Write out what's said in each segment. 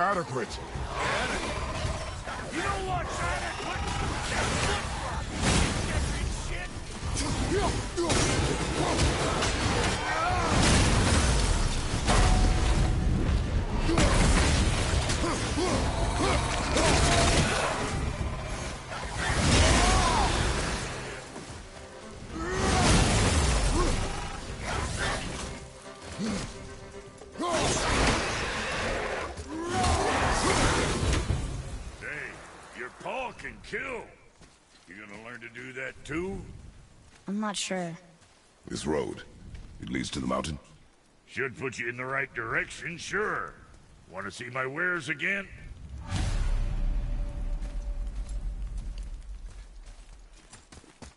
adequate. You know what's adequate? Can kill. You gonna learn to do that too? I'm not sure. This road, it leads to the mountain? Should put you in the right direction, sure. Want to see my wares again?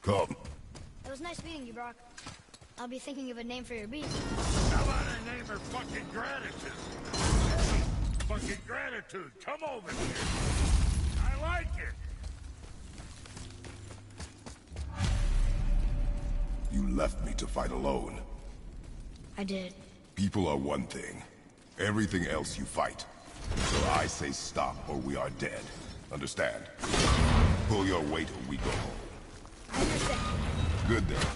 Come. It was nice meeting you, Brock. I'll be thinking of a name for your beast. How about I name her fucking Gratitude? Fucking Gratitude, come over here. I like it. You left me to fight alone. I did. People are one thing. Everything else you fight. So I say stop or we are dead. Understand? Pull your weight or we go home. I understand. Good then.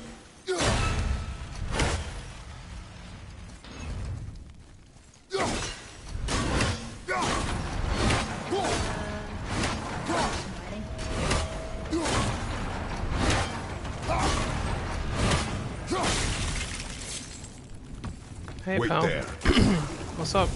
Hey, Wait pal. there. What's up?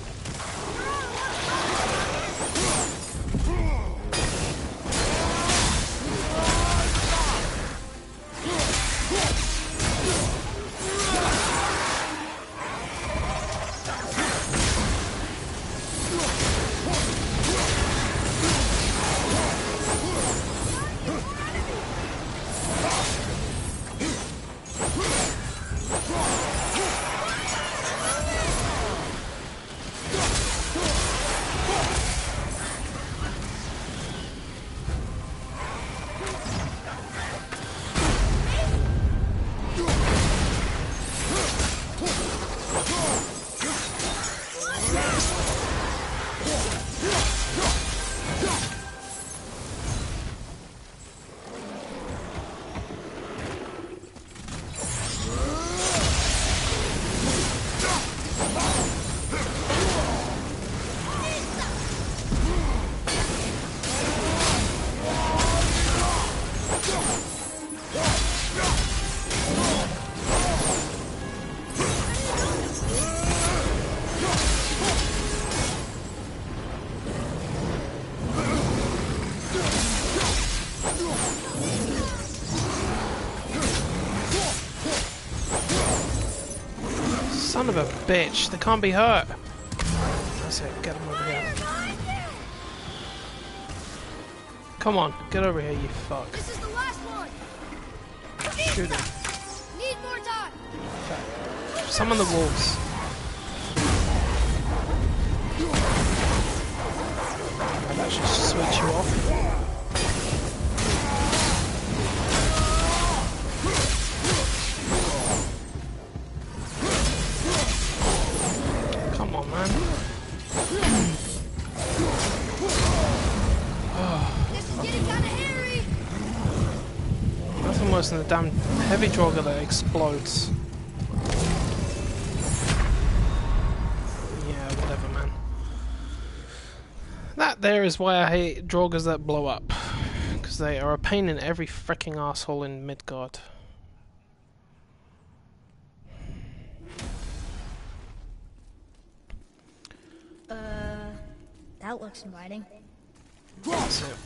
Son of a bitch, they can't be hurt. That's it, get them over here. Come on, get over here, you fuck. This is the last one. Shoot him. Need more time. Okay. Summon the wolves. That should switch you off. Come on, man. This is getting kind of hairy. Nothing worse than the damn heavy Draugr that explodes. Yeah, whatever, man. That there is why I hate Draugrs that blow up. Because they are a pain in every freaking asshole in Midgard. That looks inviting. That's it.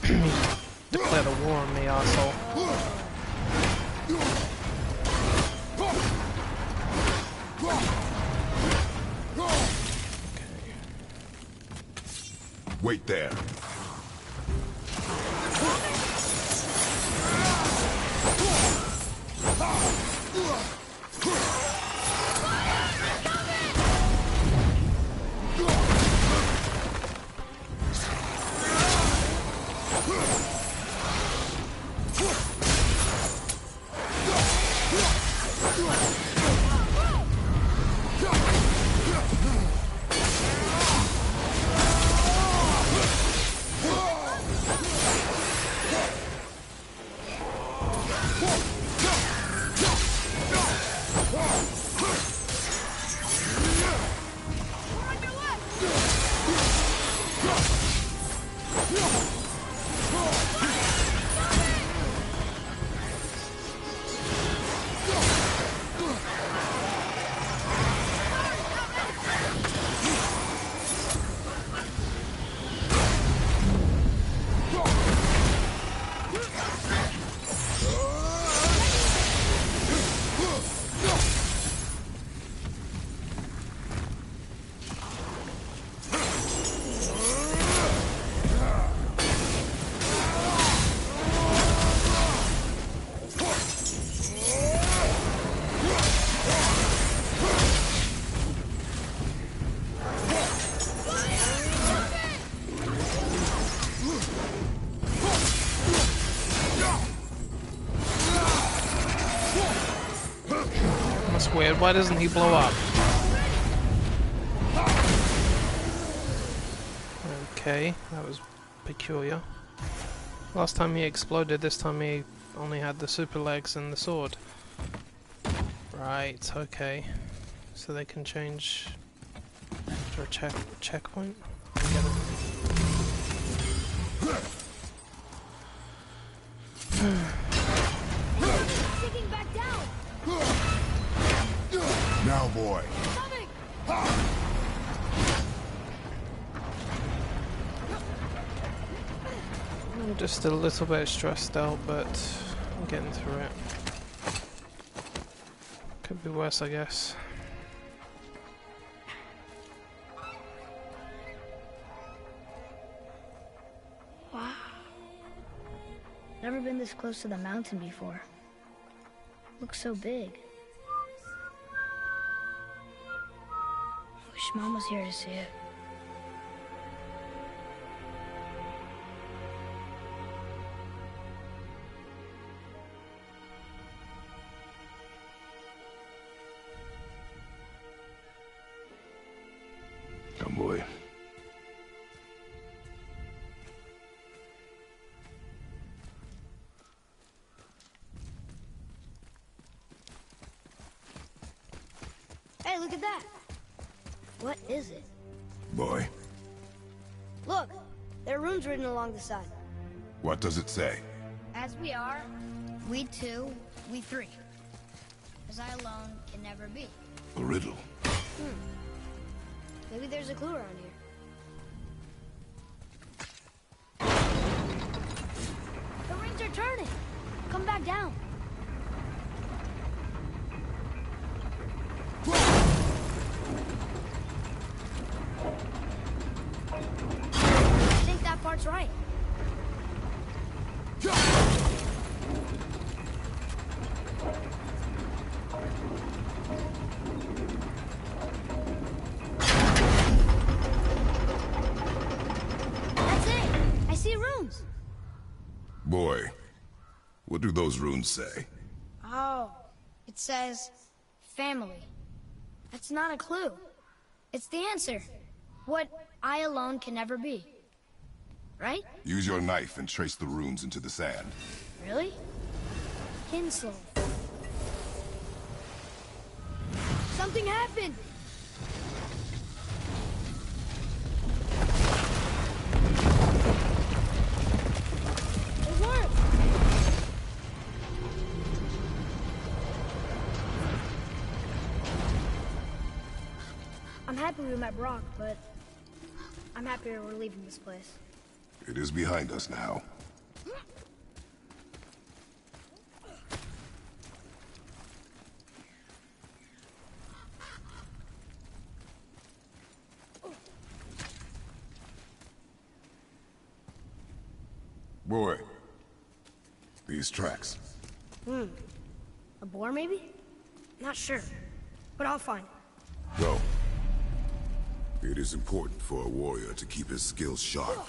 Declare the war on me, asshole. Wait there. That's weird. Why doesn't he blow up? Okay, that was peculiar. Last time he exploded, this time he only had the super legs and the sword. Right, okay. So they can change to a checkpoint. I get Digging back down. Now, boy. Coming. I'm just a little bit stressed out, but I'm getting through it. Could be worse, I guess. Wow. Never been this close to the mountain before. Looks so big. Wish Mom was here to see it. Come, boy. Hey, look at that. What is it? Boy. Look, there are runes written along the side. What does it say? As we are, we two, we three. As I alone can never be. A riddle. Maybe there's a clue around here. The rings are turning. Come back down. I think that part's right. That's it. I see runes. Boy. What do those runes say? Oh, it says family. That's not a clue. It's the answer. What I alone can never be. Right? Use your knife and trace the runes into the sand. Really? Kinsel. Something happened! It worked! I'm happy we met Brock, but I'm happier we're leaving this place. It is behind us now. Boy. These tracks. A boar, maybe? Not sure, but I'll find it. Go. It is important for a warrior to keep his skills sharp.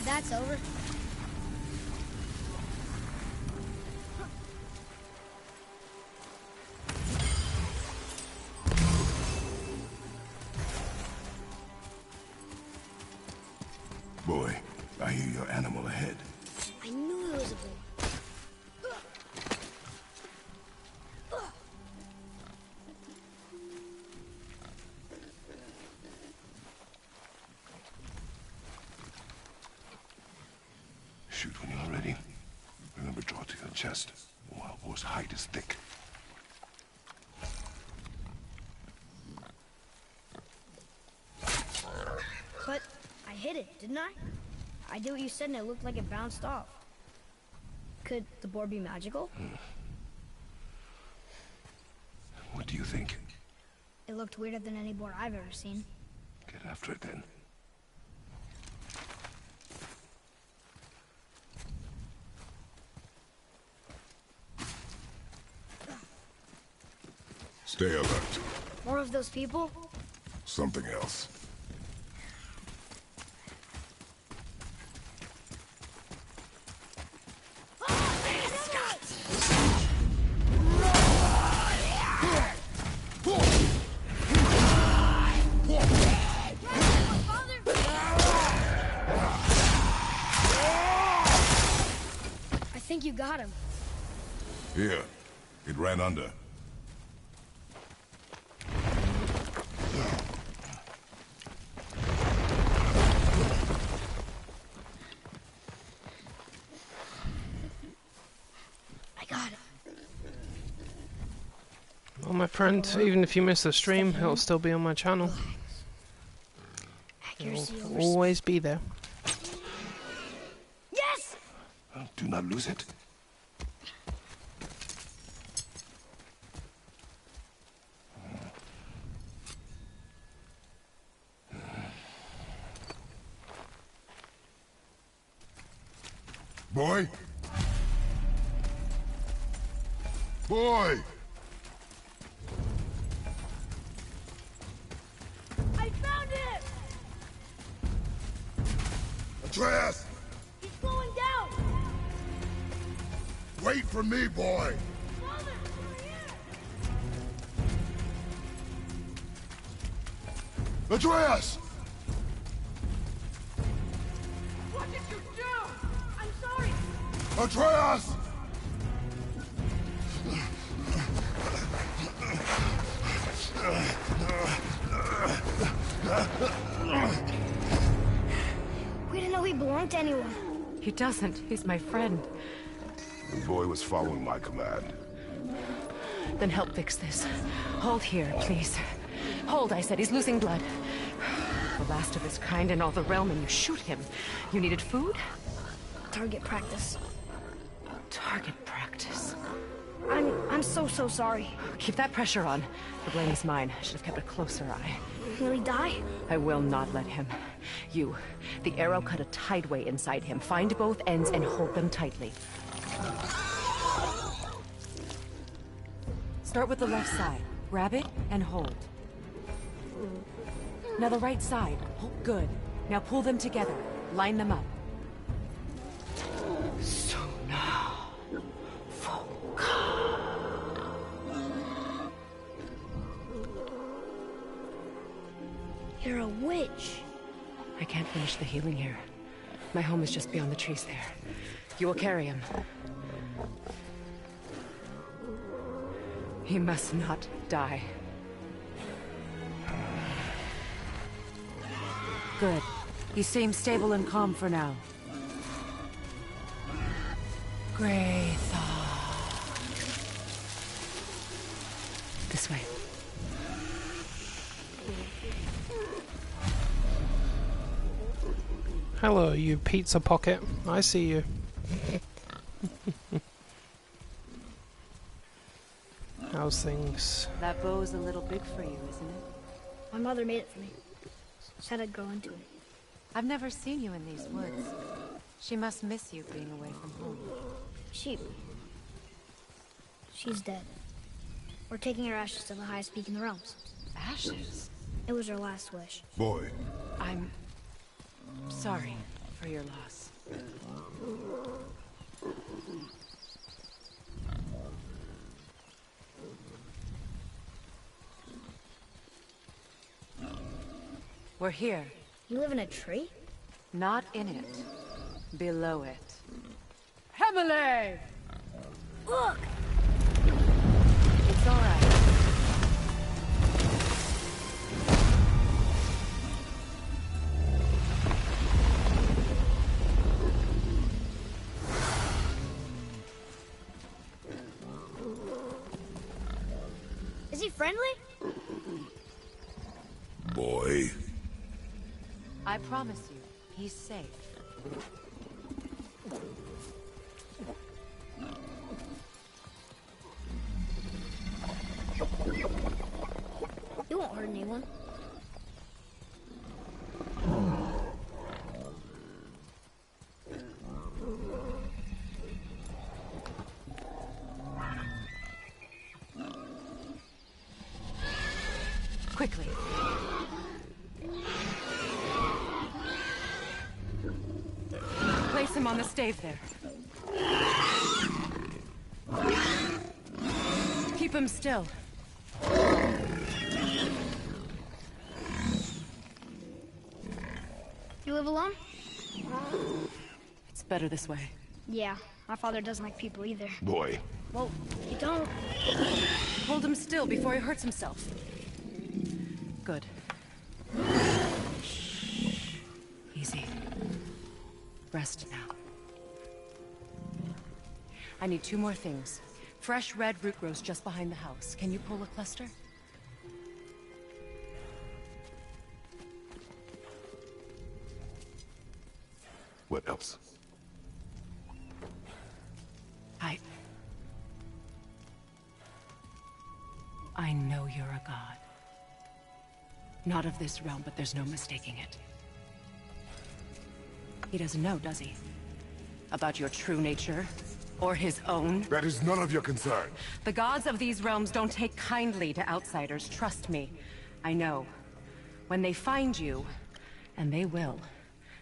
That's over. Boy, I hear your animal ahead. I knew it was a bull. Shoot when you're ready. Remember, draw to your chest. The wild boar's hide is thick. But I hit it, didn't I? I did what you said and it looked like it bounced off. Could the boar be magical? What do you think? It looked weirder than any boar I've ever seen. Get after it then. Stay alert. More of those people? Something else. I think you got him. Here. It ran under. I got it. Well, my friend, even if you miss the stream, it'll still be on my channel. Accuracy It'll over always be there. Yes! Do not lose it. Boy? Boy! I found him! Atreus! He's slowing down! Wait for me, boy! Father, we're here! Atreus! What did you do? I'm sorry! Atreus! We didn't know he belonged to anyone. He doesn't. He's my friend. The boy was following my command. Then help fix this. Hold here, please. Hold, I said. He's losing blood. The last of his kind in all the realm, and you shoot him. You needed food? Target practice. Target practice. I'm so sorry. Keep that pressure on. The blame is mine. I should have kept a closer eye. Will he die? I will not let him. You. The arrow cut a tideway inside him. Find both ends and hold them tightly. Start with the left side. Grab it and hold. Now the right side. Oh, good. Now pull them together. Line them up. So now. You're a witch. I can't finish the healing here. My home is just beyond the trees there. You will carry him. He must not die. Good. He seems stable and calm for now. Great thought. This way. Hello, you pizza pocket. I see you. How's things? That bow's a little big for you, isn't it? My mother made it for me. Said I'd grow into it. I've never seen you in these woods. She must miss you being away from home. She's dead. We're taking her ashes to the highest peak in the realms. Ashes? It was her last wish. Boy, I'm Sorry for your loss. We're here. You live in a tree? Not in it. Below it. Emily! Look! It's all right. Is he friendly? Boy. I promise you, he's safe. He won't hurt anyone. Quickly. Place him on the stave there. Keep him still. You live alone? It's better this way. Yeah, my father doesn't like people either. Boy. Well, you don't. Hold him still before he hurts himself. Good. Easy. Rest now. I need 2 more things. Fresh red root grows just behind the house. Can you pull a cluster? What else? I know you're a god. Not of this realm, but there's no mistaking it. He doesn't know, does he? About your true nature? Or his own? That is none of your concern. The gods of these realms don't take kindly to outsiders, trust me. I know. When they find you, and they will,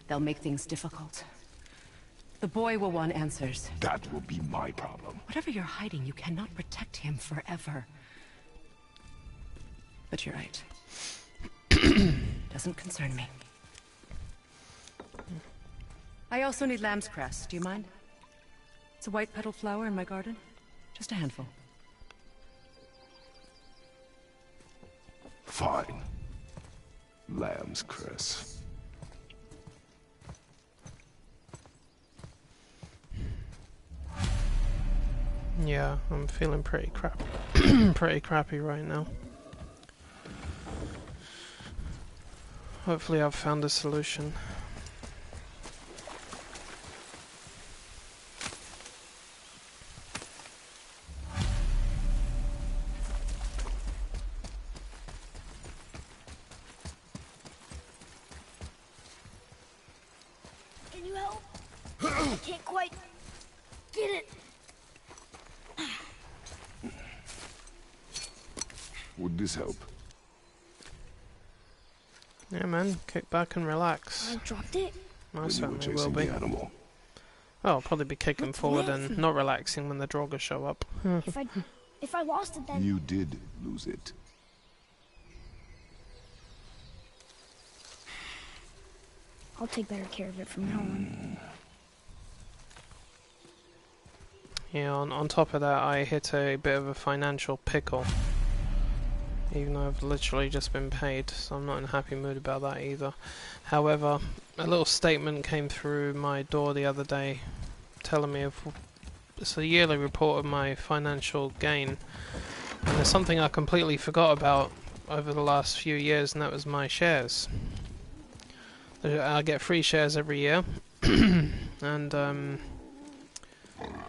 they'll make things difficult. The boy will want answers. That will be my problem. Whatever you're hiding, you cannot protect him forever. But you're right. Doesn't concern me. I also need lamb's cress. Do you mind? It's a white petal flower in my garden. Just a handful. Fine. Lamb's cress. Yeah, I'm feeling pretty pretty crappy right now. Hopefully I've found a solution. Can you help? I can't quite get it. Would this help? Yeah, man, kick back and relax. I dropped it. I When you were certainly will chasing be. the animal. Oh, I'll probably be kicking forward and not relaxing when the Draugr show up. If I lost it, then You did lose it. I'll take better care of it from now on. Yeah, on top of that, I hit a bit of a financial pickle. Even though I've literally just been paid, so I'm not in a happy mood about that either. However, a little statement came through my door the other day telling me it's a yearly report of my financial gain. And there's something I completely forgot about over the last few years, and that was my shares. I get free shares every year, and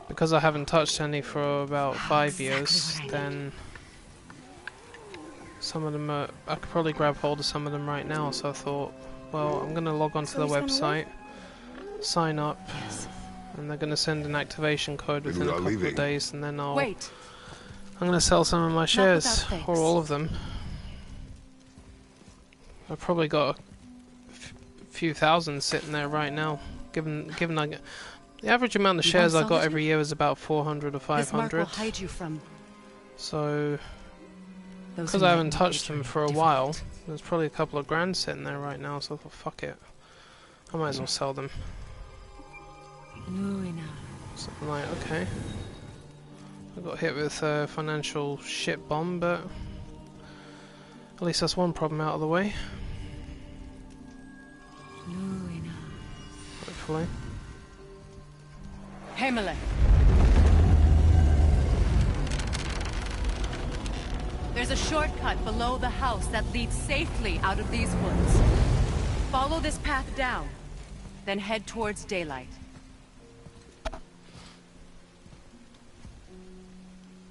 because I haven't touched any for about 5 years, then some of them I could probably grab hold of some of them right now. So I thought, well, I'm gonna log onto the website, sign up, and they're gonna send an activation code within a couple of days, and then I'm gonna sell some of my shares, or all of them. I've probably got a few thousand sitting there right now. Given I get, the average amount of shares I got every year is about 400 or 500. This mark will hide you from So, those because who I might haven't make touched your them journey for a difficult. while, there's probably a couple of grand sitting there right now. So I thought, fuck it, I might as well sell them. So I'm like, okay. I got hit with a financial shit bomb, but at least that's one problem out of the way. Hopefully. Himmler. There's a shortcut below the house that leads safely out of these woods. Follow this path down, then head towards daylight.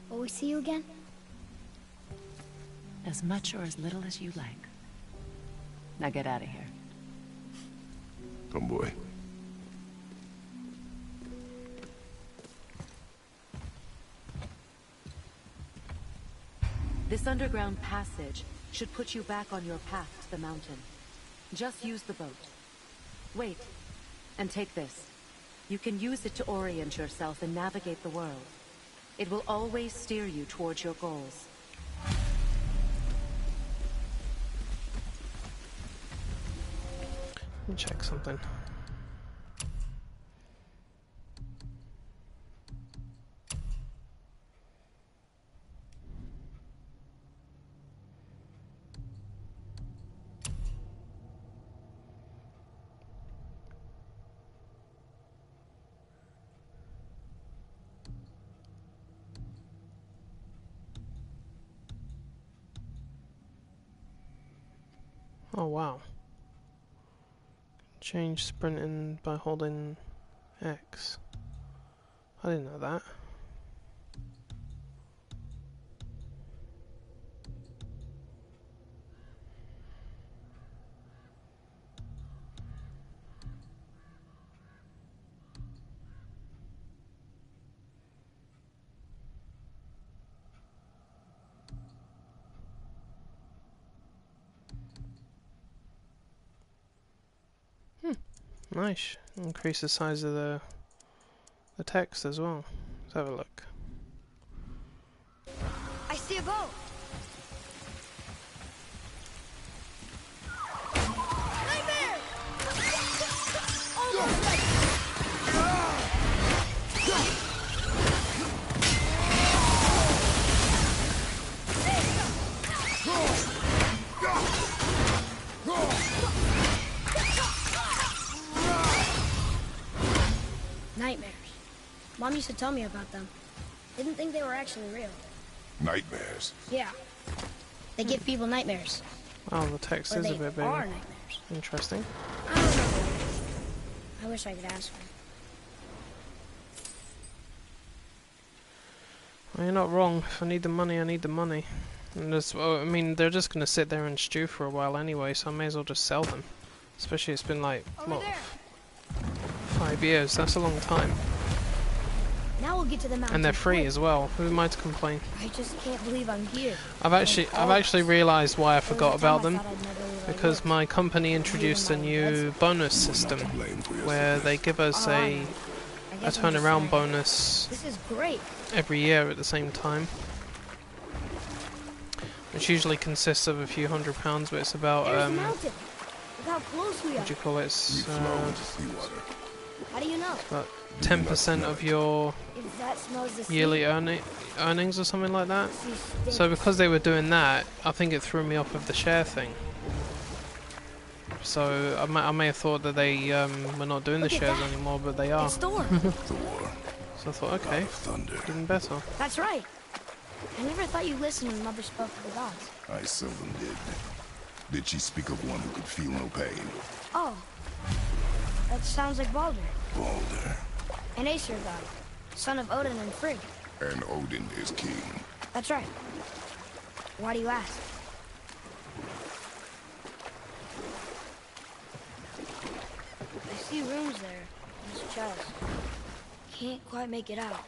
Will we see you again? As much or as little as you like. Now get out of here. Tomboy. This underground passage should put you back on your path to the mountain. Just use the boat. Wait, and take this. You can use it to orient yourself and navigate the world. It will always steer you towards your goals. Let me check something. Oh wow. Change sprinting by holding X. I didn't know that. Nice. Increase the size of the text as well. Let's have a look. I see a boat. Nightmare! Almost like nightmares. Mom used to tell me about them. Didn't think they were actually real. Nightmares. Yeah. They give people nightmares. Oh, the text Or is a they bit bigger. are nightmares. Interesting. I don't know. I wish I could ask her. Well, you're not wrong. If I need the money, I need the money. And well, I mean, they're just going to sit there and stew for a while anyway, so I may as well just sell them. Especially it's been like, Over what, there. 5 years? That's a long time. Now we'll get to the mountain. And they're free quick. as well. Who am I to complain? I just can't believe I'm here. I've actually realised why I forgot about them. Because my company introduced a new bonus system Blame for where yourself. they give us a turnaround bonus This is great. every year at the same time, which usually consists of a few £100, but it's about There's the mountain. Look how close we are. what do you call it? We It's flow into seawater. How do you know? about 10% of your If that smells the yearly sea, earnings or something like that. sea stinks. So because they were doing that, I think it threw me off of the share thing. So I may have thought that they were not doing the Look at shares that. anymore, but they are. It's Thor. Thor. So I thought, okay, Thunder. even better. That's right. I never thought you listened when Mother spoke to the gods. I seldom did. Did she speak of one who could feel no pain? Oh. That sounds like Baldur. Baldur. An Aesir god. Son of Odin and Frigg. And Odin is king. That's right. Why do you ask? I see runes there in this chest. Can't quite make it out.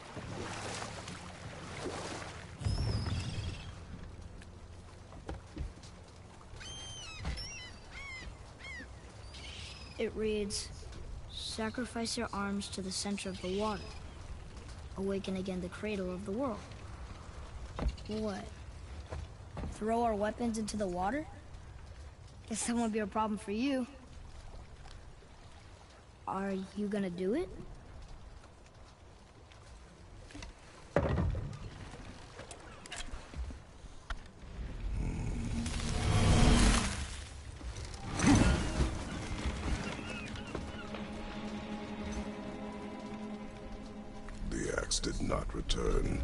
it reads, sacrifice your arms to the center of the water. Awaken again the cradle of the world. What? Throw our weapons into the water? Guess that won't be a problem for you. Are you gonna do it? The axe did not return.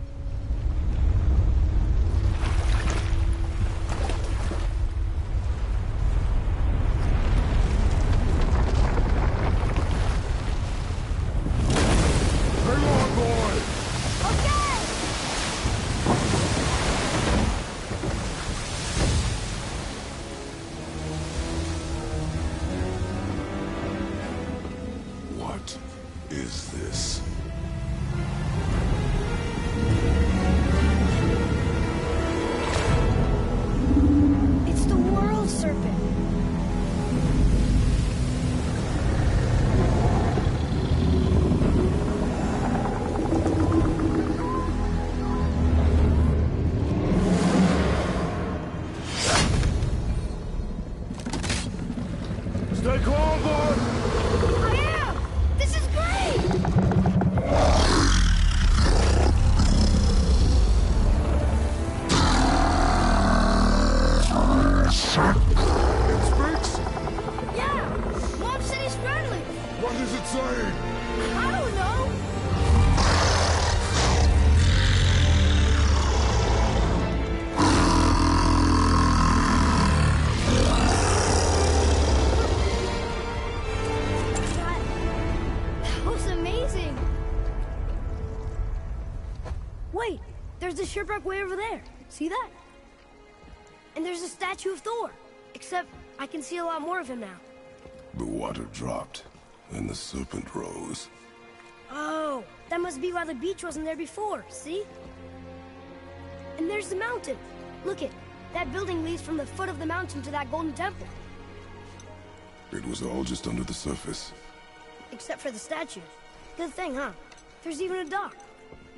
What is this? It's the world serpent. Stay calm, boy! I am! This is great! It speaks? Yeah! Mom said he's friendly! What is it saying? I don't know! That was amazing! Wait! There's a shipwreck way over there. See that? And there's a statue of Thor. Except I can see a lot more of him now. The water dropped, and the serpent rose. Oh, that must be why the beach wasn't there before, see? And there's the mountain. Look it, that building leads from the foot of the mountain to that golden temple. It was all just under the surface. Except for the statue. Good thing, huh? There's even a dock.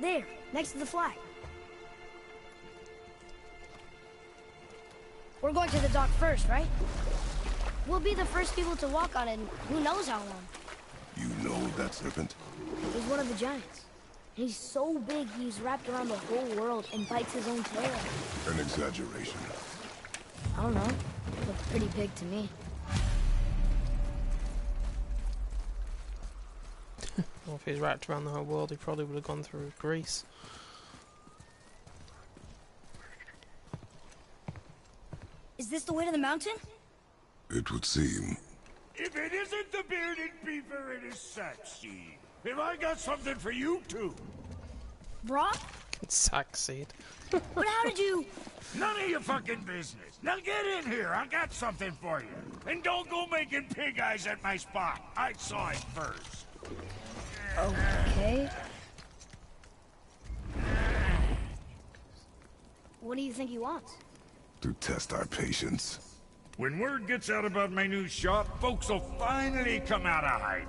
There, next to the flag. We're going to the dock first, right? We'll be the first people to walk on it in who knows how long. You know that serpent? He's one of the giants. He's so big he's wrapped around the whole world and bites his own tail. An exaggeration. I don't know. Looks pretty big to me. Well, if he's wrapped around the whole world, he probably would have gone through Greece. Is this the way to the mountain? It would seem. If it isn't the bearded beaver, it is Sackseed. Have I got something for you too? Brock? It's Sackseed. But how did you... None of your fucking business. Now get in here. I got something for you. And don't go making pig eyes at my spot. I saw it first. Okay. What do you think he wants? To test our patience. When word gets out about my new shop, folks will finally come out of hiding.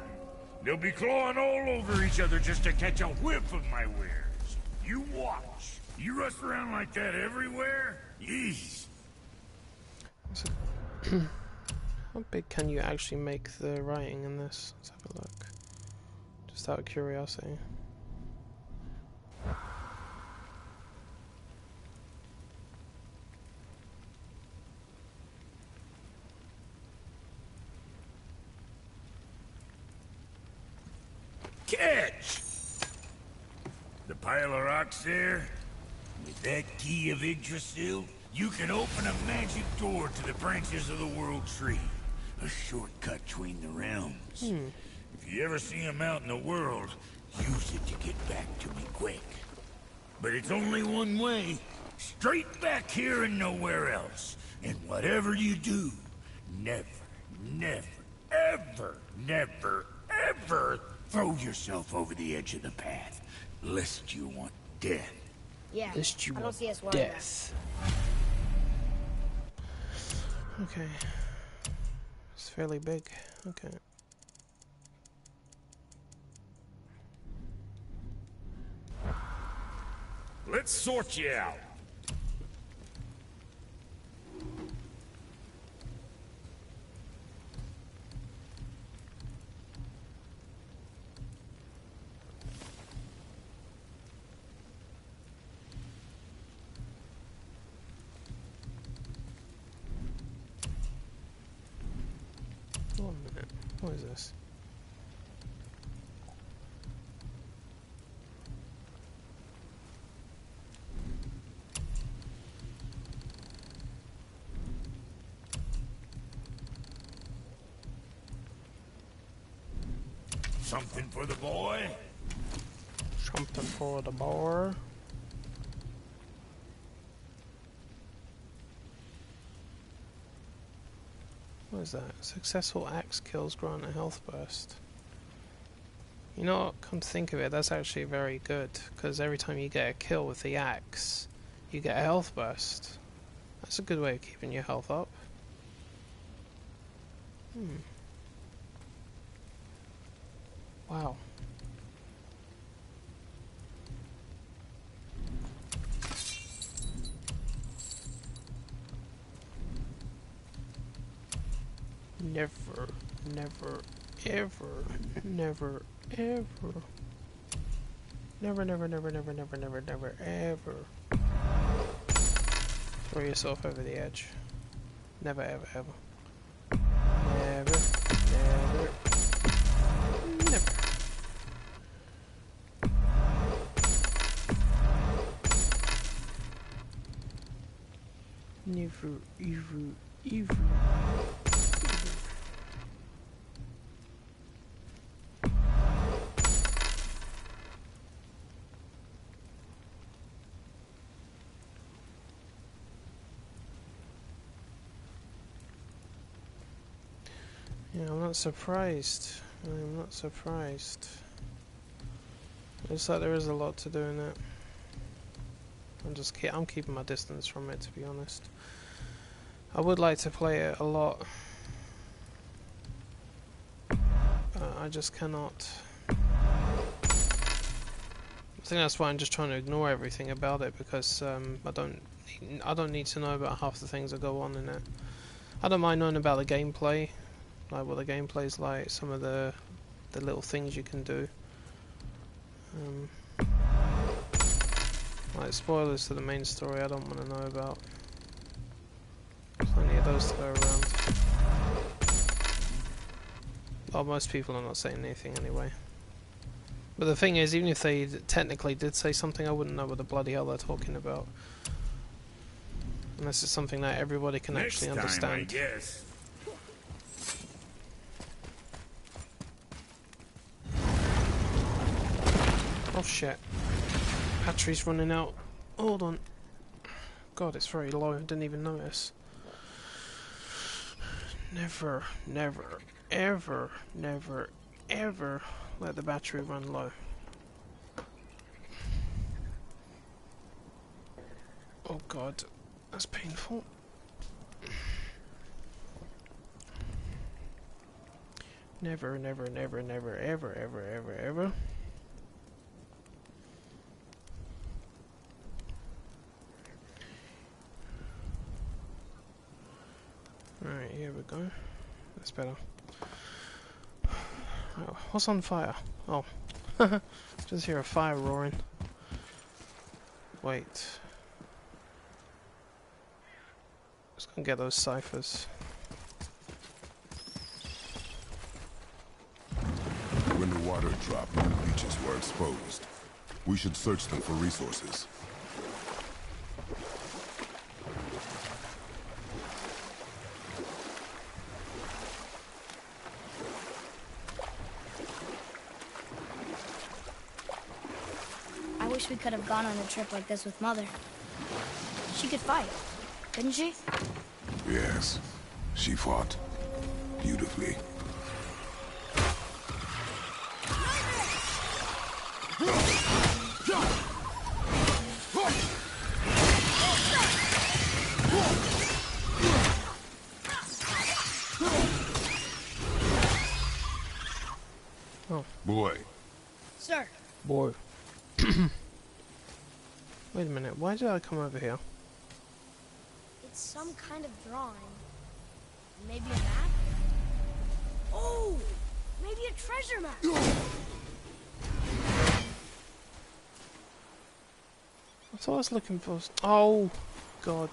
They'll be clawing all over each other just to catch a whiff of my wares. You watch. You rush around like that everywhere? Yeesh. So, how big can you actually make the writing in this? Let's have a look. Just out of curiosity. Catch! The pile of rocks there? With that key of Yggdrasil, you can open a magic door to the branches of the World Tree. A shortcut between the realms. If you ever see them out in the world, use it to get back to me quick. But it's only one way. Straight back here and nowhere else. And whatever you do, never, never, ever, never, ever throw yourself over the edge of the path, lest you want death. Yeah, Lest you I don't want see us wanting that. death. Okay. It's fairly big. Okay. Let's sort you out. One minute. What is this? Something for the boy? Something for the bar. What is that? Successful axe kills grant a health burst. You know what, come to think of it, that's actually very good, because every time you get a kill with the axe, you get a health burst. That's a good way of keeping your health up. Wow. Never, never, ever, never, ever. Never, never, never, never, never, never, never, ever. Throw yourself over the edge. Never, ever, ever. Never, never, never. Never, ever, ever. Yeah, I'm not surprised. I'm not surprised. Looks like there is a lot to do in it. I'm keeping my distance from it, to be honest. I would like to play it a lot. I just cannot. I think that's why I'm just trying to ignore everything about it, because I don't need to know about half the things that go on in it. I don't mind knowing about the gameplay, like what the gameplay's like, some of the little things you can do. Like spoilers to the main story, I don't want to know about. Plenty of those to go around. Well, most people are not saying anything anyway. But the thing is, even if they technically did say something, I wouldn't know what the bloody hell they're talking about. Unless it's something that everybody can actually understand. Next time, I guess. Oh shit. Battery's running out. Hold on. God, it's very low. I didn't even notice. Never, never, ever, never, ever let the battery run low. Oh god, that's painful. Never, never, never, never, ever, ever, ever, ever. Alright, here we go. That's better. Oh, what's on fire? Oh. Just hear a fire roaring. Wait. Let's go and get those ciphers. When the water dropped, the beaches were exposed. We should search them for resources. I wish we could have gone on a trip like this with Mother. She could fight, couldn't she? Yes, she fought beautifully. Oh. Boy. Sir. Boy. Wait a minute, why did I come over here? It's some kind of drawing. Maybe a map? Oh! Maybe a treasure map! I thought I was looking for... Oh, God.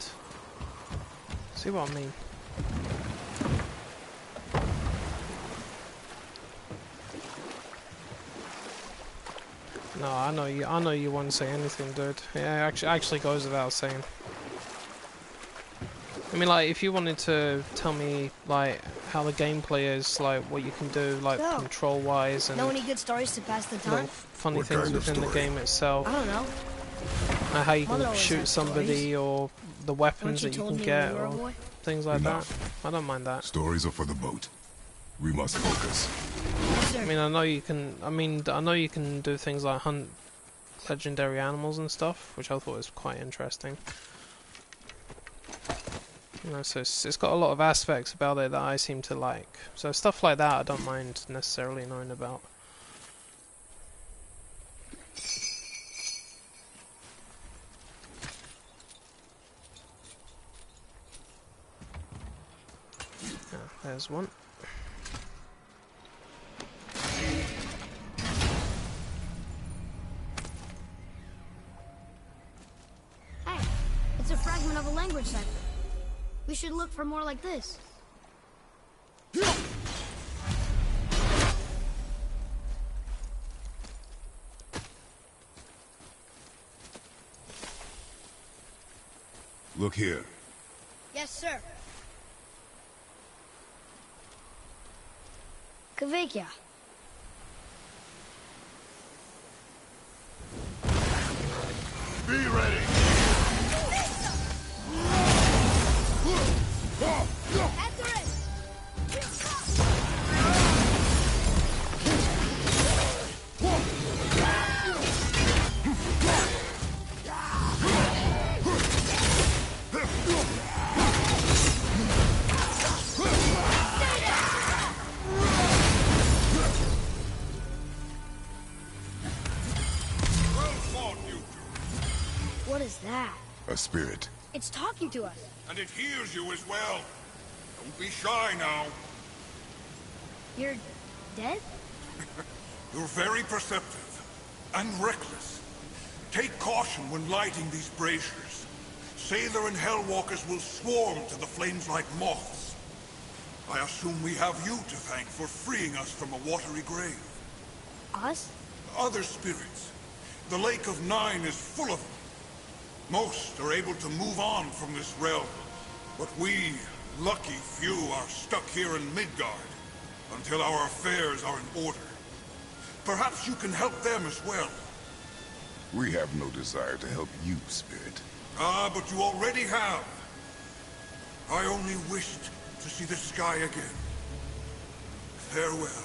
See what I mean? No, I know you won't say anything, dude. Yeah, actually goes without saying. I mean, like, if you wanted to tell me, like, how the gameplay is, like, what you can do, like, So, control-wise, and know any good stories to pass the time? funny What things kind of within the story? game itself, I don't know. how you Mother can always shoot had somebody, or the weapons Weren't that you you told can me get, when you were a or boy? things like Enough. that. I don't mind that. Stories are for the boat. We must focus. Yes, sir. I mean, I know you can. I know you can do things like hunt legendary animals and stuff, which I thought was quite interesting. You know, so it's got a lot of aspects about it that I seem to like. So stuff like that I don't mind necessarily knowing about. Yeah, there's one. Hey, it's a fragment of a language cipher. We should look for more like this. Look here. Yes, sir. Kvekia. Be ready. After it! Well fought, you two. What is that? A spirit. It's talking to us. And it hears you as well. Don't be shy now. You're dead? You're very perceptive and reckless. Take caution when lighting these braziers. Sailor and Hellwalkers will swarm to the flames like moths. I assume we have you to thank for freeing us from a watery grave. Us? Other spirits. The Lake of Nine is full of them. Most are able to move on from this realm. But we, lucky few, are stuck here in Midgard until our affairs are in order. Perhaps you can help them as well. We have no desire to help you, Spirit. Ah, but you already have. I only wished to see the sky again. Farewell.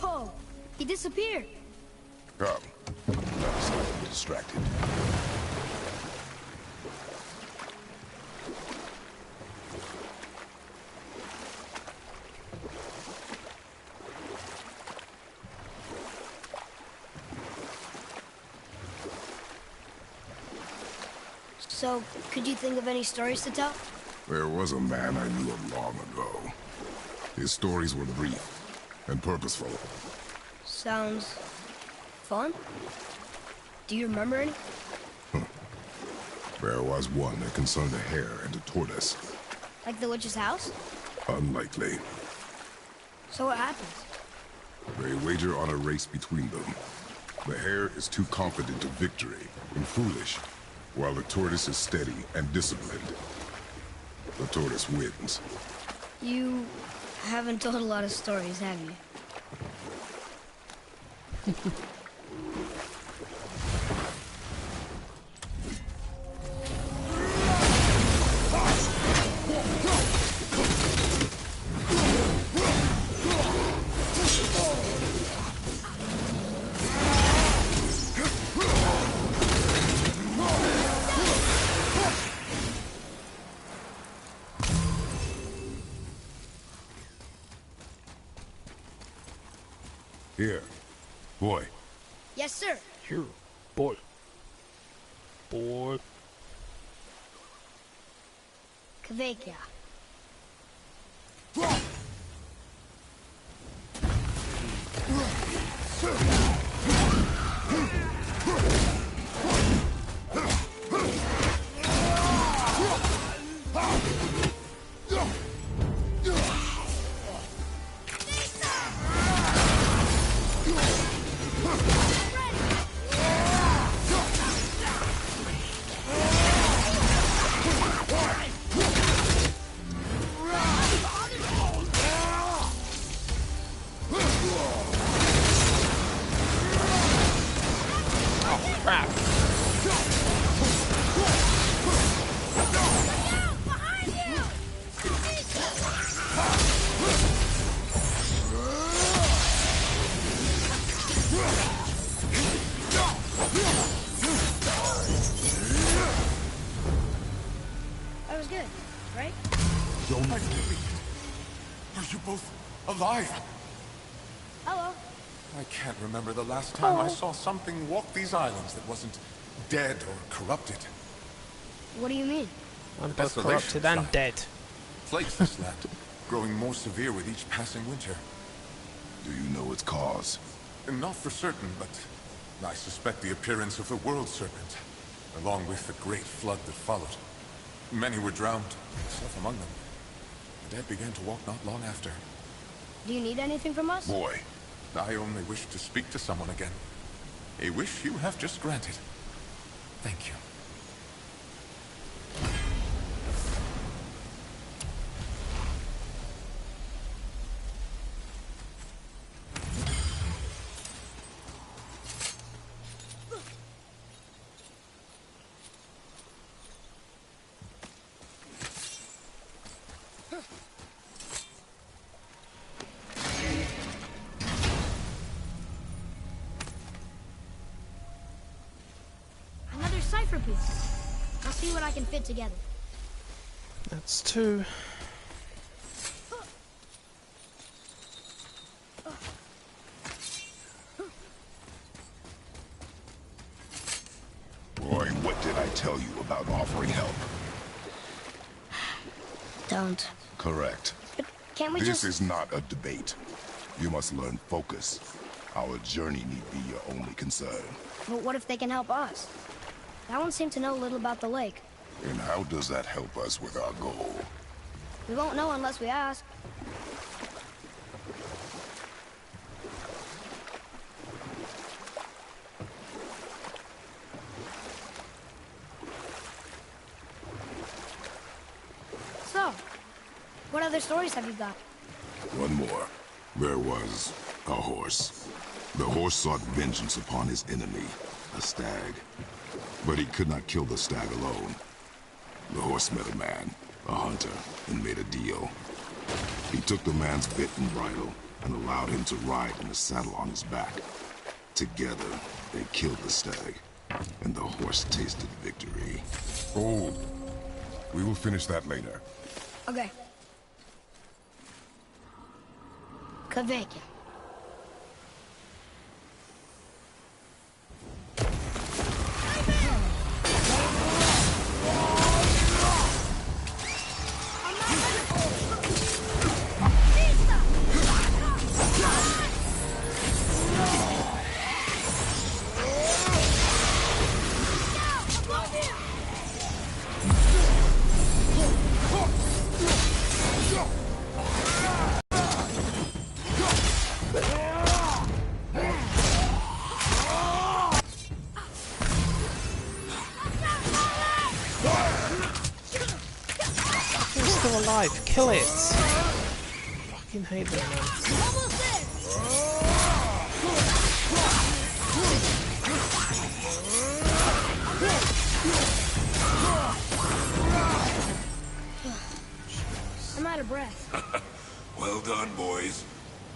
Whoa! He disappeared. Come. Let us not be distracted. So, could you think of any stories to tell? There was a man I knew of long ago. His stories were brief and purposeful. Sounds fun. Do you remember any? There was one that concerned a hare and a tortoise. Like the witch's house? Unlikely. So what happens? They wager on a race between them. The hare is too confident of victory and foolish, while the tortoise is steady and disciplined. The tortoise wins. You haven't told a lot of stories, have you? Here. Boy. Yes, sir. Here, boy. Boy. Kvekia. Crap. That was good, right? Don't I believe it? Are you both alive? Hello. I can't remember the last time I saw something walk these islands that wasn't dead or corrupted. What do you mean? I'm both Desolation corrupted and side. dead. Plagues this land, growing more severe with each passing winter. Do you know its cause? Not for certain, but I suspect the appearance of the World Serpent, along with the great flood that followed. Many were drowned, myself among them. The dead began to walk not long after. Do you need anything from us? Boy. I only wish to speak to someone again. A wish you have just granted. Thank you. Another cipher piece. I'll see what I can fit together. That's 2. Boy, what did I tell you about offering help? Don't. Correct. But can't we This just... is not a debate. You must learn focus. Our journey need be your only concern. But what if they can help us? That one seemed to know a little about the lake. And how does that help us with our goal? We won't know unless we ask. So, what other stories have you got? One more. There was a horse. The horse sought vengeance upon his enemy, a stag. But he could not kill the stag alone. The horse met a man, a hunter, and made a deal. He took the man's bit and bridle and allowed him to ride in a saddle on his back. Together, they killed the stag, and the horse tasted victory. Oh, we will finish that later. Okay. Kvekia. It's still alive. Kill it. Fucking hate them, man. I'm out of breath. Well done, boys.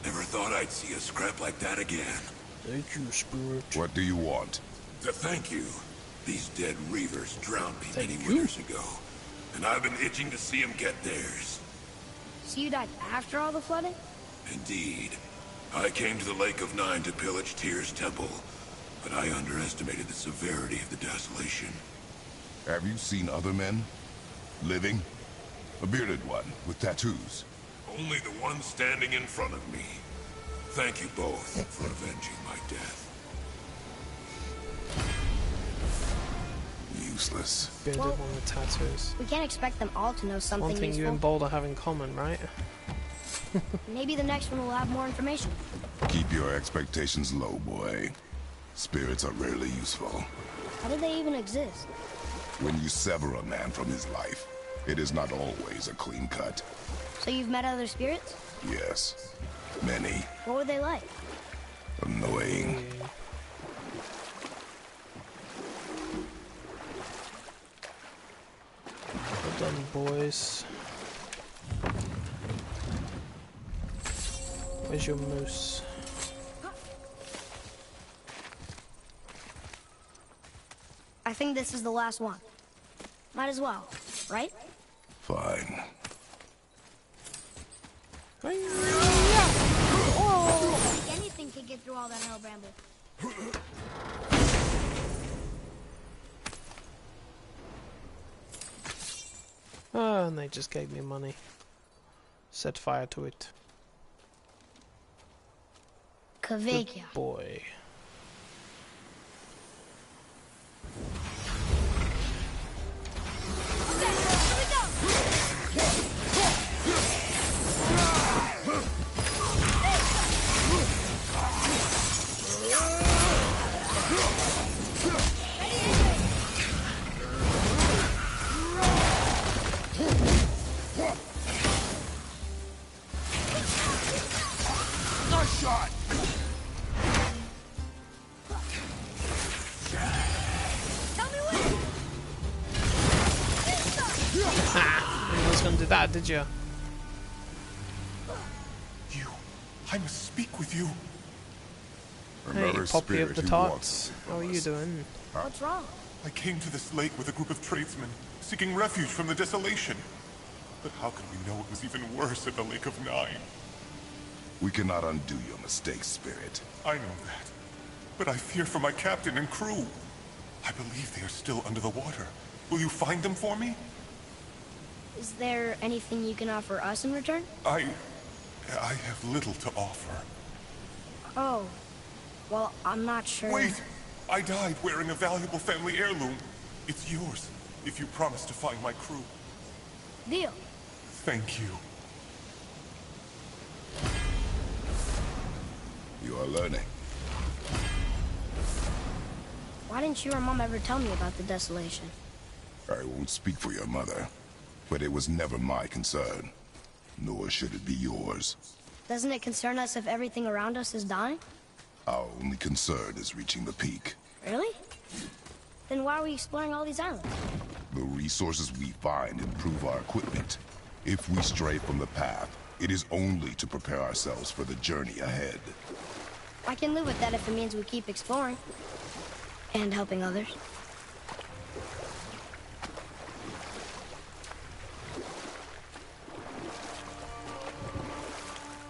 Never thought I'd see a scrap like that again. Thank you, Spirit. What do you want? To thank you. These dead reavers drowned me Thank many you. winters ago. And I've been itching to see them get theirs. So you died after all the flooding? Indeed. I came to the Lake of Nine to pillage Tyr's temple, but I underestimated the severity of the desolation. Have you seen other men? Living? A bearded one with tattoos? Only the one standing in front of me. Thank you both for avenging my death. Useless. Bearded Well, one with tattoos. We can't expect them all to know something One thing useful. you and Boulder have in common, right? Maybe the next one will have more information. Keep your expectations low, boy. Spirits are rarely useful. How do they even exist? When you sever a man from his life, it is not always a clean cut. So you've met other spirits? Yes. Many. What were they like? Annoying. Well done, boys. Where's your moose? I think this is the last one. Might as well, right? Fine. Oh! Anything could get through all that hell bramble. Oh, and they just gave me money. Set fire to it. Kvekia. Boy. Nice shot! You was gonna do that, did you? You. I must speak with you. Hey, Another Poppy of spirit the who Tots. walks How are you doing? What's wrong? I came to this lake with a group of tradesmen, seeking refuge from the desolation. But how could we know it was even worse at the Lake of Nine? We cannot undo your mistakes, Spirit. I know that. But I fear for my captain and crew. I believe they are still under the water. Will you find them for me? Is there anything you can offer us in return? I have little to offer. Oh. Well, I'm not sure. Wait! I died wearing a valuable family heirloom. It's yours, if you promise to find my crew. Deal. Thank you. You are learning. Why didn't you or Mom ever tell me about the desolation? I won't speak for your mother, but it was never my concern. Nor should it be yours. Doesn't it concern us if everything around us is dying? Our only concern is reaching the peak. Really? Then why are we exploring all these islands? The resources we find improve our equipment. If we stray from the path, it is only to prepare ourselves for the journey ahead. I can live with that if it means we keep exploring. And helping others.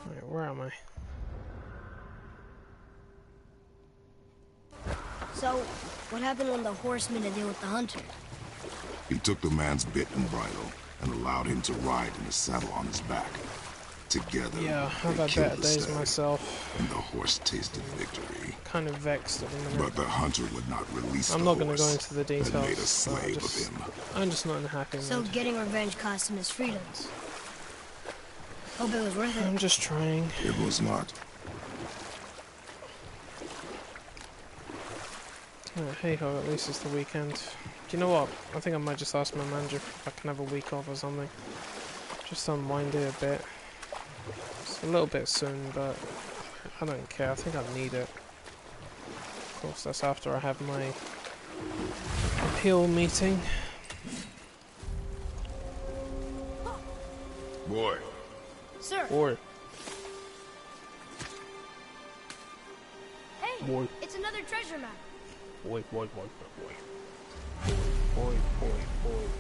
Wait, where am I? So, what happened when the horse made a deal with the hunter? He took the man's bit and bridle and allowed him to ride in the saddle on his back. Together, Yeah, I've they had killed better the days stag, myself. and the horse tasted victory. Kind of vexed at the minute. But the hunter would not release I'm the not going to horse go into the and details. made a slave of him. I'm just not in a happy So mood. getting revenge cost him his freedoms. Hope it was worth it. I'm just trying. It was not. Hey ho, at least it's the weekend. Do you know what? I think I might just ask my manager if I can have a week off or something. Just unwind it a bit. It's a little bit soon, but I don't care. I think I need it. Of course, that's after I have my appeal meeting. Boy, Sir! Or Hey! Boy. It's another treasure map! boy.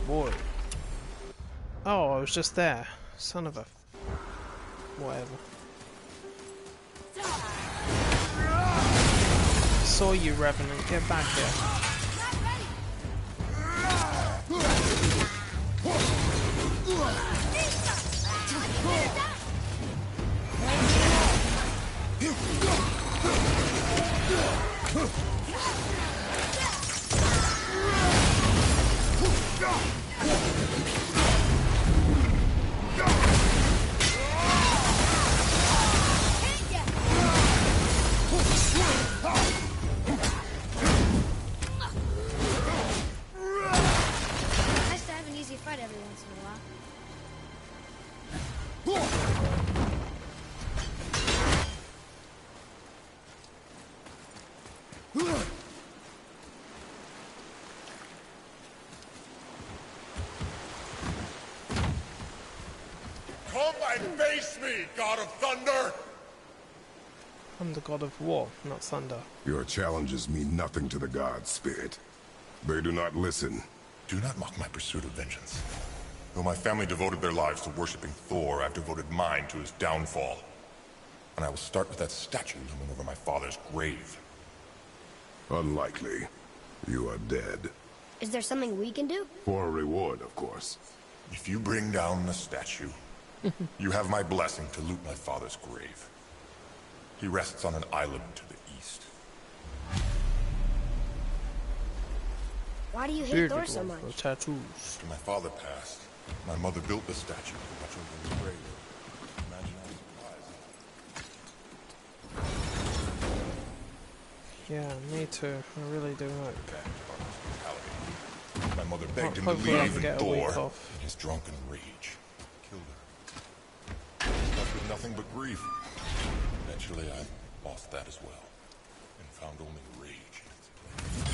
Boy. Oh, I was just there. Son of a... whatever. saw you, Revenant. Get back here. Nice to have an easy fight every once in a while. Come and face me, God of Thunder! I'm the god of war, not thunder. Your challenges mean nothing to the gods, Spirit. They do not listen. Do not mock my pursuit of vengeance. Though my family devoted their lives to worshipping Thor, I've devoted mine to his downfall. And I will start with that statue looming over my father's grave. Unlikely. You are dead. Is there something we can do? For a reward, of course. If you bring down the statue, you have my blessing to loot my father's grave. He rests on an island to the east. Why do you hate Bearded Thor so one much? for tattoos. After my father passed, my mother built the statue to watch over his grave. Imagine how surprised. Yeah, me too. I really do hope. My mother begged him to Hopefully I leave can and get a week Thor, off. in his drunken rage, killed her. Left with nothing but grief. Eventually, I lost that as well, and found only rage in its place.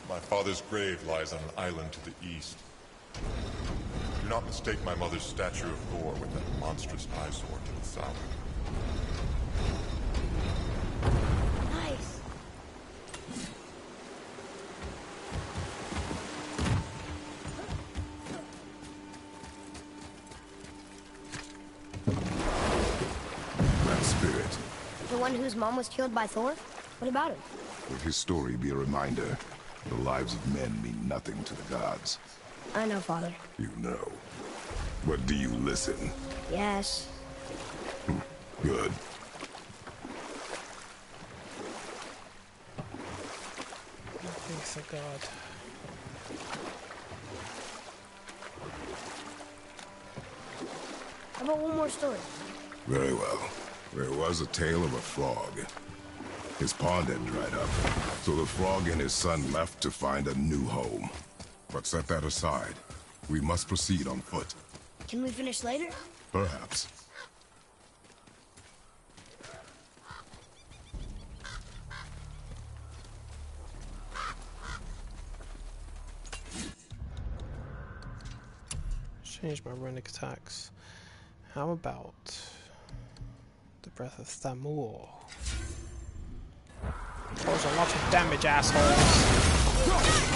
My father's grave lies on an island to the east. Do not mistake my mother's statue of Thor with that monstrous eyesore to the south. Nice. That spirit, The one whose mom was killed by Thor? What about him? let his story be a reminder. The lives of men mean nothing to the gods. I know, Father. You know. But do you listen? Yes. Good. Thanks to God. How about one more story? Very well. There was a tale of a frog. His pond had dried up, so the frog and his son left to find a new home. But set that aside. We must proceed on foot. Can we finish later? Perhaps. Change my runic attacks. How about the Breath of Thamur? Cause a lot of damage, assholes.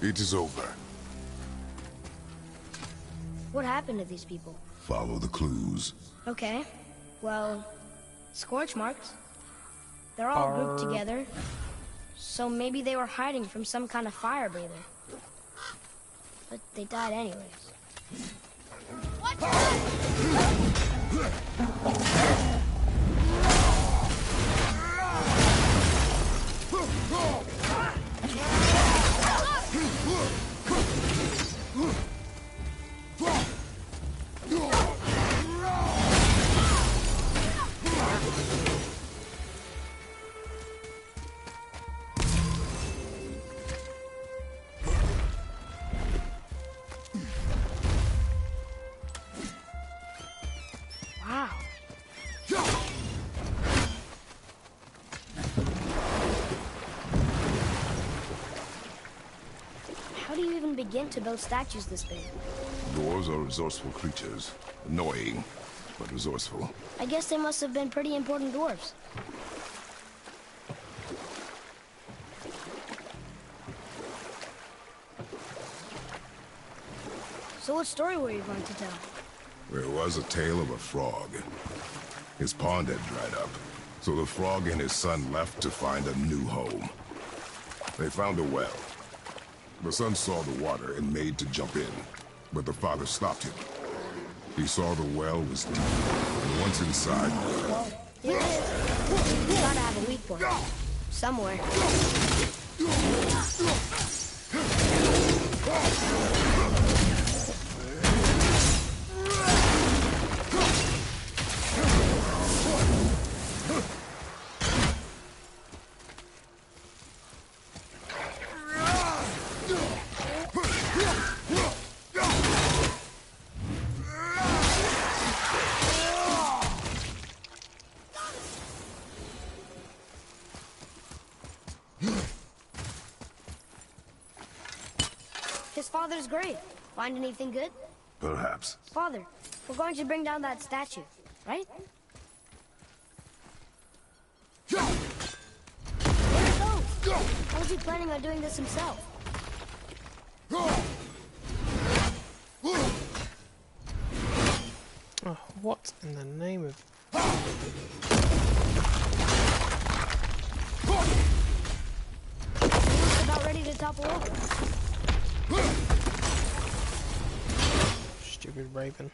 It is over. What happened to these people? Follow the clues. Okay. Well, scorch marks. They're all grouped Barb. together. So maybe they were hiding from some kind of fire breather. But they died anyways. Wow. How do you even begin to build statues this big? Dwarves are resourceful creatures. Annoying, but resourceful. I guess they must have been pretty important dwarves. So what story were you going to tell? There was a tale of a frog. His pond had dried up, so the frog and his son left to find a new home. They found a well. The son saw the water and made to jump in, but the father stopped him. He saw the well was deep, and once inside... Well, here it is. You gotta have a weak point. Somewhere. His father's grave. Find anything good? Perhaps. Father, we're going to bring down that statue, right? Where it goes? How was he planning on doing this himself? Oh, what in the name of... He's about ready to topple over. Stupid raven.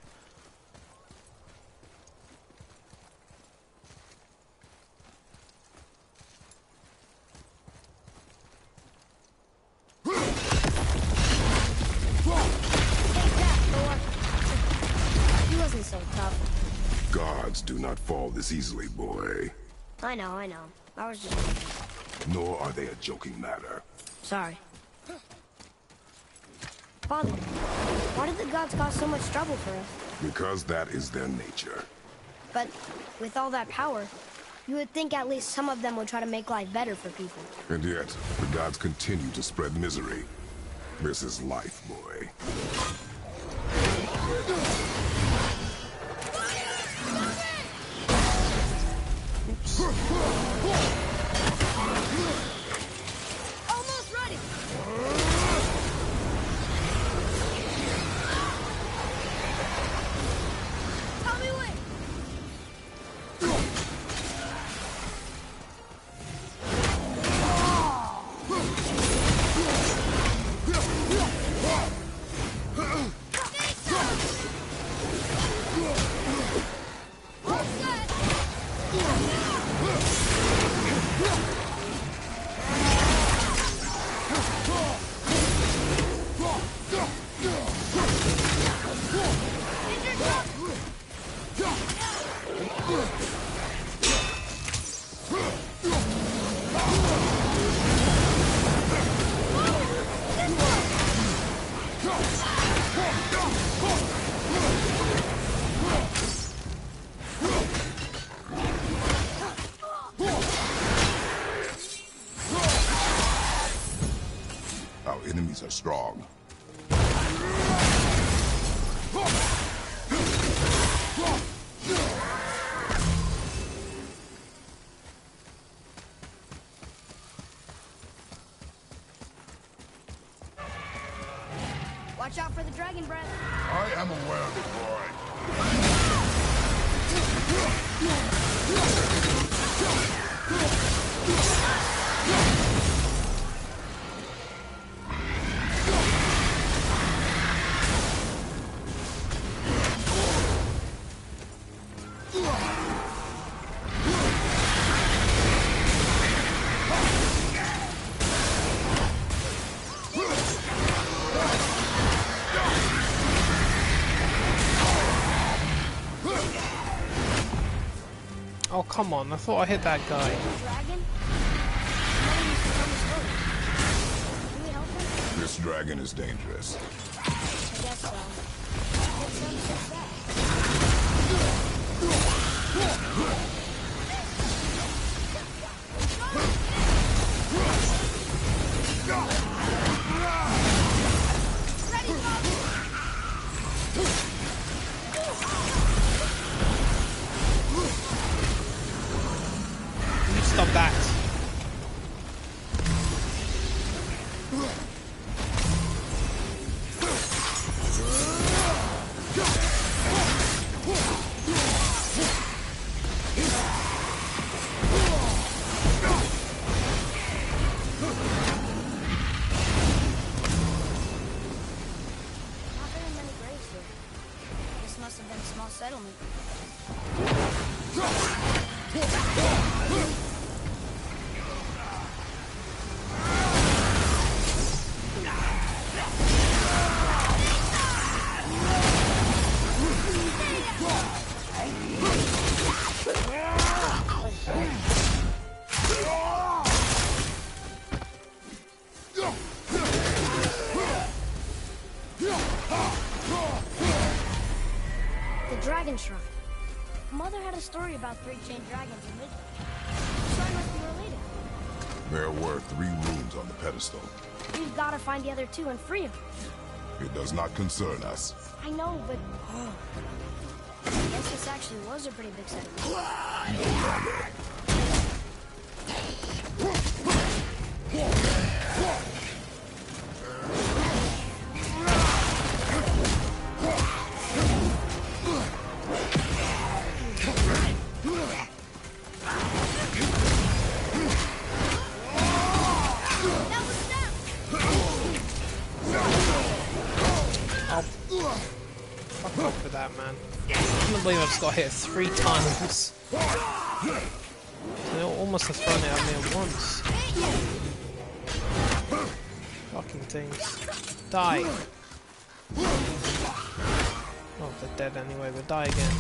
He wasn't so tough. Gods do not fall this easily, boy. I know. I was just... Nor are they a joking matter. Sorry. Father, why did the gods cause so much trouble for us? Because that is their nature. But with all that power, you would think at least some of them would try to make life better for people. And yet, the gods continue to spread misery. This is life, boy. Almost ready! Tell me when! Our enemies are strong. Watch out for the dragon breath. I am aware of it, boy. Oh, come on. I thought I hit that guy. Dragon? Never used to tell me stories. Can we help him? This dragon is dangerous. I guess so. It sounds so sad. Mother had a story about 3 chained dragons in Midgard. So I must be related. There were 3 runes on the pedestal. We've got to find the other 2 and free them. It does not concern us. I know, but... I guess this actually was a pretty big set. Fuck off with that, man. I can't believe I just got hit 3 times. They almost have thrown it at me at once. Fucking things. Die! Oh, they're dead anyway, but die again.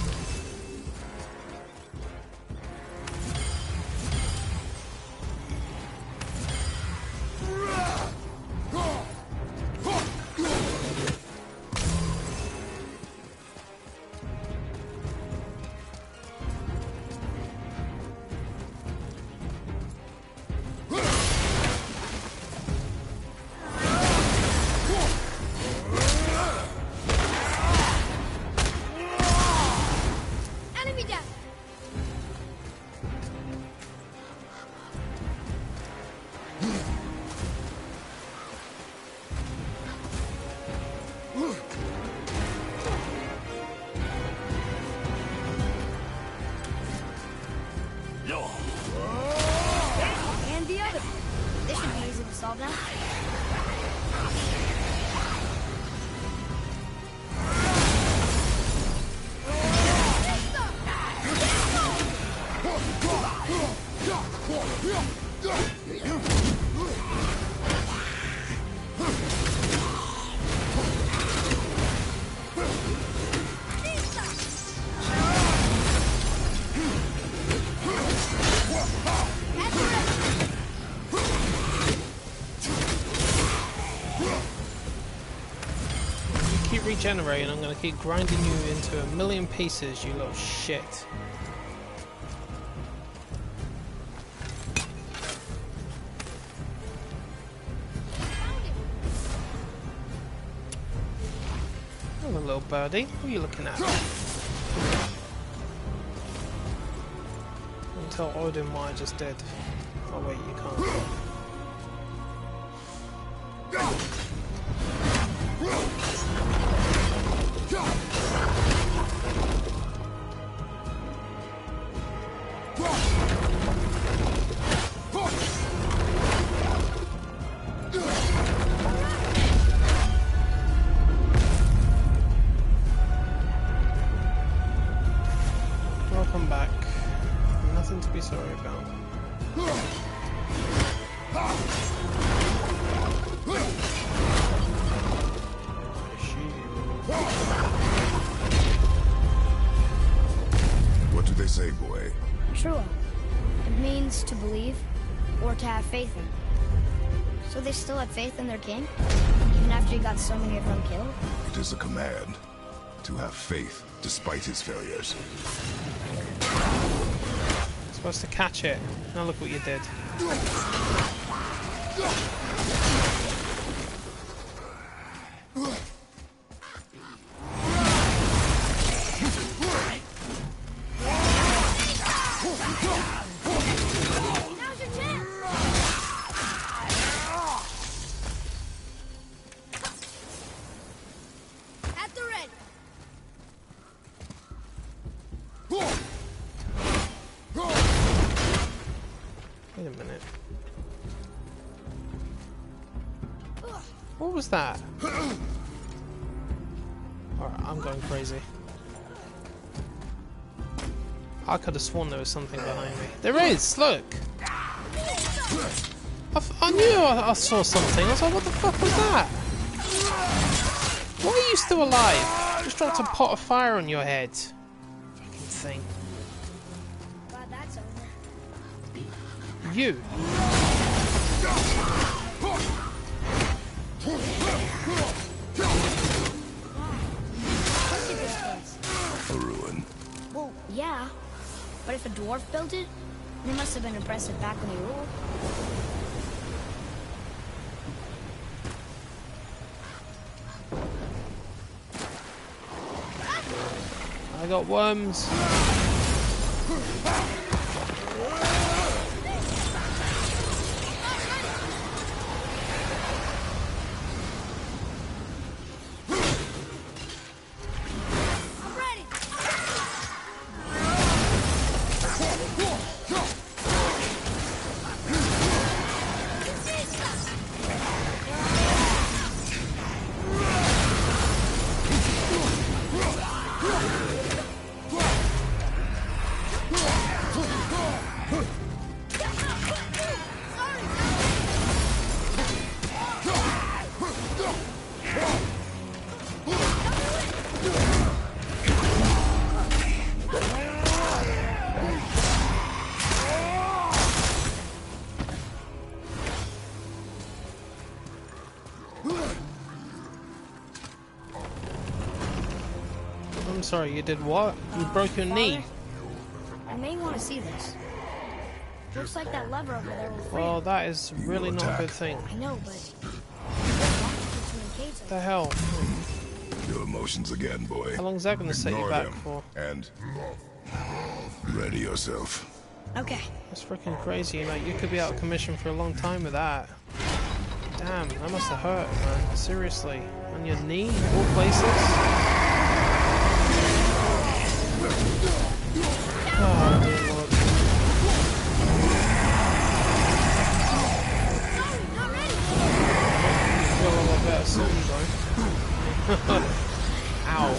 And the other. This should be easy to solve now. Keep regenerating, I'm gonna keep grinding you into a million pieces, you little shit. Hello, little birdie. What are you looking at? Tell Odin what I just did. Oh wait, you can't. Welcome back. Nothing to be sorry about. What do they say, boy? True. It means to believe or to have faith in. So they still had faith in their king? Even after he got so many of them killed? It is a command to have faith despite his failures. Supposed to catch it. Now look what you did. Now's your chance! At the ready! Wait a minute. What was that? Alright, I'm going crazy. I could have sworn there was something behind me. There is! Look! I knew I saw something. I was like, what the fuck was that? Why are you still alive? Just dropped a pot of fire on your head. Fucking thing. Glad that's over. You! Look at this place. A ruin. Well, yeah. But if a dwarf built it, they must have been impressive back when he ruled. I got worms. I'm sorry, you did what? You broke your knee. You may want to see this. Looks like that lever over there will free Well, it. that is really not a good thing. I know, but... What the hell? Your emotions again, boy. How long is that going to set you Ignore back them for? and ready yourself. Okay. That's freaking crazy. Like, you could be out of commission for a long time with that. Damn, that must have hurt, man. Seriously. On your knee? All places? Oh, dear Lord. You feel a lot better soon, though. Ow.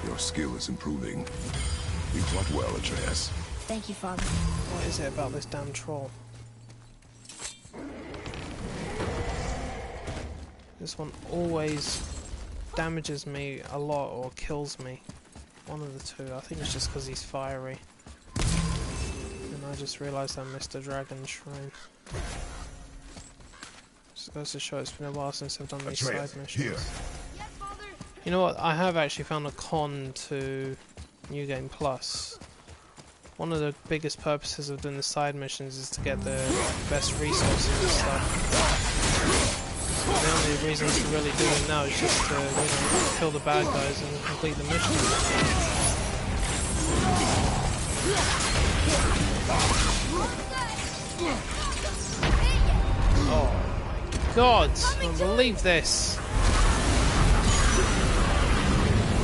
Your skill is improving. You fought well, Atreus. Thank you, Father. What is it about this damn troll? This one always damages me a lot or kills me. One of the two. I think it's just because he's fiery. And I just realised I missed a dragon shrine. Just goes to show it's been a while since I've done these Atreus, side missions. here. You know what? I have actually found a con to New Game Plus. One of the biggest purposes of doing the side missions is to get the best resources and stuff. The only reason to really do it now is just to, you know, kill the bad guys and complete the mission. Oh my god! I don't believe this!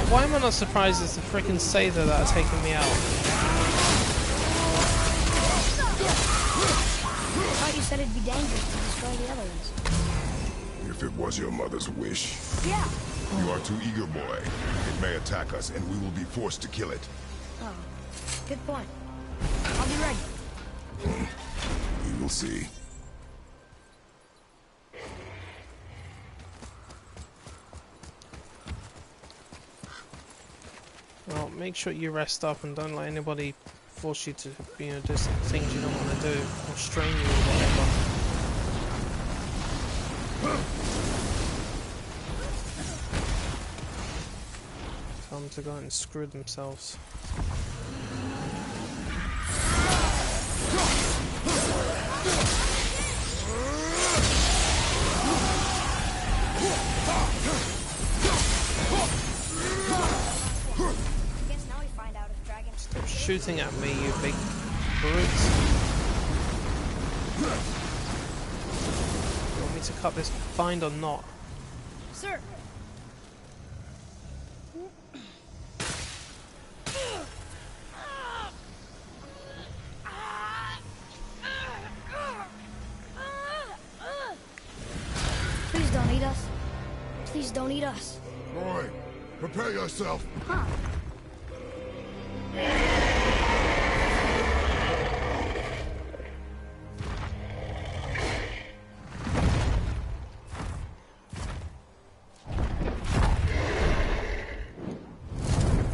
Why am I not surprised it's the frickin' Sather that are taking me out? I thought you said it'd be dangerous to destroy the other ones. If it was your mother's wish. Yeah. You are too eager, boy. It may attack us, and we will be forced to kill it. Oh, good point. I'll be ready. We will see. Well, make sure you rest up and don't let anybody force you to, you know, do some things you don't want to do, or strain you or whatever. Tell them to go out and screw themselves. Stop shooting at me, you big brute. to cut this bind or not? Sir. Please don't eat us. Please don't eat us. Boy, prepare yourself. Huh.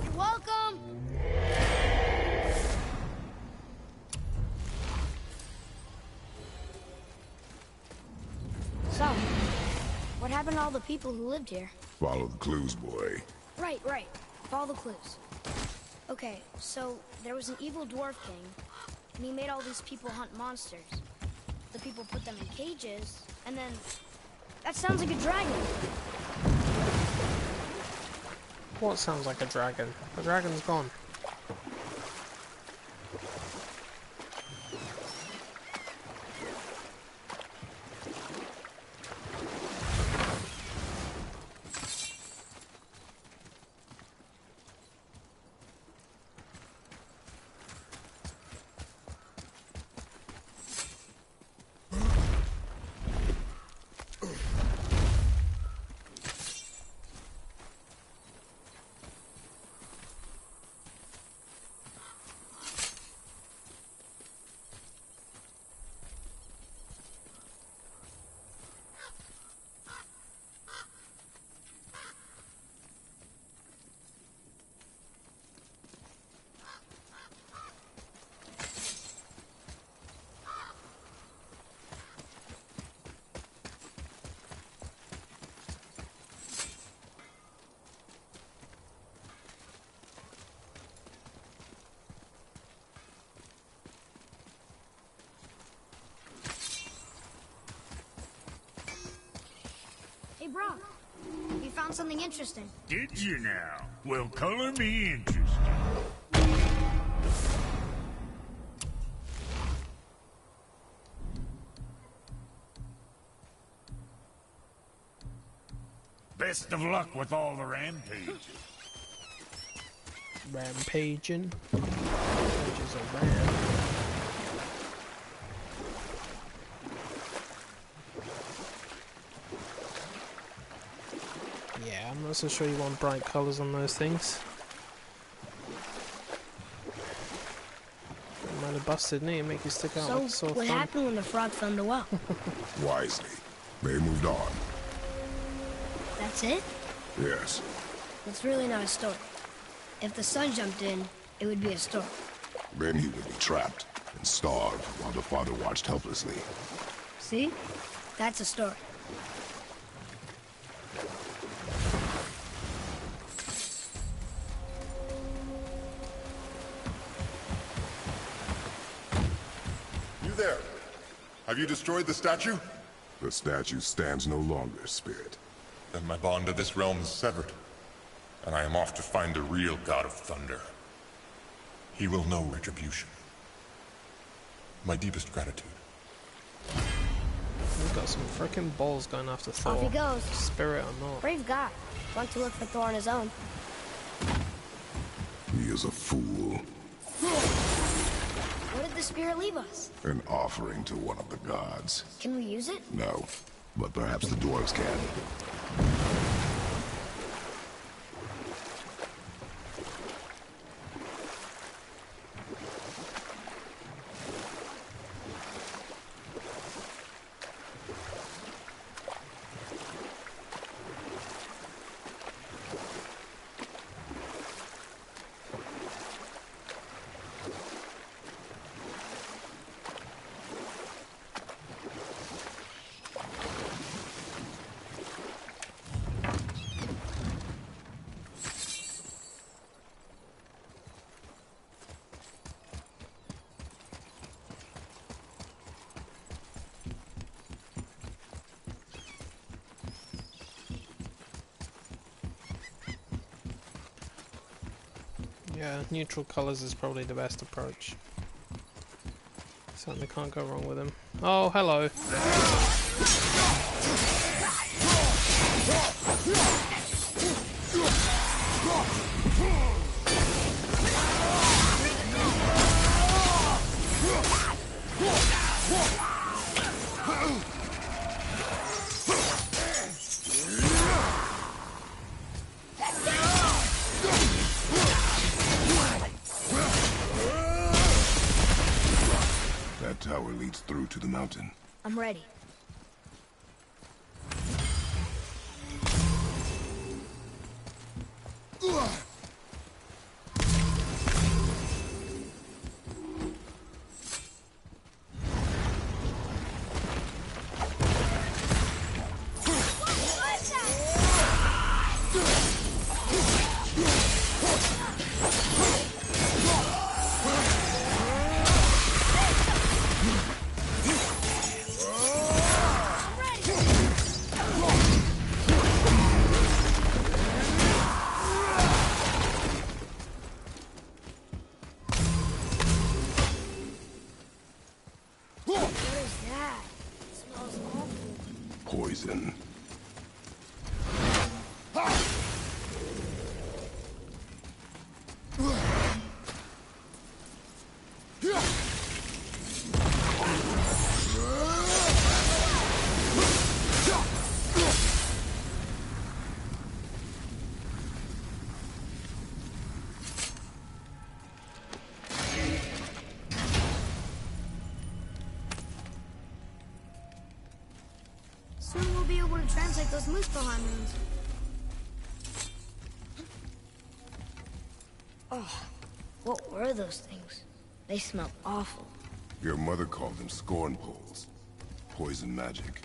You're welcome. So, what happened to all the people who lived here? Follow the clues, boy. Right. Follow the clues. Okay, so there was an evil dwarf king, and he made all these people hunt monsters. The people put them in cages, and then... That sounds like a dragon. What sounds like a dragon? The dragon's gone. Hey, bro. You found something interesting. Did you now? Well, color me interested. Best of luck with all the rampages. Rampaging. Rampages are ram. Yeah, I'm not so sure you want bright colours on those things. It might have busted me and make you stick out like a So, sore what thumb. happened when the frog found the well? Wisely. They moved on. That's it? Yes. It's really not a story. If the sun jumped in, it would be a story. Then he would be trapped and starved while the father watched helplessly. See? That's a story. You there? Have you destroyed the statue? The statue stands no longer, Spirit. Then my bond to this realm is severed, and I am off to find the real God of Thunder. He will know retribution. My deepest gratitude. We've got some frickin' balls going after Thor. Off he goes. Spirit or not. Brave guy. Went to look for Thor on his own. He is a fool. What did the spirit leave us? An offering to one of the gods. Can we use it? No, but perhaps the dwarves can. Yeah, neutral colours is probably the best approach. Certainly can't go wrong with them. Oh, hello. That tower leads through to the mountain. I'm ready. Poison. Soon we'll be able to translate those Muspelheim runes. Oh, what were those things? They smell awful. Your mother called them scorn poles. Poison magic.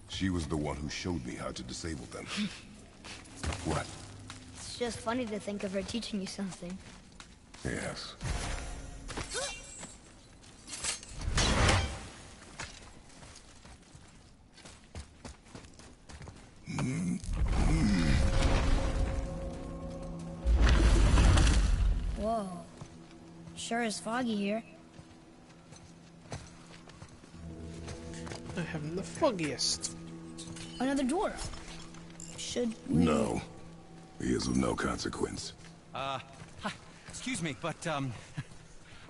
She was the one who showed me how to disable them. What? It's just funny to think of her teaching you something. Yes. Whoa. Sure is foggy here. I haven't the foggiest. Another door. Should we... No. He is of no consequence. Excuse me, but,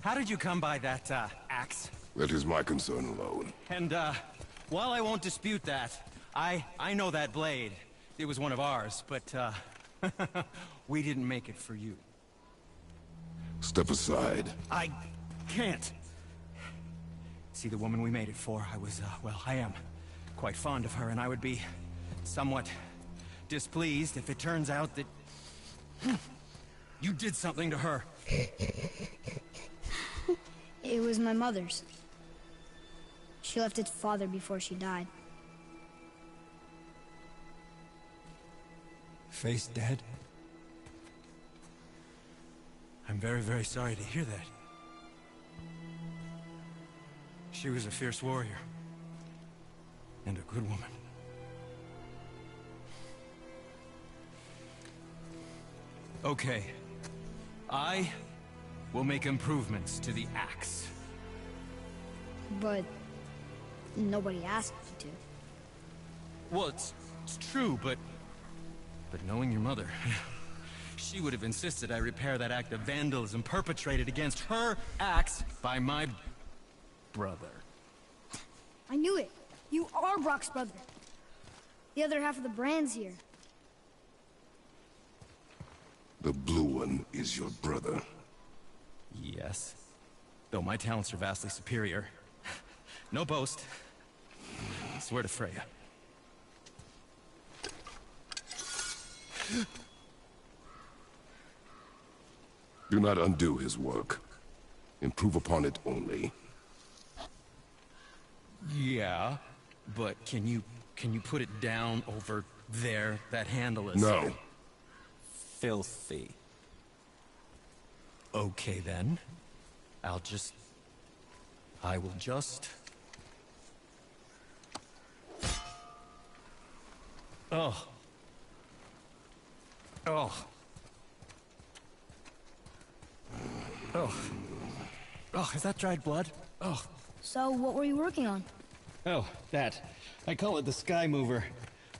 how did you come by that, axe? That is my concern alone. And, while I won't dispute that, I know that blade. It was one of ours, but, we didn't make it for you. Step aside. I can't. See, the woman we made it for, I was, well, I am quite fond of her, and I would be somewhat displeased if it turns out that you did something to her. It was my mother's. She left its father before she died. Face dead? I'm very, very sorry to hear that. She was a fierce warrior. And a good woman. Okay. I will make improvements to the axe. But nobody asked me to. Well, it's true, but knowing your mother, she would have insisted I repair that act of vandalism perpetrated against her axe by my brother. I knew it. You are Brock's brother. The other half of the brand's here. The blue one is your brother. Yes. Though my talents are vastly superior. No boast. I swear to Freya. Do not undo his work. Improve upon it only. Yeah, but can you put it down over there? That handle is... No. Filthy. Okay then. I will just... Oh. Oh. Oh. Oh, is that dried blood? Oh. So, what were you working on? Oh, that. I call it the Sky Mover.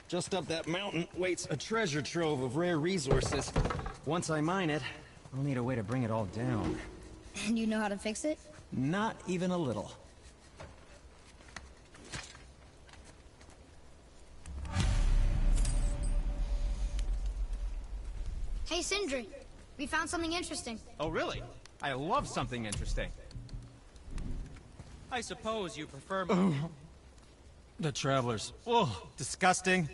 Just up that mountain waits a treasure trove of rare resources. Once I mine it, I'll need a way to bring it all down. And you know how to fix it? Not even a little. Hey, Sindri. We found something interesting. Oh, really? I love something interesting. I suppose you prefer... The travelers. Oh, disgusting.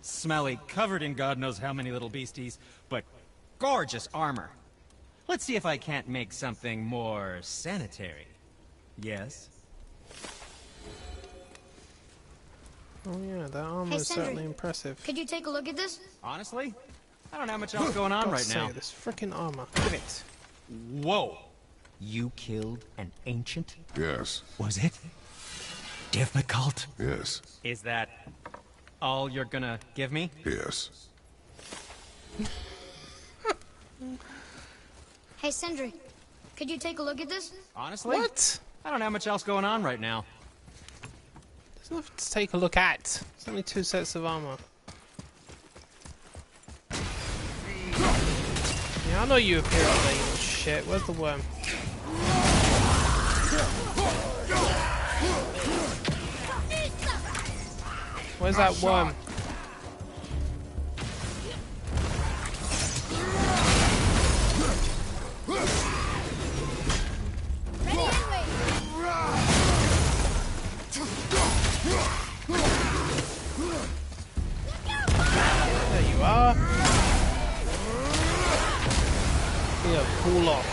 Smelly, covered in God knows how many little beasties, but gorgeous armor. Let's see if I can't make something more sanitary. Yes? Oh yeah, that armor is Sindri, certainly impressive. Could you take a look at this? Honestly? I don't have much else going on right now. This freaking armor. Look at it. Whoa! You killed an ancient? Yes. Was it difficult? Yes. Is that all you're gonna give me? Yes. Hey, Sindri. Could you take a look at this? Honestly? What? I don't have much else going on right now. There's nothing to take a look at. There's only 2 sets of armor. Yeah, I know you appear on there, you little shit. Where's the worm? Where's that worm? There you are. Here, pull off.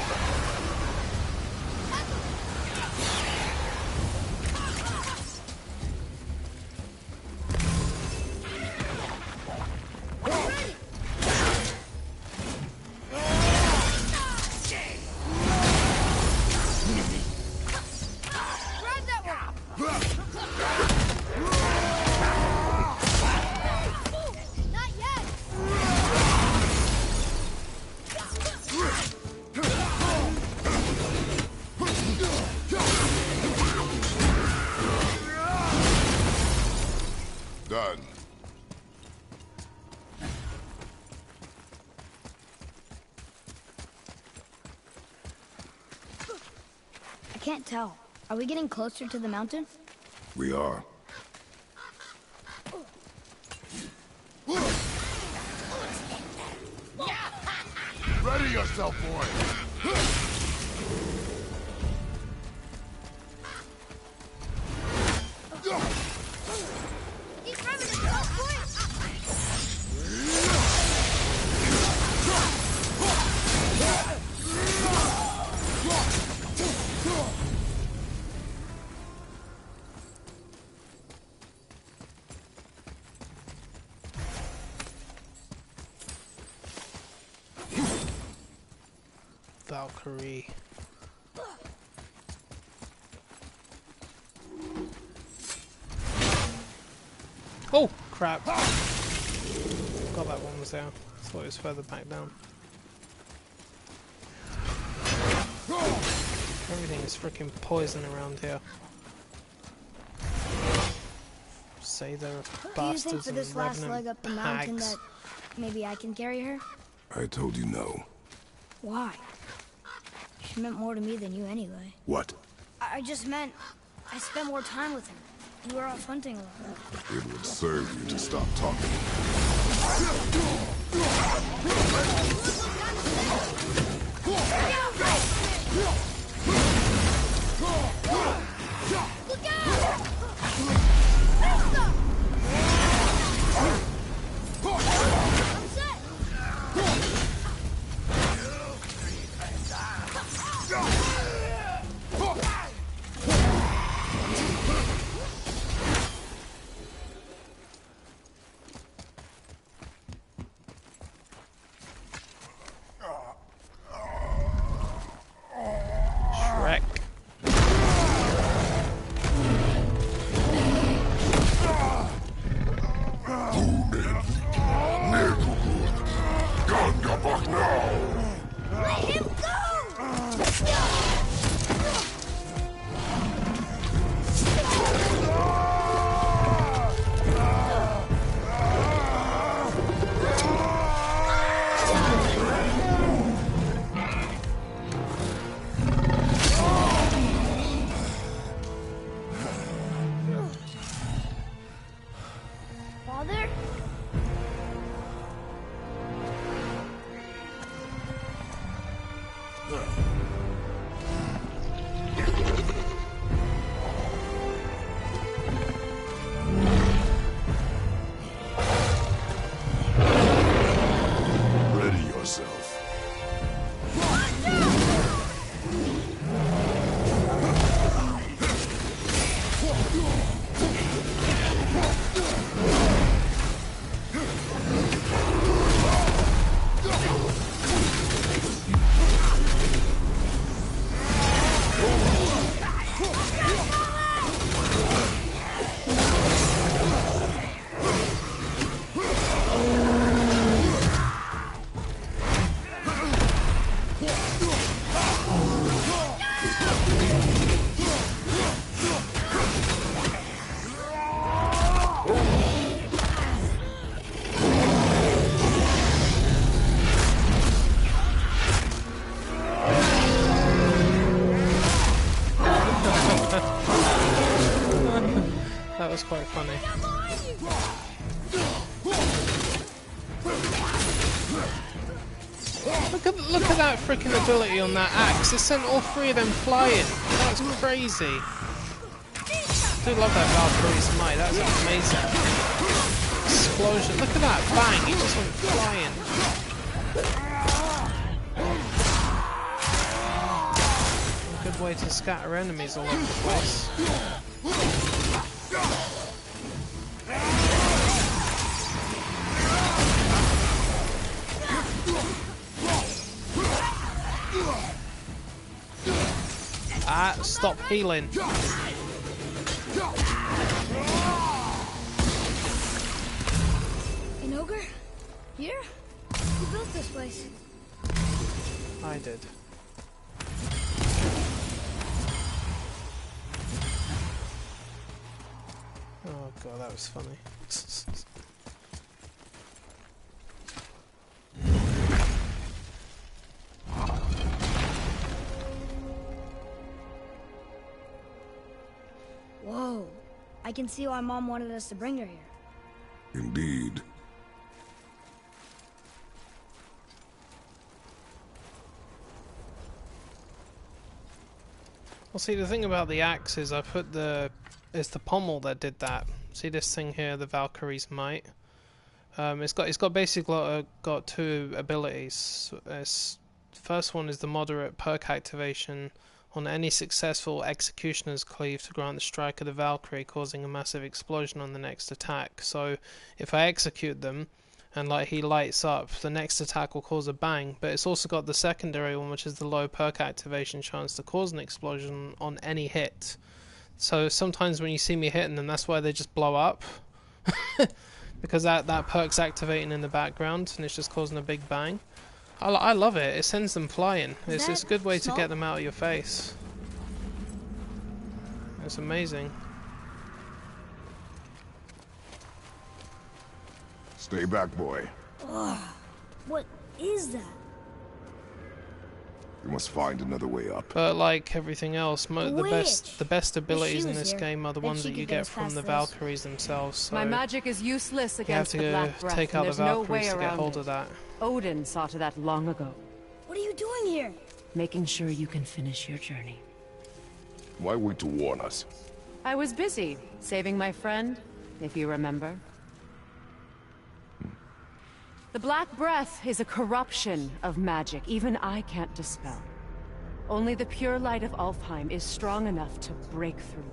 Done. I can't tell. Are we getting closer to the mountain? We are. Ready yourself, boy! He's having a tough point! Valkyrie. Oh, crap. Forgot that one was there. Thought it was further back down. Everything is freaking poison around here. Say there are Do you think bastards for and this last revenant leg up the mountain hags. that maybe I can carry her? I told you no. Why? She meant more to me than you anyway. What? I just meant I spent more time with her. You were off hunting a lot. It would serve you to stop talking. Look out! I'm set! Look at that freaking ability on that axe. It sent all three of them flying. That's crazy. I do love that Valkyrie's Might. That's amazing. Explosion. Look at that. Bang. He just went flying. A good way to scatter enemies all over the place. Ah, stop healing. An ogre? Here? Who built this place? I did. Oh god, that was funny. Whoa. I can see why Mom wanted us to bring her here. Indeed. Well, see, the thing about the axe is it's the pommel that did that. See this thing here, the Valkyrie's Might. It's got basically got two abilities. First one is the moderate perk activation on any successful executioner's cleave to grant the striker the Valkyrie, causing a massive explosion on the next attack. So if I execute them and like he lights up, the next attack will cause a bang. But it's also got the secondary one, which is the low perk activation chance to cause an explosion on any hit. So sometimes when you see me hitting them, that's why they just blow up. Because that perk's activating in the background and it's just causing a big bang. I love it. It sends them flying. It's a good way to get them out of your face. It's amazing. Stay back, boy. Ugh. What is that? We must find another way up. But like everything else, the best abilities in this here, game are the ones that you get from the Valkyries themselves. So My magic is useless against the you Black have to Breath, take and out the there's no Valkyries way to get around hold it. of that. Odin saw to that long ago. What are you doing here? Making sure you can finish your journey. Why wait to warn us? I was busy, saving my friend, if you remember. The Black Breath is a corruption of magic even I can't dispel. Only the pure light of Alfheim is strong enough to break through.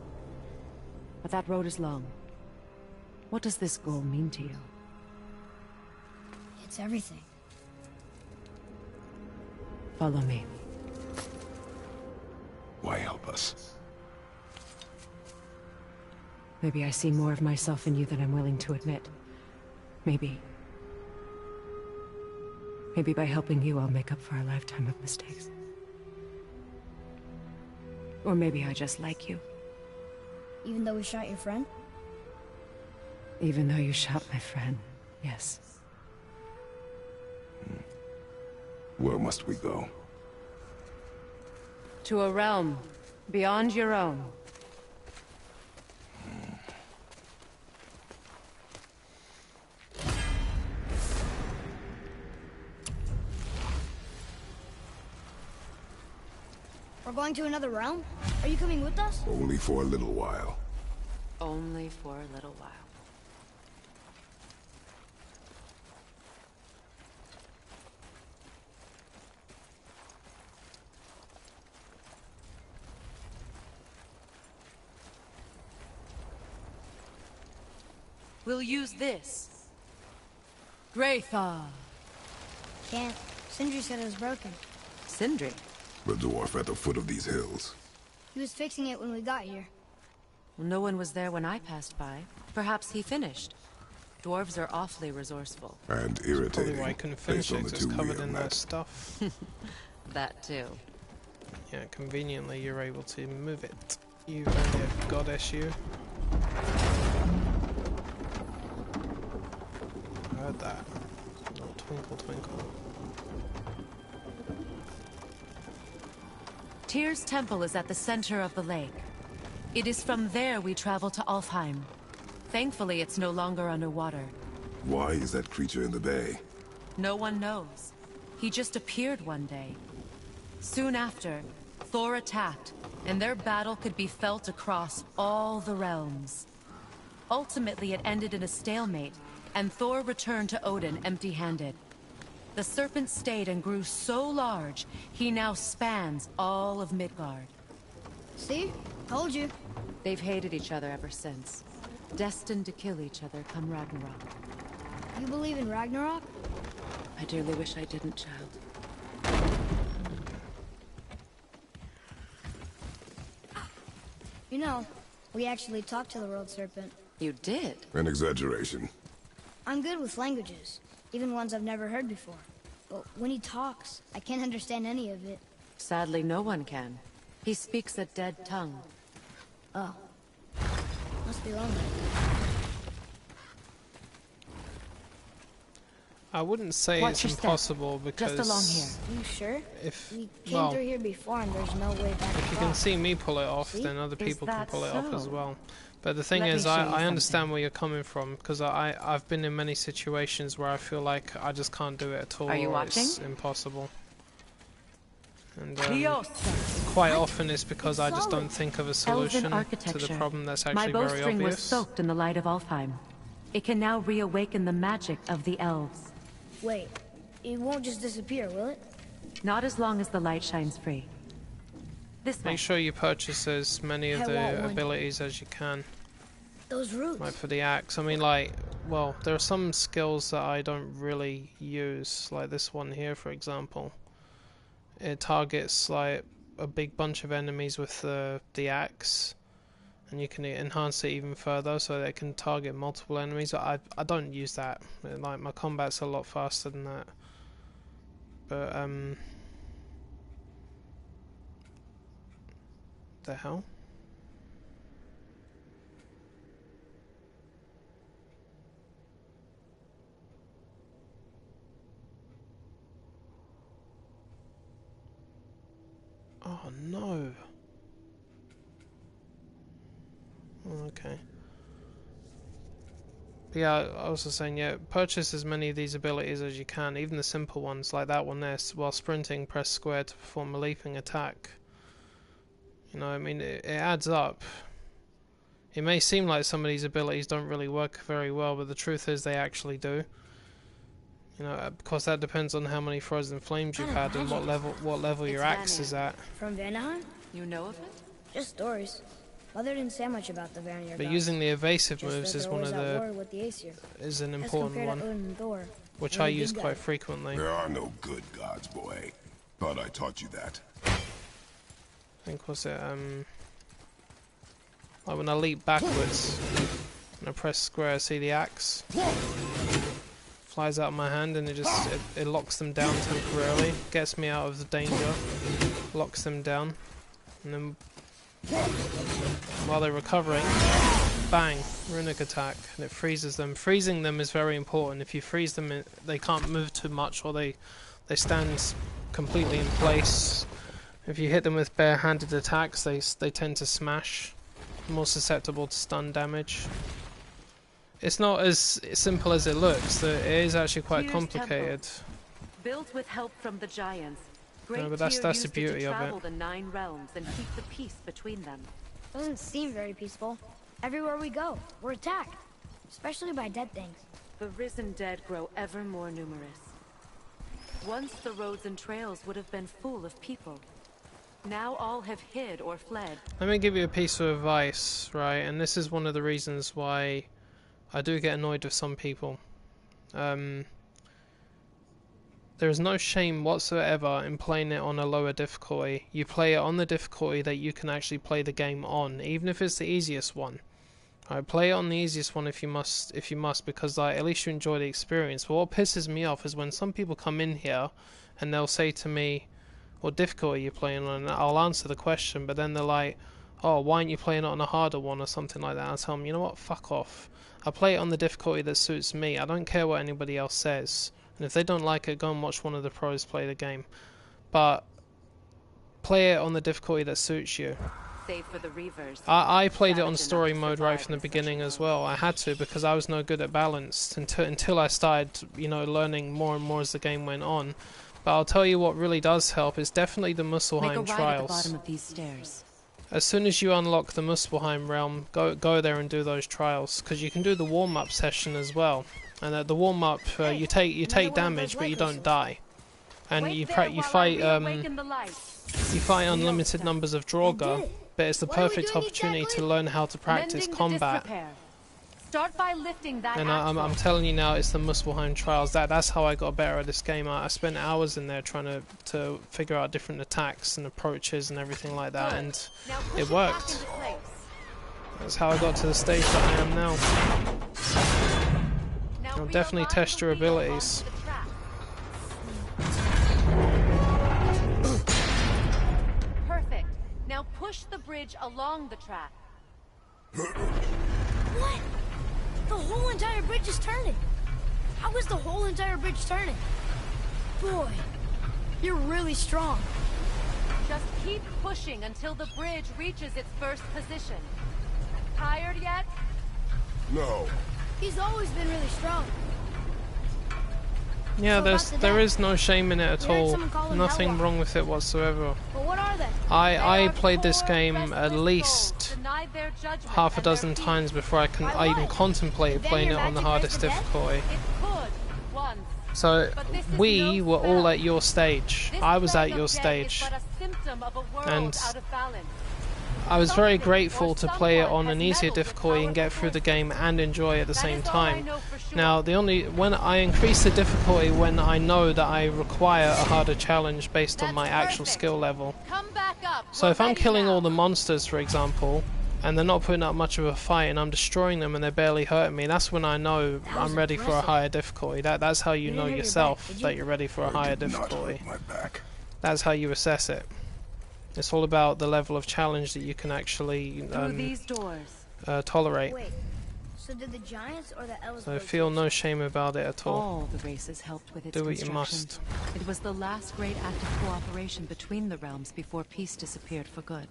But that road is long. What does this goal mean to you? It's everything. Follow me. Why help us? Maybe I see more of myself in you than I'm willing to admit. Maybe by helping you, I'll make up for a lifetime of mistakes. Or maybe I just like you. Even though we shot your friend? Even though you shot my friend, yes. Where must we go? To a realm beyond your own. We're going to another realm? Are you coming with us? Only for a little while. Only for a little while. We'll use this. Graythaw. Can't. Sindri said it was broken. Sindri. The dwarf at the foot of these hills. He was fixing it when we got here. Well, no one was there when I passed by. Perhaps he finished. Dwarves are awfully resourceful. And Probably irritating. why I couldn't finish it, 'cause it's covered in that stuff. That too. Yeah, conveniently you're able to move it. You only a goddess, you. I heard that. Oh, twinkle, twinkle. Tyr's temple is at the center of the lake. It is from there we travel to Alfheim. Thankfully, it's no longer underwater. Why is that creature in the bay? No one knows. He just appeared one day. Soon after, Thor attacked, and their battle could be felt across all the realms. Ultimately, it ended in a stalemate, and Thor returned to Odin empty-handed. The serpent stayed and grew so large, he now spans all of Midgard. See? Told you. They've hated each other ever since. Destined to kill each other come Ragnarok. You believe in Ragnarok? I dearly wish I didn't, child. You know, we actually talked to the World Serpent. You did? An exaggeration. I'm good with languages, even ones I've never heard before. But when he talks, I can't understand any of it. Sadly, no one can. He speaks a dead tongue. Oh. Must be lonely. I wouldn't say Watch it's your step. impossible because Just along here. You sure? if We came well, through here before and there's no way back if you can see me pull it off, See? then other Is people can that pull it off as so? well. But the thing Let me is, show you I understand something. where you're coming from because I've been in many situations where I feel like I just can't do it at all. Are you or watching? It's impossible. And Dios. quite often it's because It's I just solid. don't think of a Elven solution to the architecture. problem that's My actually very bowstring was obvious. soaked in the light of Alfheim. It can now reawaken the magic of the elves. Wait, it won't just disappear, will it? Not as long as the light shines free. This way. Make sure you purchase as many of I want the one. abilities as you can. Those roots. Like for the axe, I mean, like, well, there are some skills that I don't really use, like this one here, for example. It targets like a big bunch of enemies with the axe, and you can enhance it even further so that it can target multiple enemies. I don't use that. Like my combat's a lot faster than that. But the hell? Oh no. Okay. But yeah, I was just saying, yeah, purchase as many of these abilities as you can, even the simple ones like that one there. While sprinting, press square to perform a leaping attack. You know, I mean, it adds up. It may seem like some of these abilities don't really work very well, but the truth is they actually do. You know, because that depends on how many frozen flames you've had and what level your axe is at. From Vanaheim? You know of it? Just stories. Mother didn't say much about the Vanir But gods. using the evasive Just moves that is they're one of always at war the with the Aesir. is an As important compared to one, Odin and Thor. which They're I the use big quite guys. frequently. There are no good gods, boy. Thought I taught you that. I think was it like when I leap backwards and I press square, see the axe flies out of my hand and it locks them down temporarily, gets me out of the danger, locks them down, and then while they're recovering, bang, runic attack, and it freezes them. Freezing them is very important. If you freeze them, they can't move too much, or they stand completely in place. If you hit them with bare-handed attacks, they tend to smash. More susceptible to stun damage. It's not as simple as it looks. It is actually quite Tyr's complicated. Built with help from the giants. No, Great but that's Tyr the used beauty to of it. travel the 9 realms and keep the peace between them. Doesn't seem very peaceful. Everywhere we go, we're attacked. Especially by dead things. The risen dead grow ever more numerous. Once the roads and trails would have been full of people. Now all have hid or fled. Let me give you a piece of advice, right? And this is one of the reasons why I do get annoyed with some people. There is no shame whatsoever in playing it on a lower difficulty. You play it on the difficulty that you can actually play the game on, even if it's the easiest one. Alright, play it on the easiest one if you must, because like at least you enjoy the experience. But what pisses me off is when some people come in here and they'll say to me, "What difficulty are you playing on?" And I'll answer the question, but then they're like, "Oh, why aren't you playing it on a harder one?" or something like that. I tell them, you know what, fuck off. I play it on the difficulty that suits me. I don't care what anybody else says. And if they don't like it, go and watch one of the pros play the game. But play it on the difficulty that suits you. Save for the Reavers. I played it on Savage story enough to mode right survive from the with such a beginning as load. well. I had to because I was no good at balance until I started, you know, learning more and more as the game went on. But I'll tell you what really does help is definitely the Make a Muspelheim right at the trials. bottom of these stairs. As soon as you unlock the Muspelheim realm, go there and do those trials because you can do the warm-up session as well. And at the warm-up, you take damage, but you don't die. And you fight unlimited numbers of Draugr, but it's the perfect opportunity to learn how to practice combat. Start by lifting that And I'm telling you now, it's the Muspelheim trials. That's how I got better at this game. I spent hours in there trying to figure out different attacks and approaches and everything like that, and it worked. That's how I got to the stage that I am now. I'll definitely test your abilities. Perfect. Now push the bridge along the track. What? The whole entire bridge is turning. How is the whole entire bridge turning? Boy, you're really strong. Just keep pushing until the bridge reaches its first position. Tired yet? No. He's always been really strong. Yeah, So there is no shame in it at We heard all. someone call them Nothing Hellwalkers. wrong with it whatsoever. But what are they? I They are played this poor, game at restless least souls denied their judgment half a and their dozen peace. times before I even what? contemplated Then playing it your on the magic hardest race to death? difficulty. It could once. So But this is we no were all spell. at your stage. This I was plague at your of death stage. is but a symptom of a world And out of balance. I was very Something grateful or to play it someone on an has easier meddled with difficulty and get powerful through the game and enjoy it at the That same is all I time. know for sure. Now, when I increase the difficulty when I know that I require a harder challenge based on That's my actual perfect. skill level. Come back up. So We're if I'm ready killing now. all the monsters, for example, and they're not putting up much of a fight and I'm destroying them and they're barely hurting me, that's when I know That was I'm ready for a impressive. higher difficulty. That's how you You know didn't hurt your yourself back, did you? that you're ready for a higher Did not difficulty. hurt my back. That's how you assess it. It's all about the level of challenge that you can actually Through these doors. tolerate. Wait, so did the giants or the elves So go feel first? no shame about it at all. All the races helped with its Do what you construction. must. It was the last great act of cooperation between the realms before peace disappeared for good.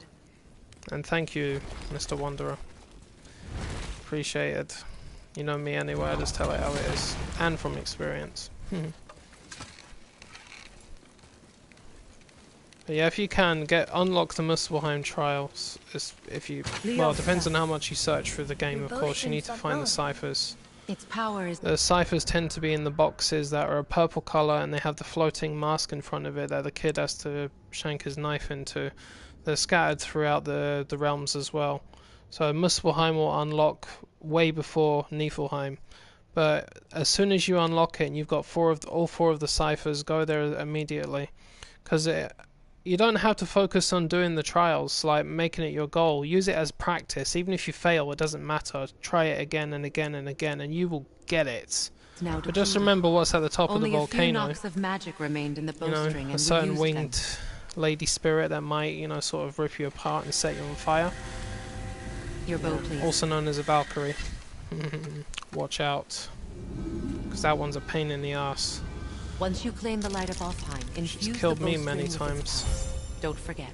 And thank you, Mr. Wanderer. Appreciate it. You know me anyway, I just tell it how it is. And from experience. But yeah, if you can, unlock the Muspelheim trials. Well, it depends on how much you search through the game, Your of bow course. You shouldn't need to stop find the going. ciphers. Its power is The ciphers tend to be in the boxes that are a purple colour and they have the floating mask in front of it that the kid has to shank his knife into. They're scattered throughout the realms as well. So Muspelheim will unlock way before Niflheim. But as soon as you unlock it and you've got all four of the ciphers, go there immediately. Because you don't have to focus on doing the trials, like making it your goal. Use it as practice. Even if you fail, it doesn't matter. Try it again and again and again, and you will get it. now But just depleted. remember what's at the top Only of the a few volcano. knocks of magic remained in the You know, bowstring, and a certain we used winged them. lady spirit that might, sort of rip you apart and set you on fire. Your bow, please. Also known as a Valkyrie. Watch out. Because that one's a pain in the ass. Once you claim the light of Alfheim, infuse She's killed the me bowstring many with its times. power. Don't forget.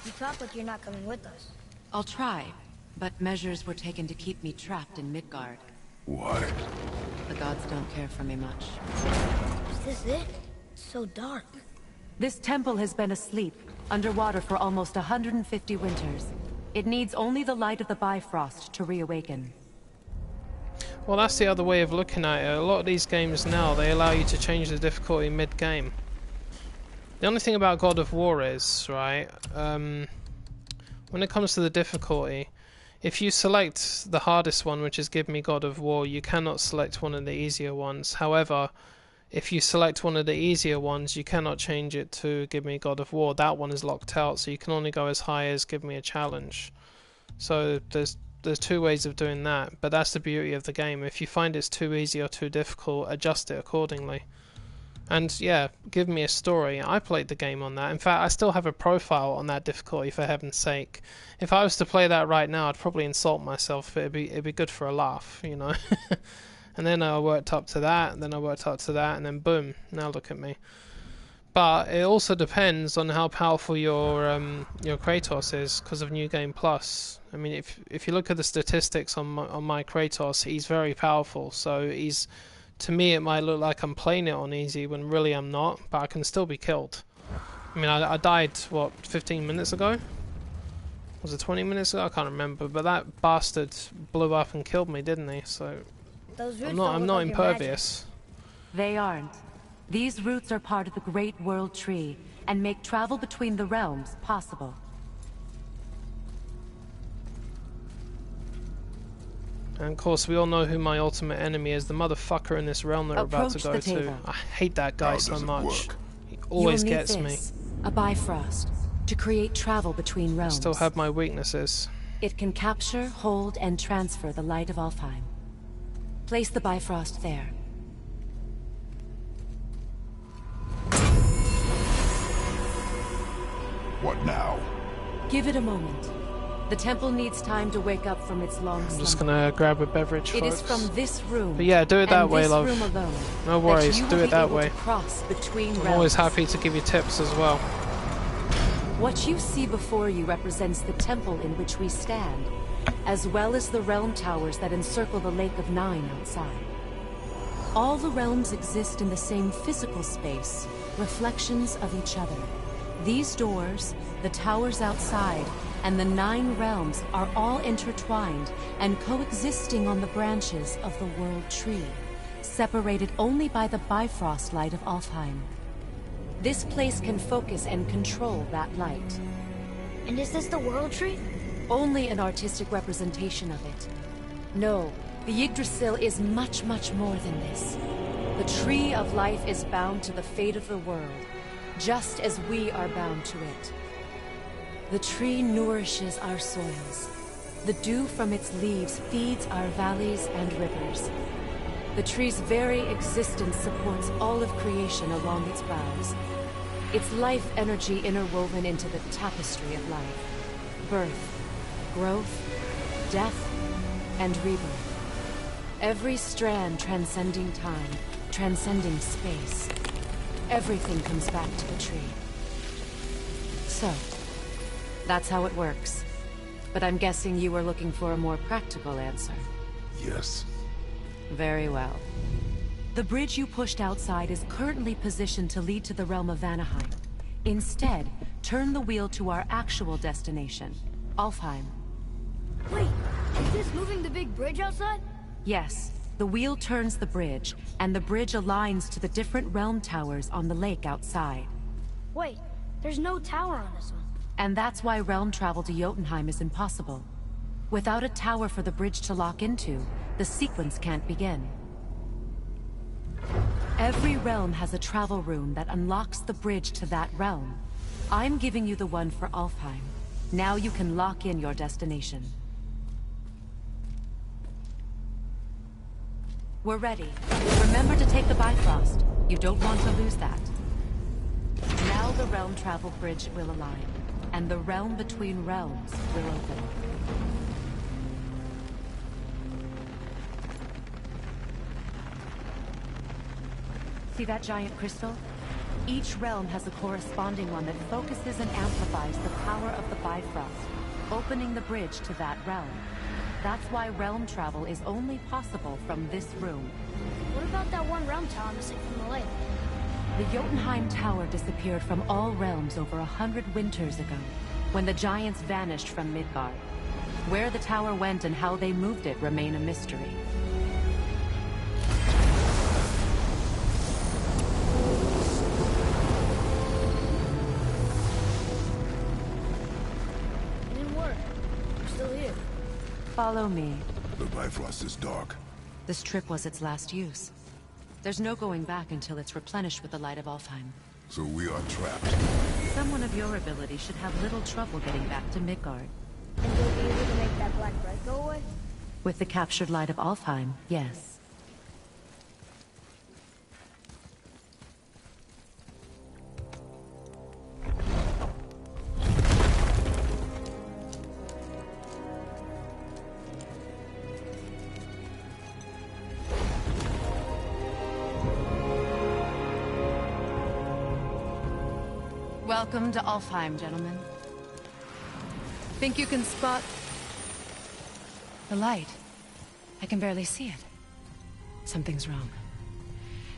You talk like you're not coming with us. I'll try, but measures were taken to keep me trapped in Midgard. What? The gods don't care for me much. Is this it? It's so dark. This temple has been asleep, underwater for almost 150 winters. It needs only the light of the Bifrost to reawaken. Well, that's the other way of looking at it. A lot of these games now, they allow you to change the difficulty mid-game. The only thing about God of War is, right, when it comes to the difficulty, if you select the hardest one, which is Give Me God of War, you cannot select one of the easier ones. However, if you select one of the easier ones, you cannot change it to Give Me God of War. That one is locked out, so you can only go as high as Give Me a Challenge. So there's two ways of doing that, but that's the beauty of the game. If you find it's too easy or too difficult, adjust it accordingly. And yeah, give me a story. I played the game on that. In fact, I still have a profile on that difficulty, for heaven's sake. If I was to play that right now, I'd probably insult myself, but it'd be good for a laugh, And then I worked up to that, and then I worked up to that, and then boom, now look at me. But it also depends on how powerful your Kratos is because of New Game Plus. I mean, if you look at the statistics on my Kratos, he's very powerful. So to me, it might look like I'm playing it on easy when really I'm not, but I can still be killed. I mean, I died, what, 15 minutes ago? Was it 20 minutes ago? I can't remember, but that bastard blew up and killed me, didn't he? So I'm not impervious. They aren't. These roots are part of the Great World Tree and make travel between the realms possible. And of course, we all know who my ultimate enemy is, the motherfucker in this realm that we're about to go to. I hate that guy so much. He always gets me. A Bifrost, to create travel between realms. I still have my weaknesses. It can capture, hold, and transfer the light of Alfheim. Place the Bifrost there. What now? Give it a moment. The temple needs time to wake up from its long slumber. I'm just gonna grab a beverage, folks. It is from this room. But yeah, do it that way, love. Alone, no worries, do it that way. I'm always happy to give you tips as well. What you see before you represents the temple in which we stand, as well as the realm towers that encircle the Lake of Nine outside. All the realms exist in the same physical space, reflections of each other. These doors, the towers outside, and the 9 realms are all intertwined and coexisting on the branches of the World Tree, separated only by the Bifrost light of Alfheim. This place can focus and control that light. And is this the World Tree? Only an artistic representation of it. No, the Yggdrasil is much, much more than this. The Tree of Life is bound to the fate of the world, just as we are bound to it. The tree nourishes our soils. The dew from its leaves feeds our valleys and rivers. The tree's very existence supports all of creation along its boughs. Its life energy interwoven into the tapestry of life. Birth, growth, death, and rebirth. Every strand transcending time, transcending space. Everything comes back to the tree. So, that's how it works. But I'm guessing you were looking for a more practical answer. Yes. Very well. The bridge you pushed outside is currently positioned to lead to the realm of Vanaheim. Instead, turn the wheel to our actual destination, Alfheim. Wait, is this moving the big bridge outside? Yes. The wheel turns the bridge, and the bridge aligns to the different realm towers on the lake outside. Wait, there's no tower on this one. And that's why realm travel to Jotunheim is impossible. Without a tower for the bridge to lock into, the sequence can't begin. Every realm has a travel rune that unlocks the bridge to that realm. I'm giving you the one for Alfheim. Now you can lock in your destination. We're ready. Remember to take the Bifrost. You don't want to lose that. Now the realm travel bridge will align, and the realm between realms will open. See that giant crystal? Each realm has a corresponding one that focuses and amplifies the power of the Bifrost, opening the bridge to that realm. That's why realm travel is only possible from this room. What about that one realm tower missing from the lake? The Jotunheim Tower disappeared from all realms over 100 winters ago, when the giants vanished from Midgard. Where the tower went and how they moved it remain a mystery. It didn't work. We're still here. Follow me. The Bifrost is dark. This trip was its last use. There's no going back until it's replenished with the light of Alfheim. So we are trapped. Someone of your ability should have little trouble getting back to Midgard. And you'll be able to make that black bread go away? With the captured light of Alfheim, yes. Welcome to Alfheim, gentlemen. Think you can spot the light? I can barely see it. Something's wrong.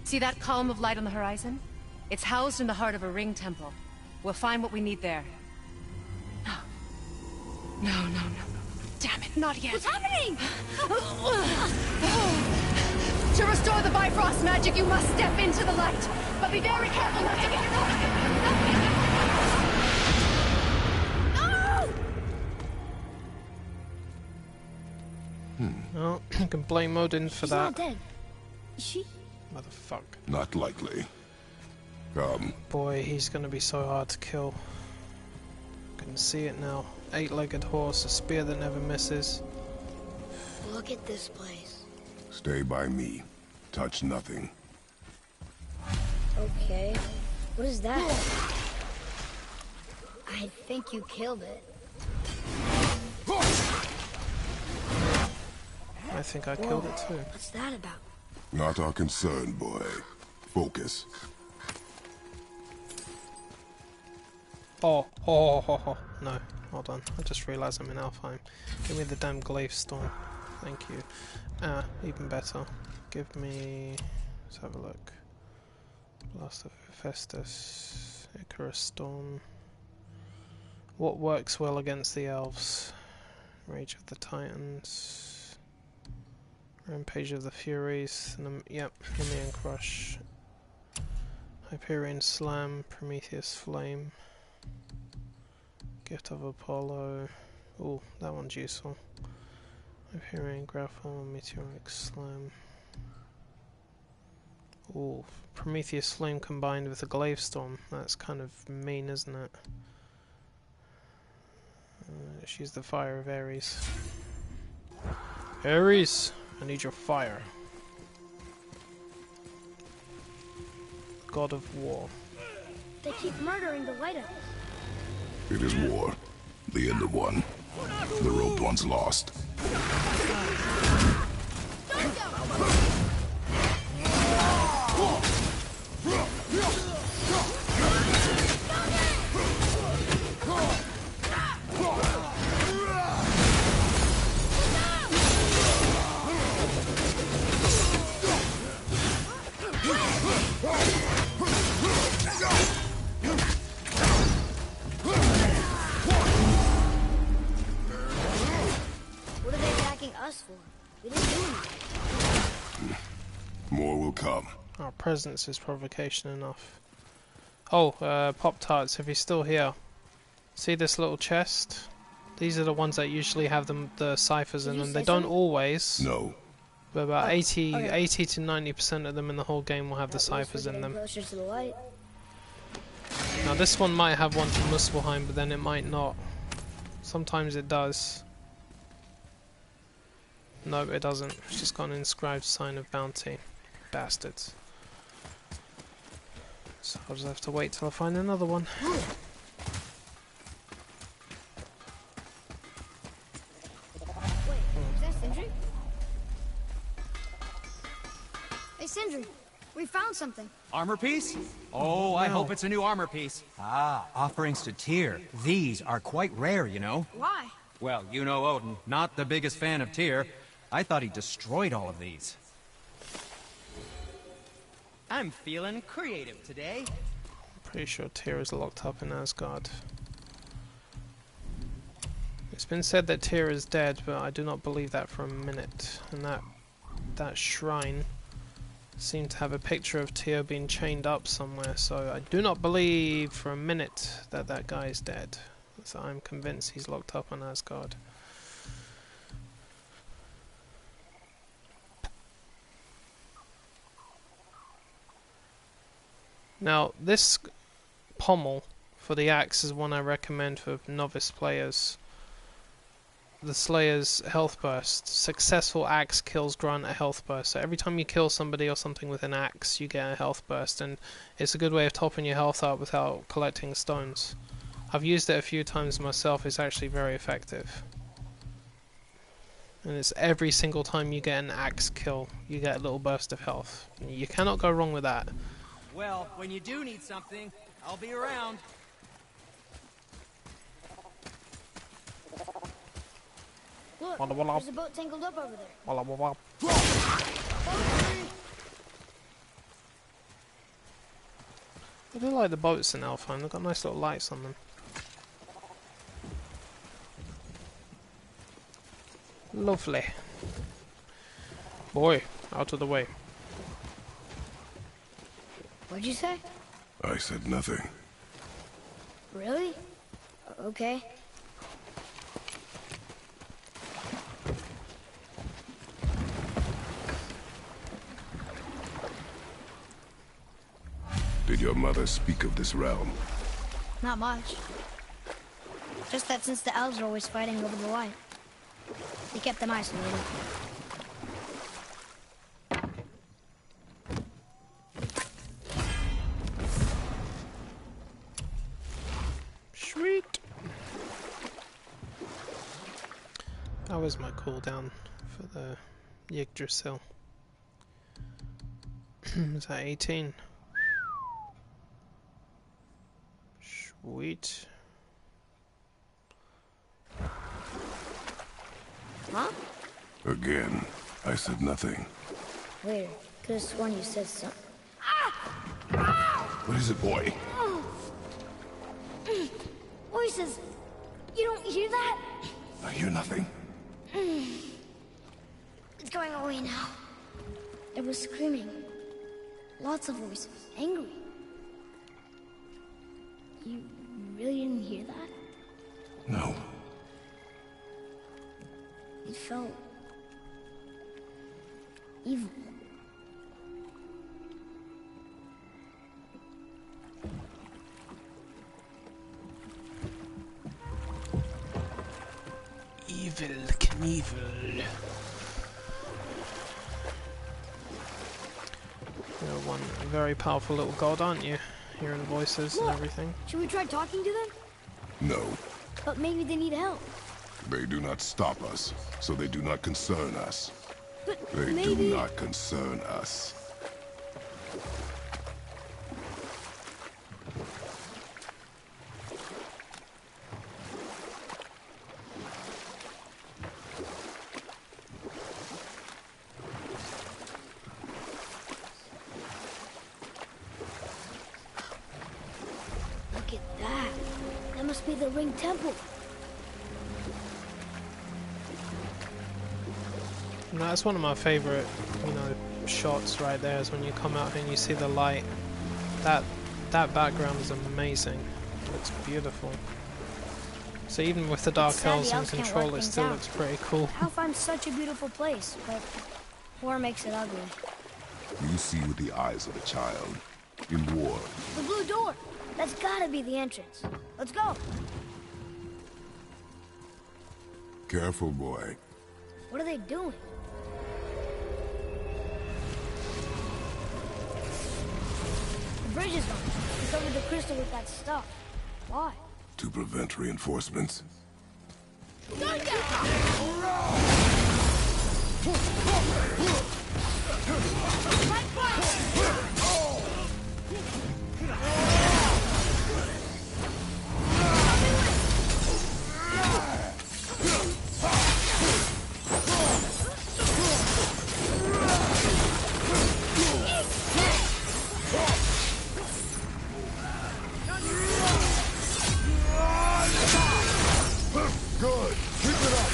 See that column of light on the horizon? It's housed in the heart of a ring temple. We'll find what we need there. No. No. Damn it, not yet. What's happening? To restore the Bifrost magic, you must step into the light. But be very careful not to get No, you can blame Odin for She's that. not dead. Is she? Motherfuck. Not likely. Come. Boy, he's gonna be so hard to kill. Can see it now. 8-legged horse, a spear that never misses. Look at this place. Stay by me. Touch nothing. Okay. What is that? I think you killed it. I think I killed it too. What's that about? Not our concern, boy. Focus. Oh, no, hold on. I just realised I'm in Alfheim. Give me the damn glaive storm. Thank you. Even better. Give me... Let's have a look. Blast of Hephaestus. Icarus Storm. What works well against the elves? Rage of the Titans. Rampage of the Furies. Yep, Nemean Crush. Hyperion Slam. Prometheus Flame. Gift of Apollo. Oh, that one's useful. Hyperion Grapple, Meteoric Slam. Oh, Prometheus Flame combined with a Glaive Storm. That's kind of mean, isn't it? She's the fire of Ares. Ares, I need your fire. God of War. They keep murdering the Light Elves. It is war. The end of one. The rope once lost. What are they attacking us for? We didn't do anything. More will come. Our presence is provocation enough. Oh, Pop-Tarts, if he's still here. See this little chest? These are the ones that usually have the ciphers in Did you them. say They don't something? always, No. but about 80 okay. to 90% of them in the whole game will have the At least we're ciphers in getting them. closer to the light. Now this one might have one from Muspelheim, but then it might not. Sometimes it does. No, it doesn't. It's just got an inscribed sign of bounty. Bastards. So I'll just have to wait till I find another one. Wait, is that Sindri? Hey, Sindri, we found something. Armor piece? Oh, I hope it's a new armor piece. Ah, offerings to Tyr. These are quite rare, you know. Why? Well, you know Odin, not the biggest fan of Tyr. I thought he destroyed all of these. I'm feeling creative today. Pretty sure Tyr is locked up in Asgard. It's been said that Tyr is dead, but I do not believe that for a minute. And that shrine seemed to have a picture of Tyr being chained up somewhere, so I do not believe for a minute that that guy is dead. So I'm convinced he's locked up on Asgard. Now, this pommel for the axe is one I recommend for novice players. The Slayer's health burst. Successful axe kills grant a health burst. So every time you kill somebody or something with an axe, you get a health burst, and it's a good way of topping your health up without collecting stones. I've used it a few times myself. It's actually very effective. And it's every single time you get an axe kill, you get a little burst of health. You cannot go wrong with that. Well, when you do need something, I'll be around. Look, Walla walla. there's a boat tangled up over there. Walla walla. I do like the boats in Alfheim, they've got nice little lights on them. Lovely. Boy, out of the way. What'd you say? I said nothing. Really? Okay. Did your mother speak of this realm? Not much. Just that since the elves are always fighting over the light, they kept them isolated. Sweet. That was my cooldown for the Yggdrasil. Is that 18? Sweet. Huh? Again, I said nothing. Later. Could have sworn you said something. What is it, boy? Voices! You don't hear that? I hear nothing. It's going away now. It was screaming. Lots of voices. Angry. You really didn't hear that? No. It felt... evil. Evil Knievel. You're one very powerful little god, aren't you? Hearing voices and everything. Should we try talking to them? No. But maybe they need help. They do not stop us, so they do not concern us. But They maybe... do not concern us. Look at that. That must be the Ring Temple. No, that's one of my favorite, shots right there, is when you come out here and you see the light. That background is amazing. It looks beautiful. So even with the Dark sad Elves the in elves can't control, work it things still out. looks pretty cool. Alfheim's such a beautiful place, but war makes it ugly. You see with the eyes of a child. In war, The blue door! That's gotta be the entrance. Let's go! careful, boy. What are they doing? The bridge is on. We covered the crystal with that stuff. Why? To prevent reinforcements. Good. Keep it up.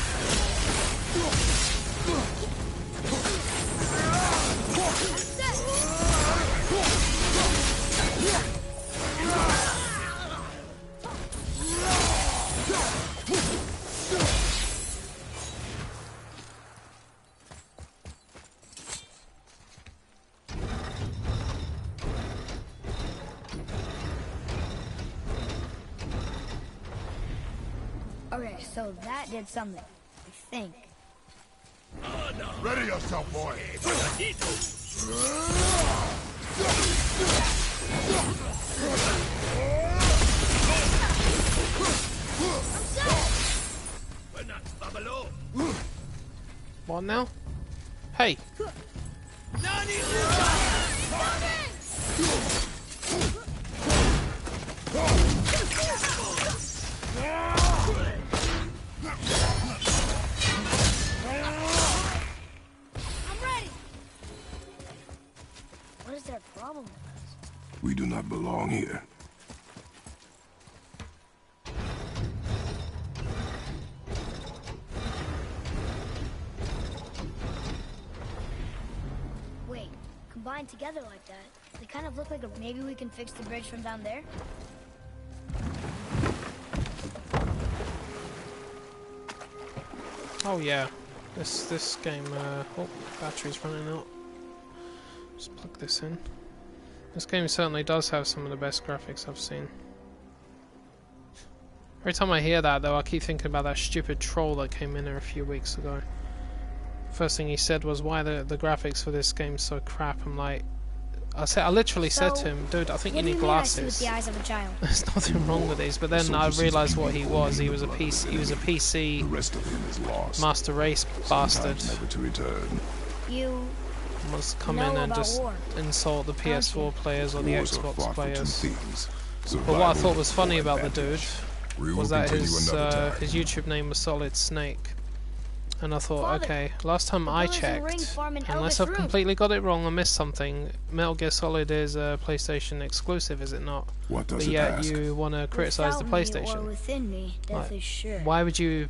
Okay, so that did something. I think. Ready yourself, boy. What now? Hey! not belong here. Wait, combined together like that, they kind of look like a... Maybe we can fix the bridge from down there? Oh yeah, this game. Oh, battery's running out. Just plug this in. This game certainly does have some of the best graphics I've seen. Every time I hear that, though, I keep thinking about that stupid troll that came in here a few weeks ago. First thing he said was, "Why the graphics for this game's so crap?" I'm like, I literally said to him, "Dude, I think you need glasses." With the eyes of a child? There's nothing wrong with these. But then I realised what he was. He was a PC. The rest of him is lost. Master race bastard. Sometimes never to return. You Wants to come in and just insult the PS4 players or the Wars are Xbox fought for two players. things, But what I thought was survival funny or about the advantage. dude We will was that continue another time. his YouTube name was Solid Snake. And I thought, Father, okay, last time I Villas and Ring checked, farm in unless Elvis I've Room. completely got it wrong or missed something, Metal Gear Solid is a PlayStation exclusive, is it not? What does But it yet ask? you want to criticise the Without me or PlayStation. within me, death Like, is sure. Why would you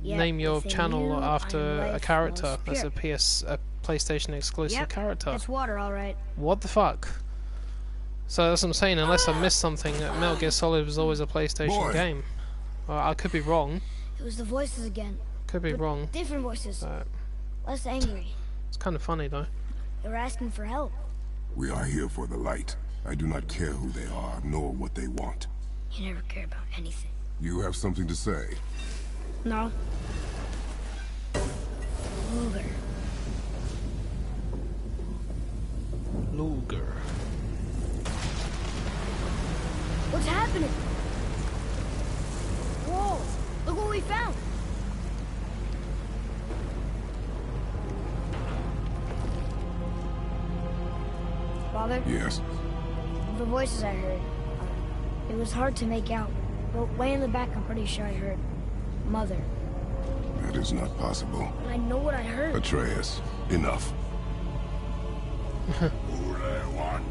Yet name your within channel you, after I'm a life character most as a pure. a PlayStation exclusive Yep, character? it's water, all right. What the fuck? So that's what I'm saying, unless I missed something, Metal Gear Solid was always a PlayStation Boy. game. Well, I could be wrong. It was the voices again. Could be But wrong. Different voices. But Less angry. it's kind of funny though. They were asking for help. We are here for the light. I do not care who they are, nor what they want. You never care about anything. You have something to say? No. Luger. Luger. What's happening? Whoa! Look what we found! Father, Yes. the voices I heard, it was hard to make out. But way in the back, I'm pretty sure I heard Mother. That is not possible. But I know what I heard. Atreus, enough.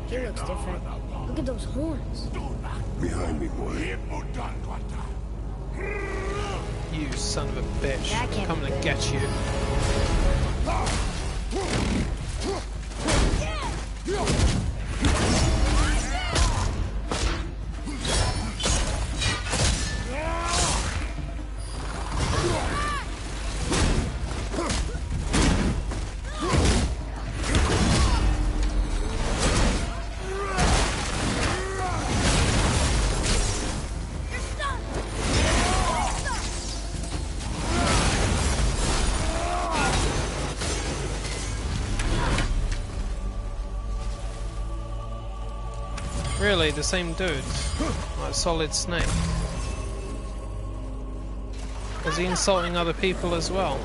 He looks different. Look at those horns. Behind me, boy. You son of a bitch. That I'm can't coming be to good. get you. Really, the same dude? Like Solid Snake? Is he insulting other people as well?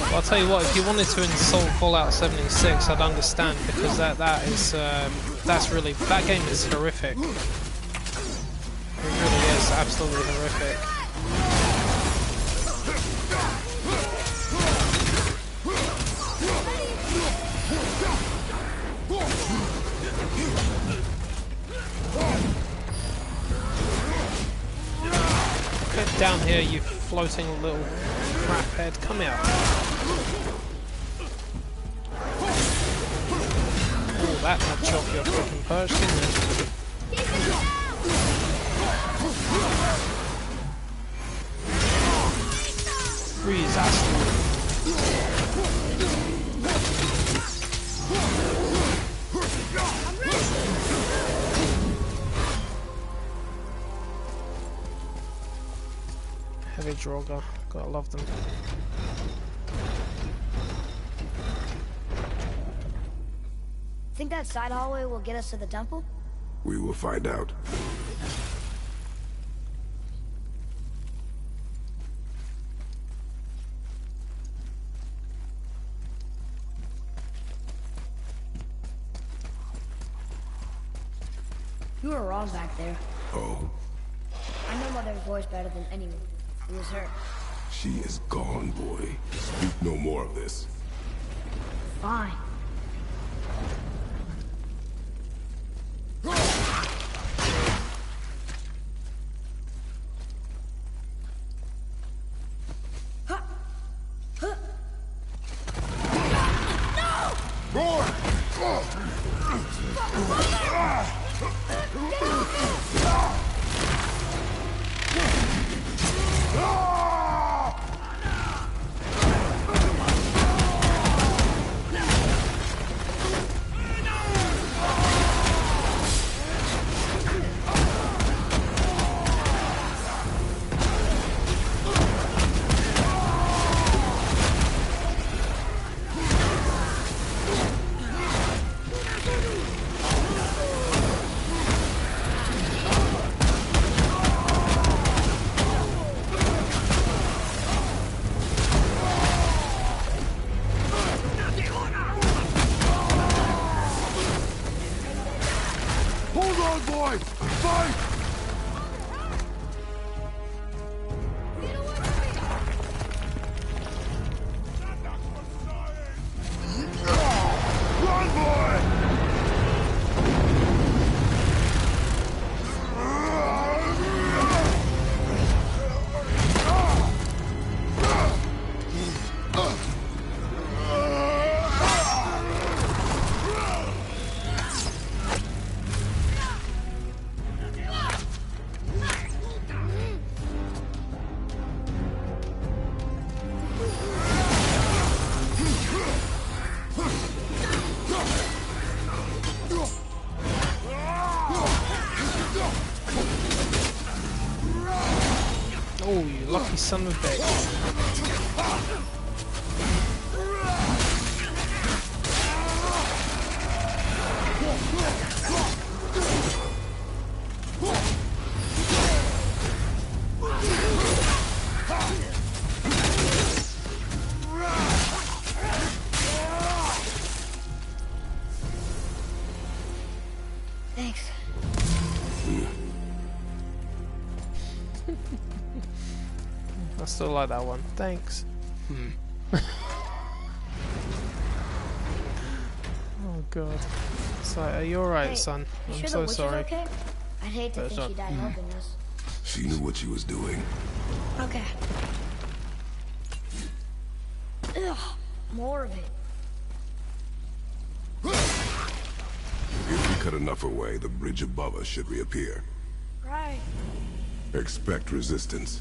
Well, I'll tell you what, if you wanted to insult Fallout 76, I'd understand, because that game is horrific. It really is absolutely horrific. Get down here, you floating little crap head. Come here. Oh, that knocked you off your freaking perch, didn't it? Freeze, asshole. Heavy Droga, gotta love them. Think that side hallway will get us to the temple? We will find out. You were wrong back there. Oh, I know Mother's voice better than anyone. It was her. she is gone, boy. Speak no more of this. Fine. on, boy! Fight! Run, boy! Oh, you lucky son of a bitch. Thanks. I still like that one. Thanks. Oh god. So, are you alright, Hey, son? you I'm sure so the witch is sorry. okay? I'd hate to That's think not- she died helping us. She knew what she was doing. Okay. Ugh, more of it. If we cut enough away, the bridge above us should reappear. Right. Expect resistance.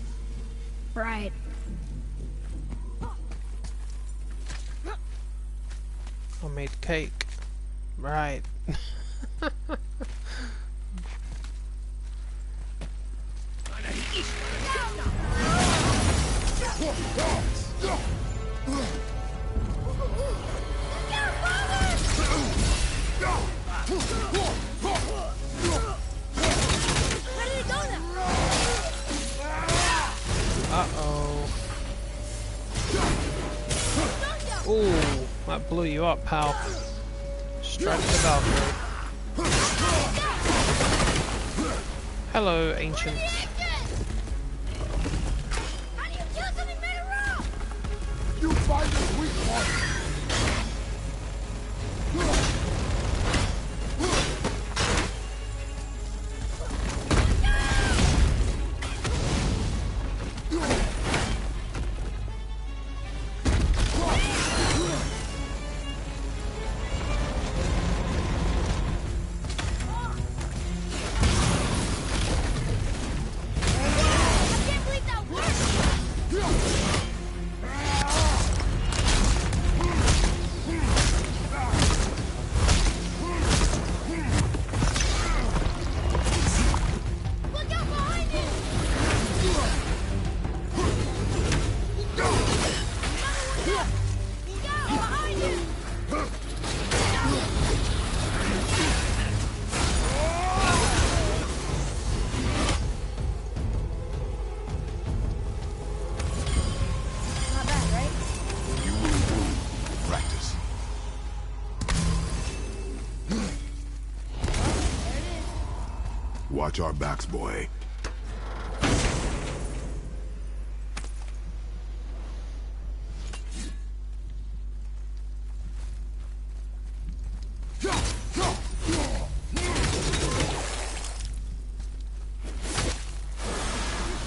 Right. I made cake. Right. Uh-oh. Ooh, that blew you up, pal. Strike the Valkyrie. Hello, ancient. You find this weak one! Watch our backs, boy.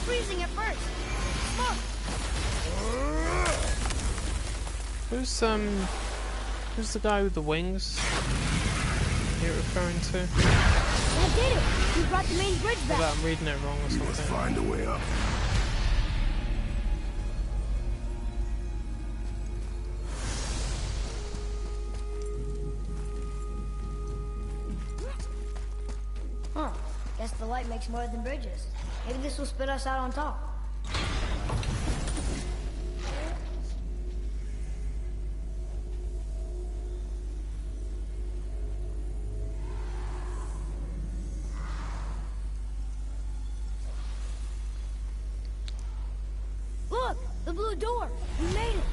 Freezing at first. Who's the guy with the wings you're referring to? That did it. We brought the main bridge Maybe back. I'm reading it wrong or We must something. find a way up. Huh. Guess the light makes more than bridges. Maybe this will spit us out on top. Look! The blue door! We made it!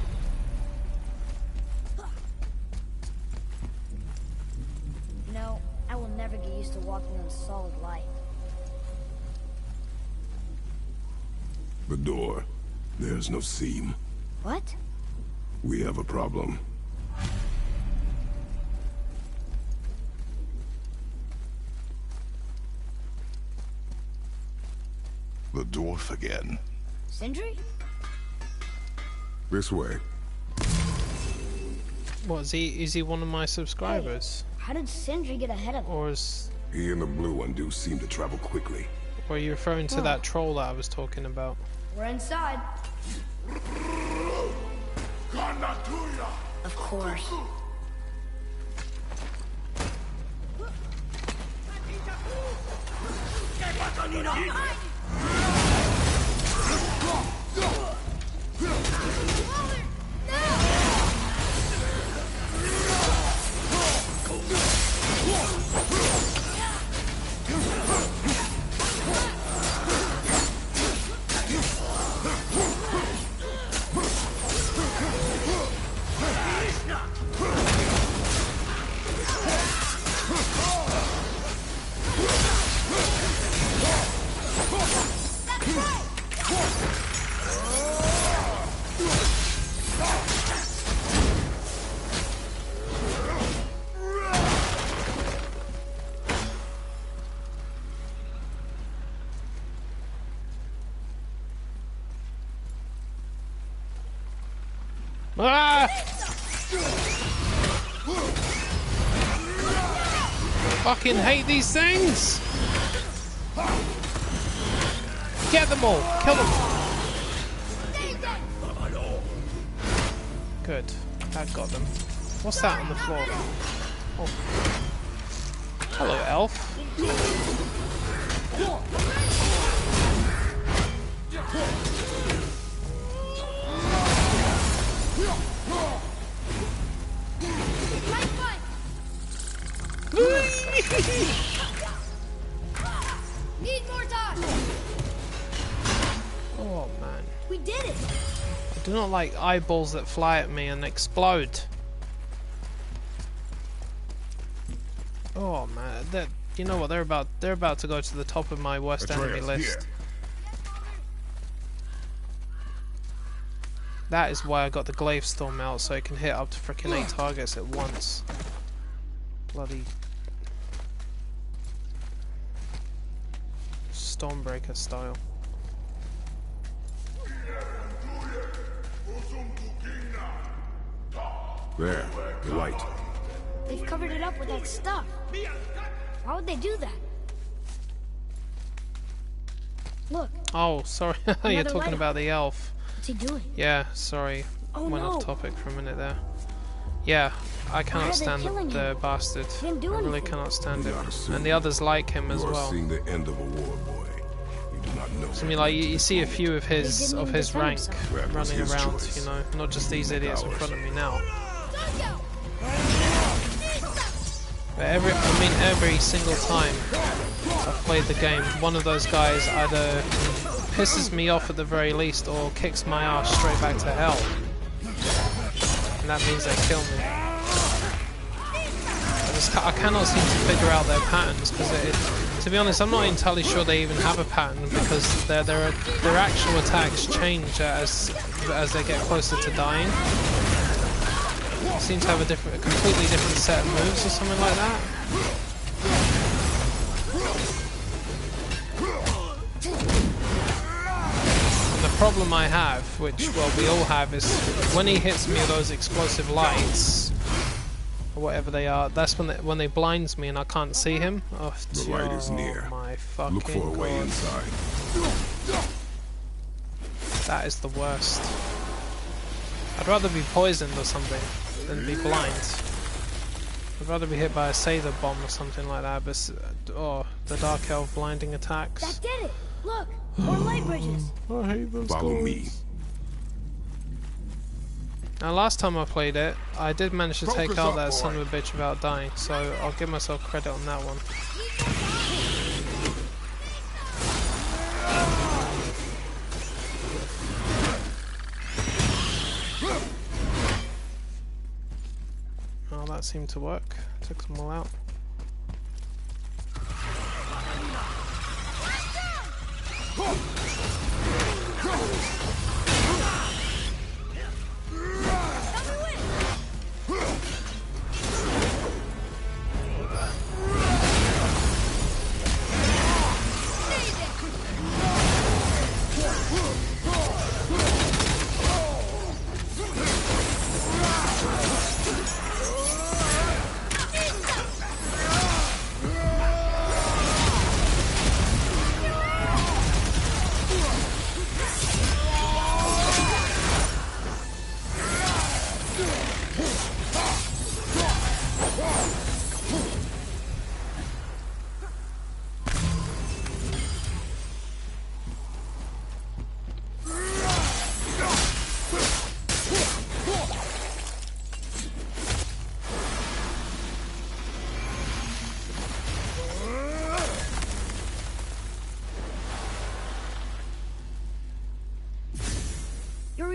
You know, I will never get used used to walking on solid light. The door. There's no seam. What? We have a problem. The dwarf again. Sindri? This way. What, is he one of my subscribers? Hey, how did Sindri get ahead of him? Or is... He and the blue one do seem to travel quickly. Or are you referring to that troll that I was talking about? We're inside. Of course. Ah! Fucking hate these things! Get them all! Kill them! Good. That got them. What's that on the floor? Oh. Hello, elf. Need more time. Oh man. We did it. I do not like eyeballs that fly at me and explode. Oh man, that, you know what, they're about to go to the top of my worst enemy list. That is why I got the glaive storm out, so I can hit up to freaking 8 targets at once. Bloody Stormbreaker style. There, the light. They've covered it up with that stuff. Why would they do that? Look. Oh, sorry. You're talking about the elf. What's he doing? Yeah, sorry. Oh, Went no. off topic for a minute there. Yeah, I cannot stand the bastard. I really cannot stand him. And the others like him as You are well. seeing the end of a war, boy. You do not know. So, I mean, like, you see a few of his rank That was running his around, choice. you know, not just these idiots in front of me now. But every single time I've played the game, one of those guys either pisses me off at the very least or kicks my ass straight back to hell. And that means they kill me. I cannot seem to figure out their patterns, because to be honest, I'm not entirely sure they even have a pattern, because their actual attacks change as they get closer to dying. They seem to have a completely different set of moves or something like that. And the problem I have, which, well, we all have, is when he hits me with those explosive lights, or whatever they are, that's when they blinds me and I can't see him. Oh, The light is near. My fucking Look for a way God. inside. That is the worst. I'd rather be poisoned or something than be blind. I'd rather be hit by a Sather bomb or something like that, but oh, the Dark Elf blinding attacks. That did it. Look, more light bridges. I hate those Follow guys. me. Now, last time I played it, I did manage to take Focus out up, that boy. son of a bitch without dying, so I'll give myself credit on that one. Oh, that seemed to work. Took them all out.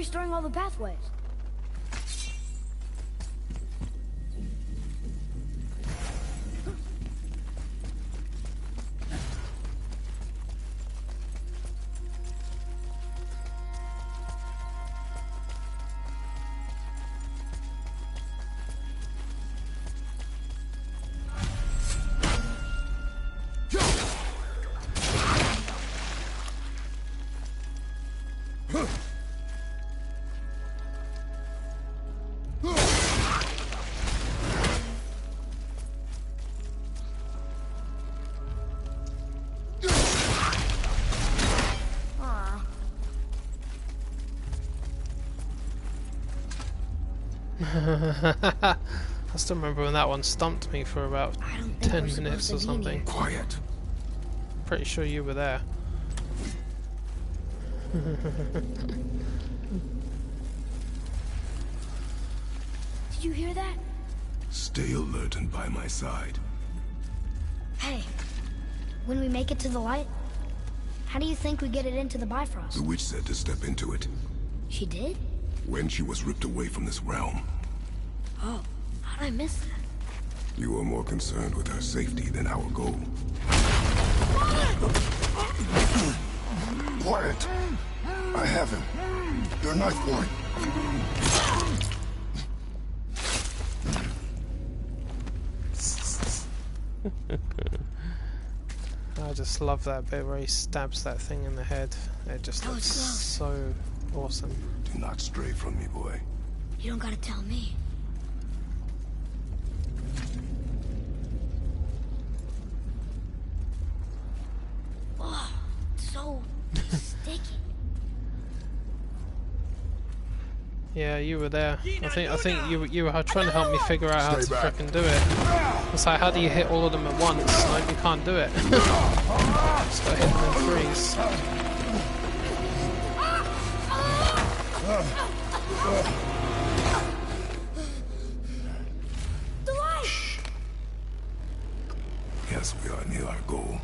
restoring all the pathways? I still remember when that one stumped me for about 10 minutes or something. Quiet. Pretty sure you were there. Did you hear that? Stay alert and by my side. Hey, when we make it to the light, how do you think we get it into the Bifrost? The witch said to step into it. She did? When she was ripped away from this realm. Oh, how'd I miss that? You are more concerned with her safety than our goal. Quiet! I have him. Your knife boy. I just love that bit where he stabs that thing in the head. It just looks so awesome. Do not stray from me, boy. You don't gotta tell me. Oh, so sticky. Yeah, you were there. I think you were trying to help me figure out how to frickin' do it. It's like, how do you hit all of them at once? Like, you can't do it. Just gotta hit them in threes. The light! Yes, we are near our goal.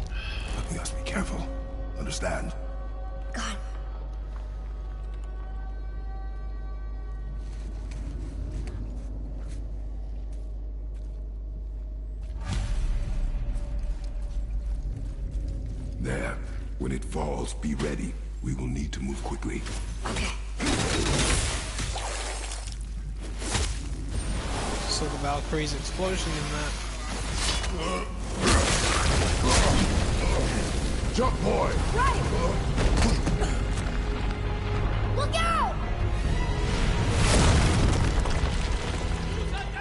But we must be careful. Understand? God. There. When it falls, be ready. We will need to move quickly. Okay. Saw the Valkyrie's explosion in that. Jump, boy! Right! Look out!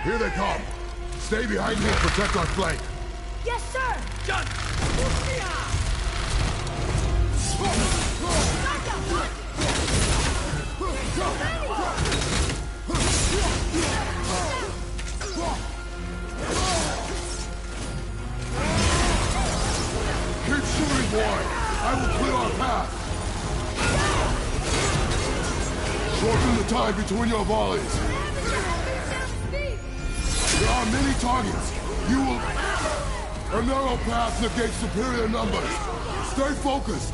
Here they come. Stay behind me and protect our flank. Yes, sir! Done! Keep shooting, boy! I will clear our path! Shorten the time between your volleys! There are many targets! You will... A narrow path negates superior numbers! Stay focused!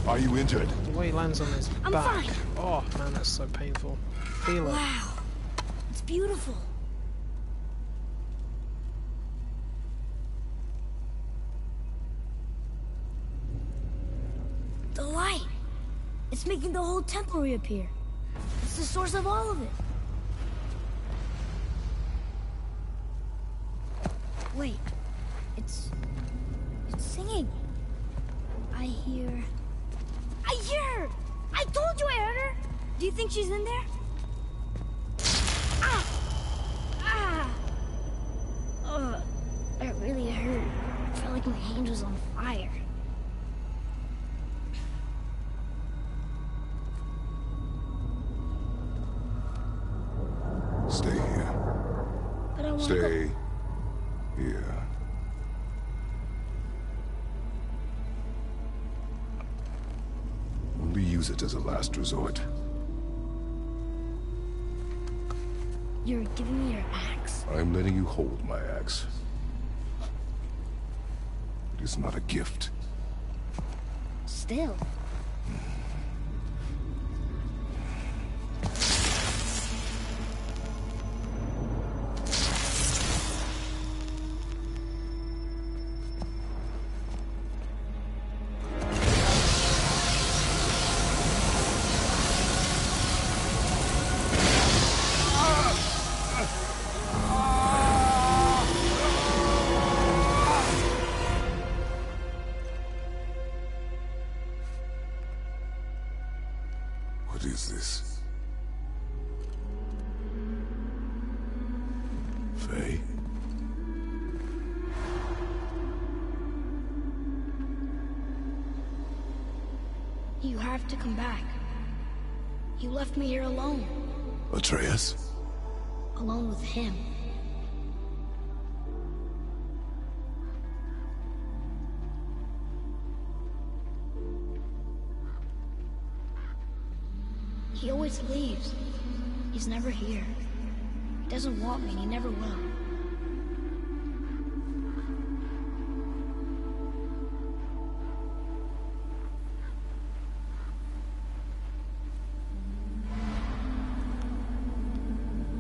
Are you injured? The way he lands on his I'm back. fine. Oh man, that's so painful. Feel it. Wow. It's beautiful. The light. It's making the whole temple reappear. It's the source of all of it. Wait. It's singing. I hear her! I told you I heard her! Do you think she's in there? Ah! Ah! Ugh. It really hurt. I felt like my hand was on fire. Stay here. But I wanna Stay here. Only use it as a last resort. You're giving me your axe? I'm letting you hold my axe. It is not a gift. Still. What is this? Faye? You have to come back. You left me here alone. Atreus? Alone with him. He always leaves. He's never here. He doesn't want me, and he never will.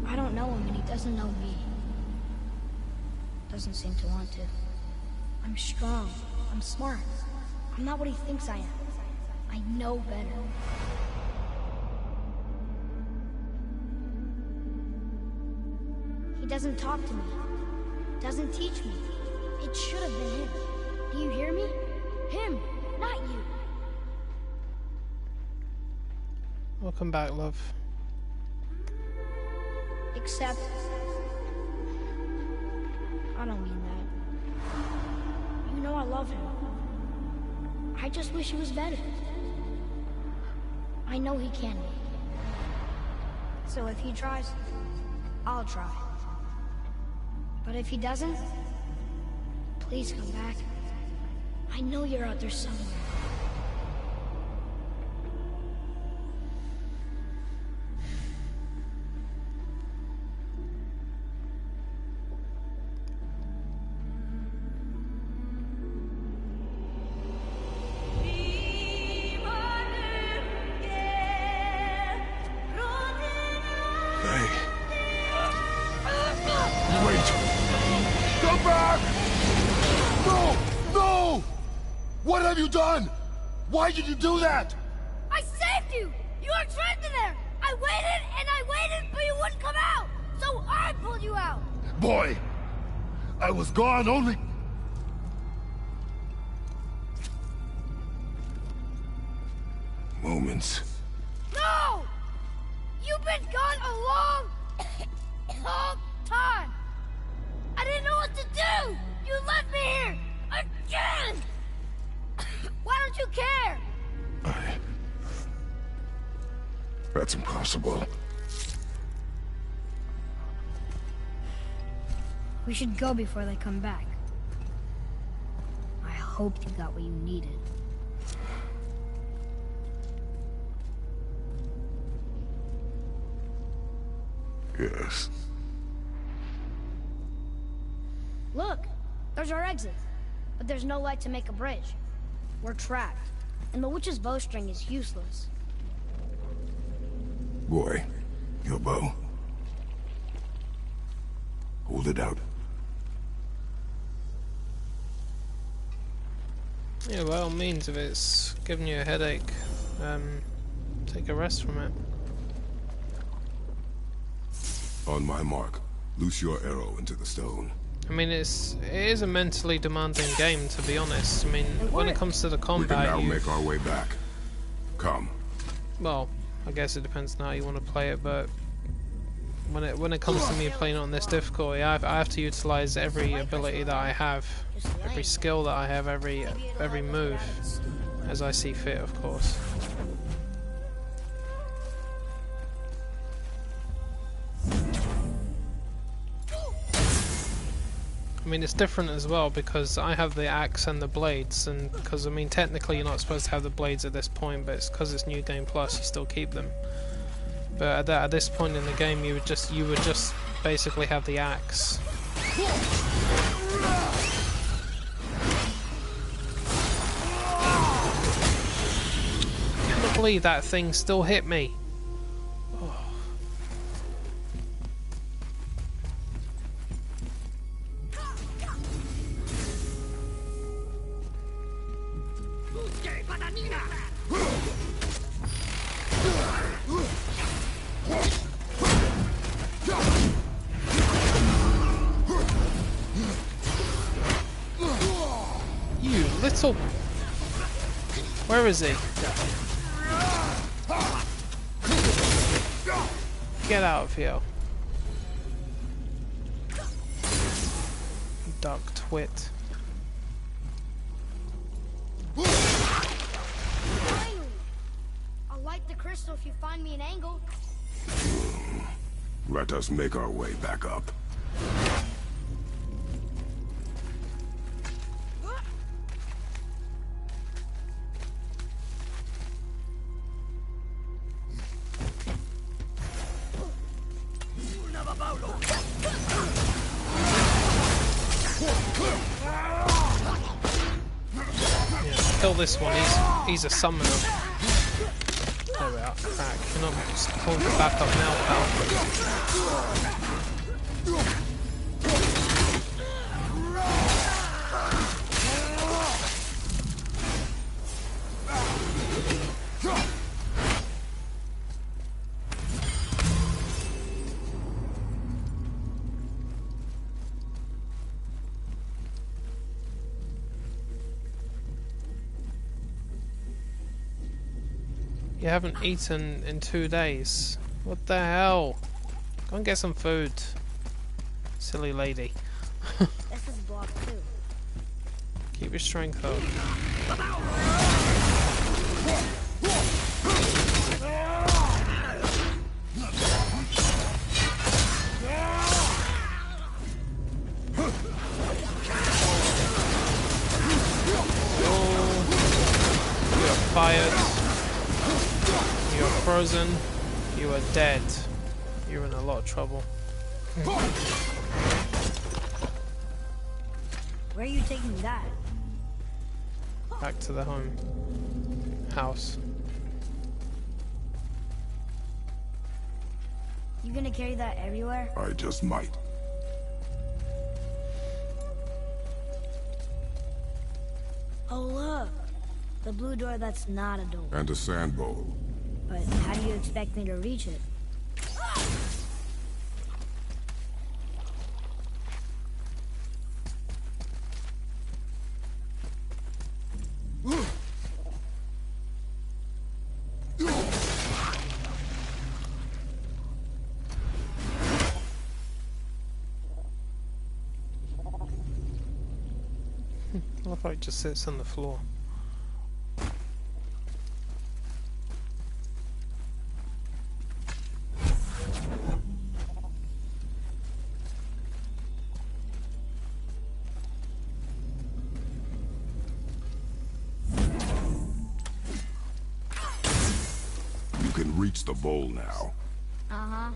I don't know him, and he doesn't know me. Doesn't seem to want to. I'm strong. I'm smart. I'm not what he thinks I am. I know better. He doesn't talk to me. Doesn't teach me. It should have been him. Do you hear me? Him, not you. Welcome back, love. Except... I don't mean that. You know I love him. I just wish he was better. I know he can be. So if he tries, I'll try. But if he doesn't, please come back. I know you're out there somewhere. What have you done? Why did you do that? I saved you! You were trapped in there! I waited and I waited, but you wouldn't come out! So I pulled you out! Boy, I was gone only... moments. No! You've been gone a long, long time! I didn't know what to do! You left me here! Again! Why don't you care? That's impossible. We should go before they come back. I hope you got what you needed. Yes. Look, there's our exit. But there's no light to make a bridge. We're trapped, and the witch's bowstring is useless. Boy, your bow. Hold it out. Yeah, by all means, if it's giving you a headache, take a rest from it. On my mark, loose your arrow into the stone. I mean, it is a mentally demanding game, to be honest. I mean, when it comes to the We can combat, now make our way back. Come. well, I guess it depends on how you want to play it, but when it comes to me playing on this difficulty, I have to utilize every ability that I have, every skill that I have, every move, as I see fit, of course. I mean, it's different as well because I have the axe and the blades, and because I mean technically you're not supposed to have the blades at this point, but it's because it's New Game Plus, you still keep them. But at this point in the game, you would just basically have the axe. I can't believe that thing still hit me. You little... Where is he? Get out of here. Duck twit. I'll light the crystal if you find me an angle. Let us make our way back up. Kill this one, he's a summoner. There we are. Crack. You're not just calling for backup now, pal. You haven't eaten in 2 days. What the hell? Go and get some food. Silly lady. This is blocked too. Keep your strength up. You are fired. You are frozen. You are dead. You're in a lot of trouble. Where are you taking that? Back to the house. You gonna carry that everywhere? I just might. Oh look! The blue door that's not a door. And a sand bowl. But how do you expect me to reach it? I love how it just sits on the floor. You can reach the bowl now. Uh-huh.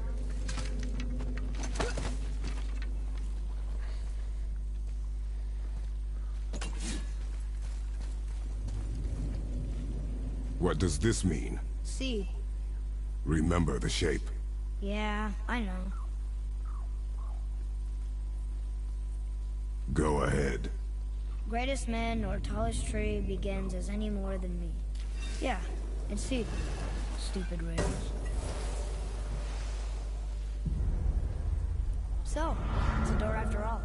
What does this mean? See. Remember the shape. Yeah, I know. Go ahead. Greatest man or tallest tree begins as any more than me. Yeah, it's C. Stupid riddles. So, it's a door after all.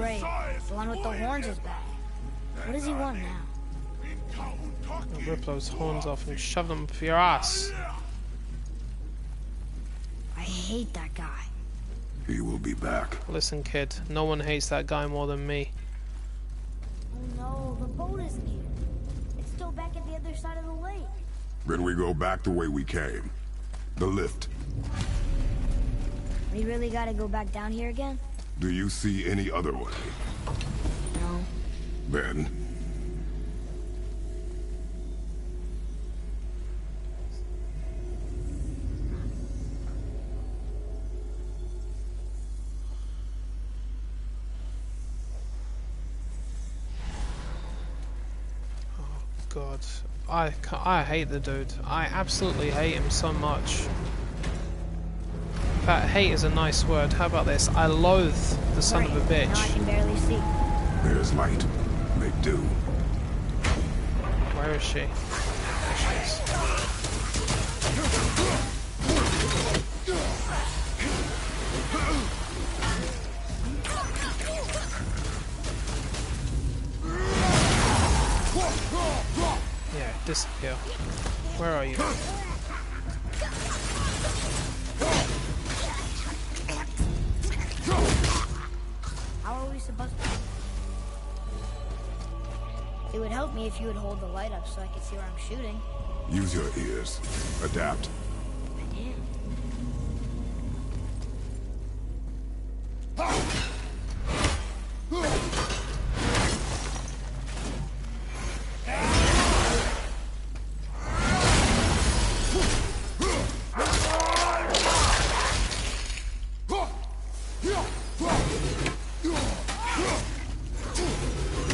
great. The one with the horns is back. What does he want now? I'll rip those horns off and shove them up your ass. I hate that guy. He will be back. Listen, kid, no one hates that guy more than me. Oh no, the boat isn't here. It's still back at the other side of the lake. Then we go back the way we came. The lift. We really gotta go back down here again? Do you see any other way? No. Then... God, I hate the dude. I absolutely hate him so much. In fact, hate is a nice word. How about this? I loathe the son of a bitch. Now I can barely see. There's light. Make do. Where is she? There she is. Yeah, disappear. Where are you? How are we supposed to... It would help me if you would hold the light up so I could see where I'm shooting. Use your ears. Adapt. I am.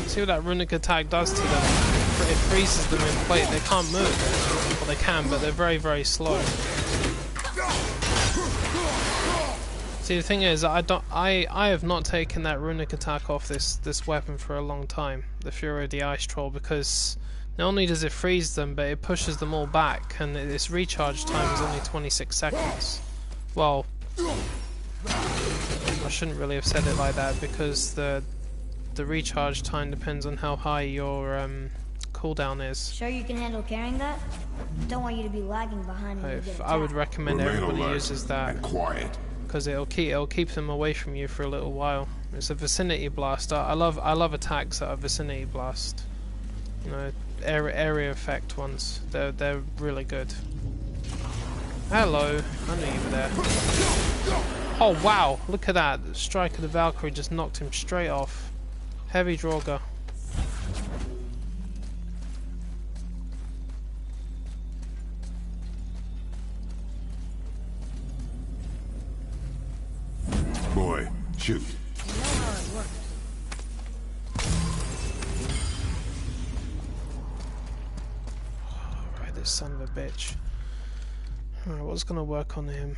See what that runic attack does to them? It freezes them in place. They can't move. Well, they can, but they're very, very slow. See, the thing is, I have not taken that runic attack off this weapon for a long time, the Fury of the Ice Troll, because not only does it freeze them, but it pushes them all back, and its recharge time is only 26 seconds. Well, I shouldn't really have said it like that, because the recharge time depends on how high your cooldown is. Sure you can handle carrying that? Don't want you to be lagging behind when you get I would attacked. recommend Remain everybody alert uses that, and quiet. because it'll keep them away from you for a little while. It's a vicinity blast. I love attacks that are vicinity blast. You know, area effect ones. They're really good. Hello, I knew you were there. Oh wow, look at that! The strike of the Valkyrie just knocked him straight off. Heavy Draugr. Boy, shoot. You know how it works. Alright, this son of a bitch. Alright, what's gonna work on him?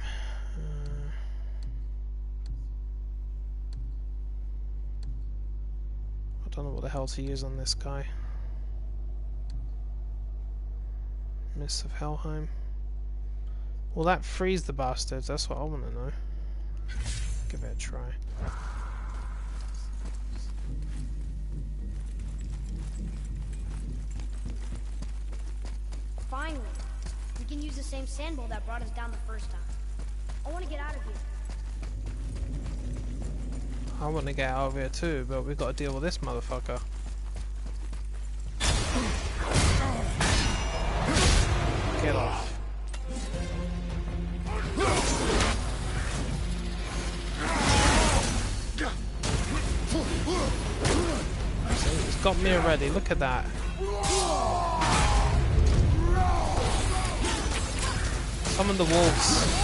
I don't know what the hell to use on this guy. Mists of Helheim. Will that freeze the bastards? That's what I want to know. Give it a try. Finally. We can use the same sandbowl that brought us down the first time. I want to get out of here. I want to get out of here too, but we've got to deal with this motherfucker. Get off. See, it's got me already, look at that. Summon the wolves.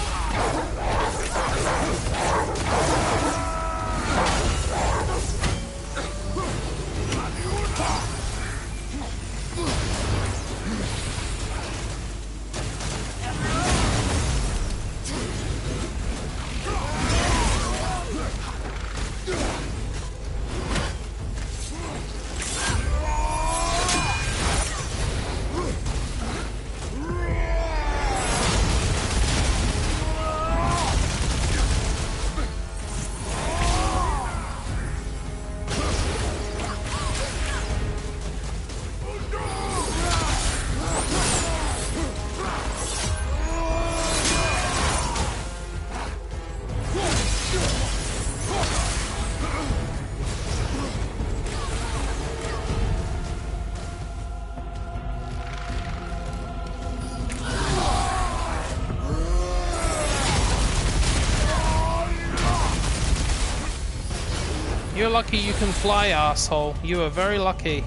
lucky you can fly, asshole. You are very lucky.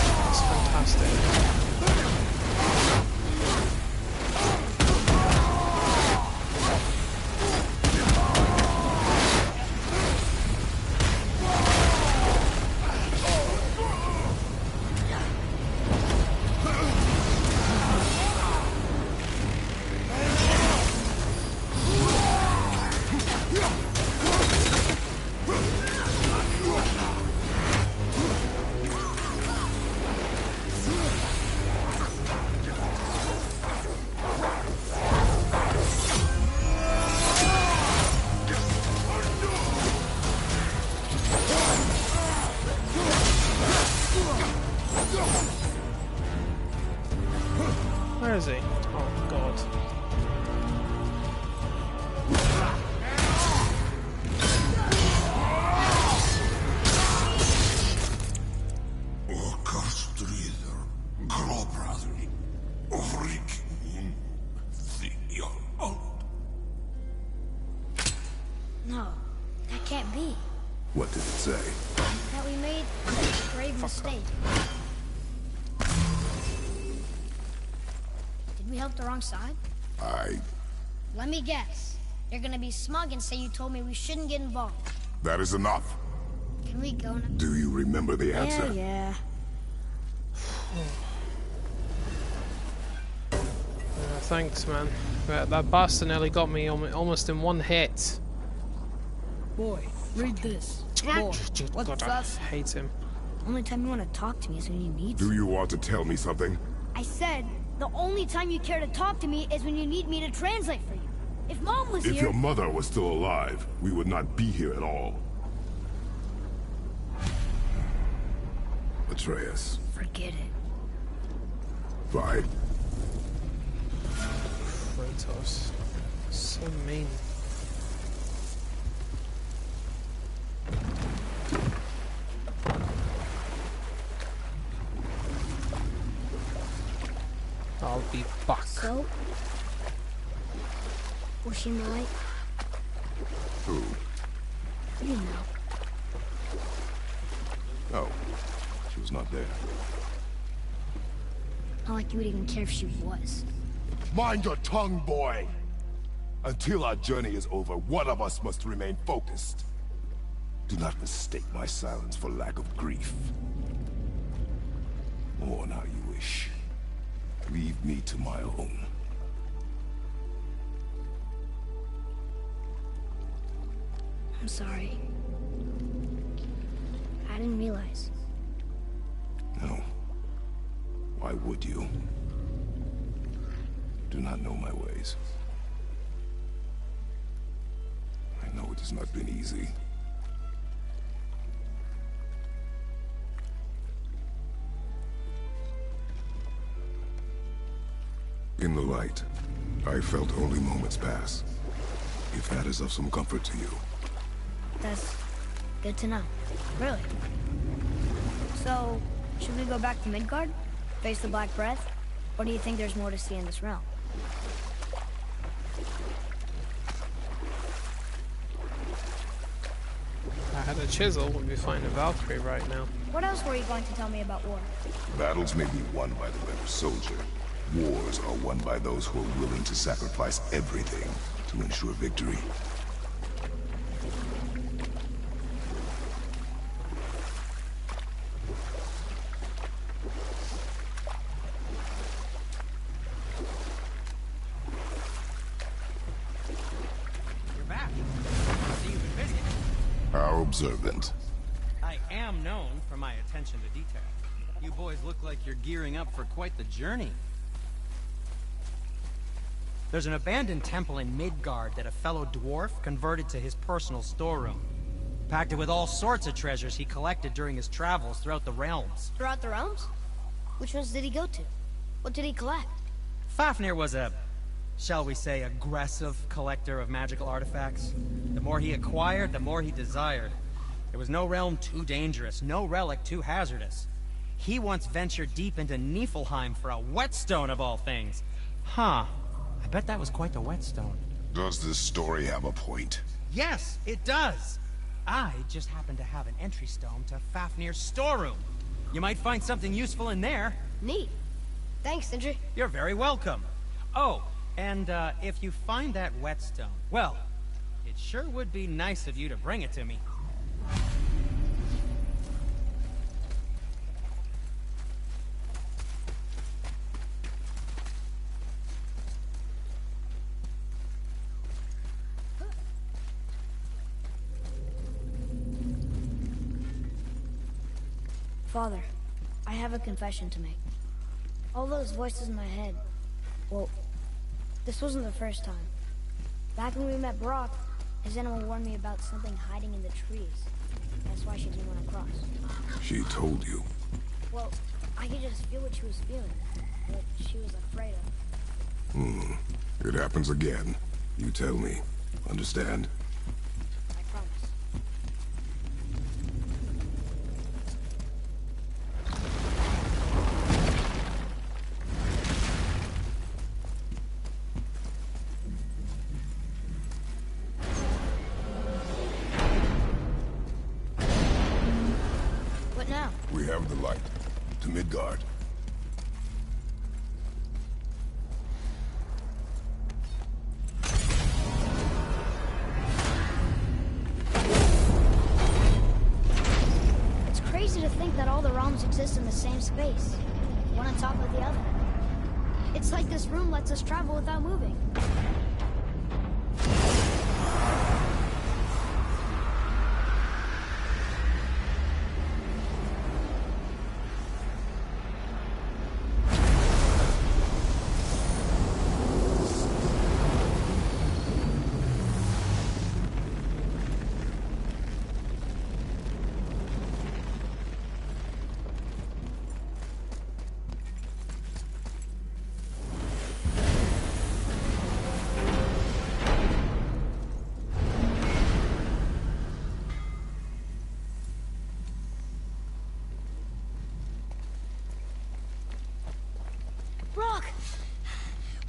That's fantastic. Where is he? Oh, God. No, that can't be. What did it say? That we made a grave mistake. Did we help the wrong side? Let me guess. You're gonna be smug and say you told me we shouldn't get involved. That is enough. Can we go now? Do you remember the answer? Yeah. Thanks, man. That bastard nearly got me almost in one hit. Boy, read this. Boy, what's God, up? I hate him. Only time you want to talk to me is when you need Do you want to tell me something? I said, the only time you care to talk to me is when you need me to translate for you. If Mom was If here... your mother was still alive, we would not be here at all. Atreus. Forget it. Fine. Kratos. So mean. I'll be back. So? Was she in the light? Who? You know. Oh. She was not there. Not like you would even care if she was. Mind your tongue, boy! Until our journey is over, one of us must remain focused. Do not mistake my silence for lack of grief. Mourn how you wish. Leave me to my own. I'm sorry. I didn't realize. No. Why would you? Do not know my ways. I know it has not been easy. In the light, I felt only moments pass. If that is of some comfort to you. That's good to know. Really. So, should we go back to Midgard? Face the Black Breath? Or do you think there's more to see in this realm? If I had a chisel, we'd be fighting a Valkyrie right now. What else were you going to tell me about war? Battles may be won by the better soldier. Wars are won by those who are willing to sacrifice everything to ensure victory. You're back. I see you've been busy. How observant. I am known for my attention to detail. You boys look like you're gearing up for quite the journey. There's an abandoned temple in Midgard that a fellow dwarf converted to his personal storeroom. Packed it with all sorts of treasures he collected during his travels throughout the realms. Throughout the realms? Which ones did he go to? What did he collect? Fafnir was a shall we say, aggressive collector of magical artifacts. The more he acquired, the more he desired. There was no realm too dangerous, no relic too hazardous. He once ventured deep into Niflheim for a whetstone of all things. Huh. I bet that was quite the whetstone. Does this story have a point? Yes, it does. I just happen to have an entry stone to Fafnir's storeroom. You might find something useful in there. Neat. Thanks, Sindri. You're very welcome. Oh, and if you find that whetstone, well, it sure would be nice of you to bring it to me. Father, I have a confession to make. All those voices in my head, well, this wasn't the first time. Back when we met Brock, his animal warned me about something hiding in the trees. That's why she didn't want to cross. She told you. Well, I could just feel what she was feeling, what she was afraid of. It happens again. You tell me. Understand? I promise. What now? We have the light. To Midgard. It's crazy to think that all the realms exist in the same space, one on top of the other. It's like this room lets us travel without moving. Brock!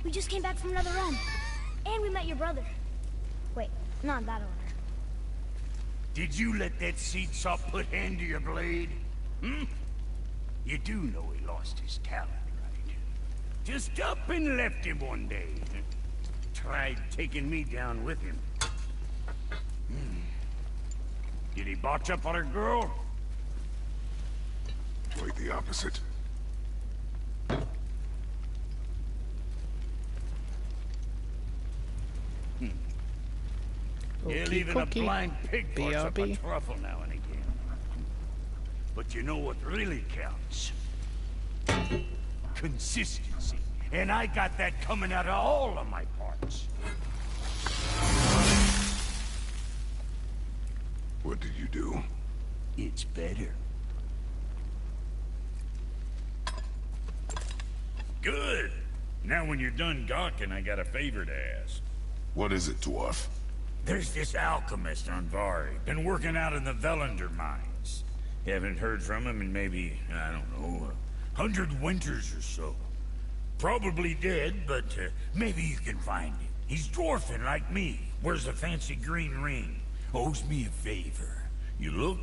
We just came back from another run. And we met your brother. Wait, not in that order. Did you let that seed sop put hand to your blade? Hmm? You do know he lost his talent, right? Just up and left him one day. Tried taking me down with him. Did he botch up on a girl? Quite the opposite. Hell, even a blind pig puts up a BRB. truffle now and again. But you know what really counts? Consistency. And I got that coming out of all of my parts. What did you do? It's better. Good. Now when you're done gawking, I got a favor to ask. What is it, dwarf? There's this alchemist on Vari. Been working out in the Velander mines. Haven't heard from him in maybe, I don't know, 100 winters or so. Probably dead, but maybe you can find him. He's dwarfing like me. Wears a fancy green ring. Owes me a favor. You look?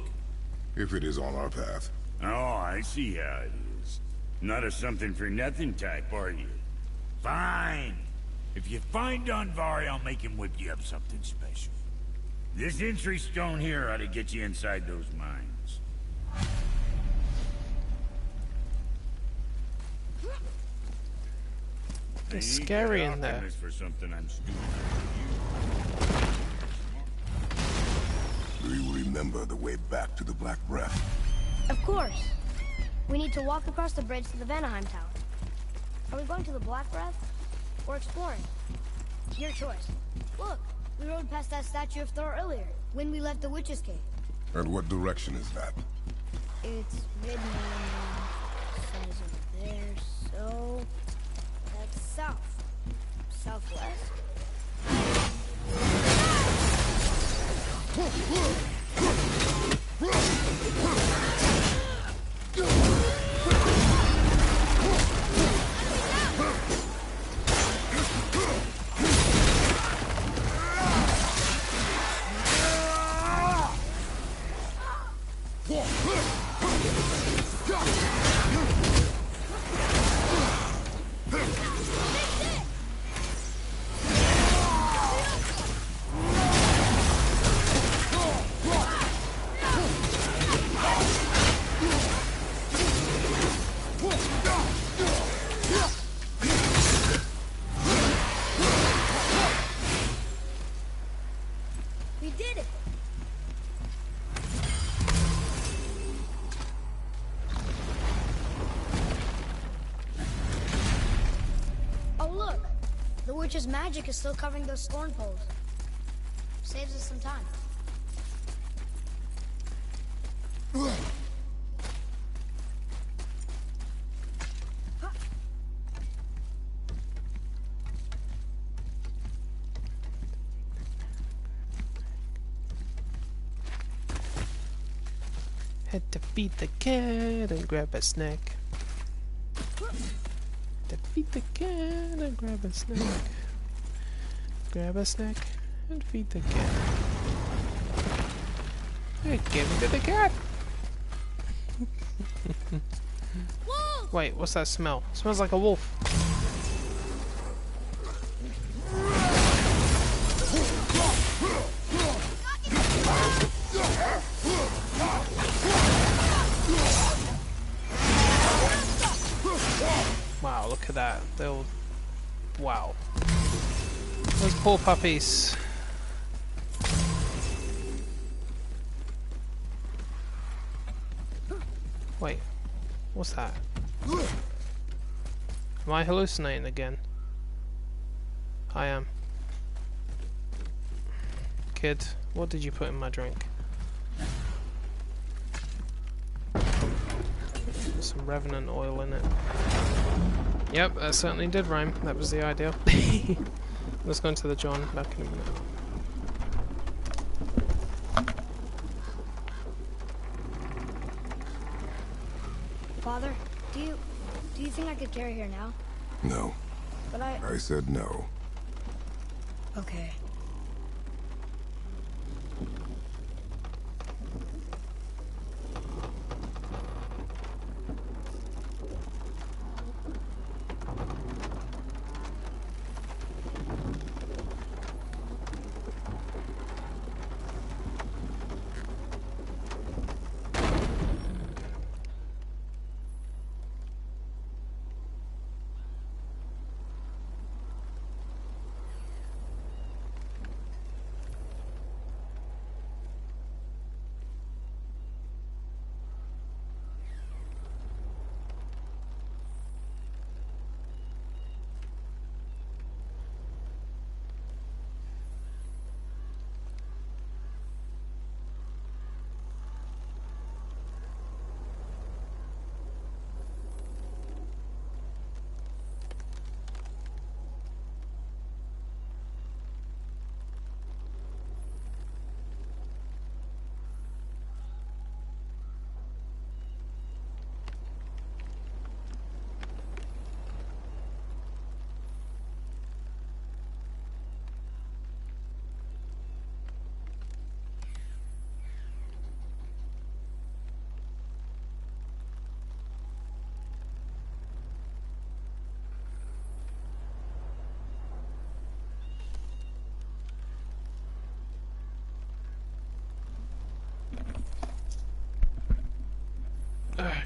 If it is on our path. Oh, I see how it is. Not a something-for-nothing type, are you? Fine. If you find Donvari, I'll make him whip you up something special. This entry stone here ought to get you inside those mines. It's scary in there. For something I'm stupid. Do you remember the way back to the Black Breath? Of course. We need to walk across the bridge to the Vanaheim Tower. Are we going to the Black Breath? Or exploring? Your choice. Look, we rode past that statue of Thor earlier, when we left the Witch's Cave. And what direction is that? It's written says over there, so that's south. Southwest? We did it! Oh look! The witch's magic is still covering those thorn poles. Saves us some time. Head to feed the cat and grab a snack. To feed the cat and grab a snack. Grab a snack and feed the cat. Hey, give it to the cat! Wait, what's that smell? It smells like a wolf. Wow, look at that. They'll... Wow. Those poor puppies. Wait. What's that? Am I hallucinating again? I am. Kid, what did you put in my drink? Some Revenant oil in it. Yep, that certainly did rhyme. That was the idea. Let's go into the John back in a minute. Father, do you think I could carry her now? No. But I said no. Okay.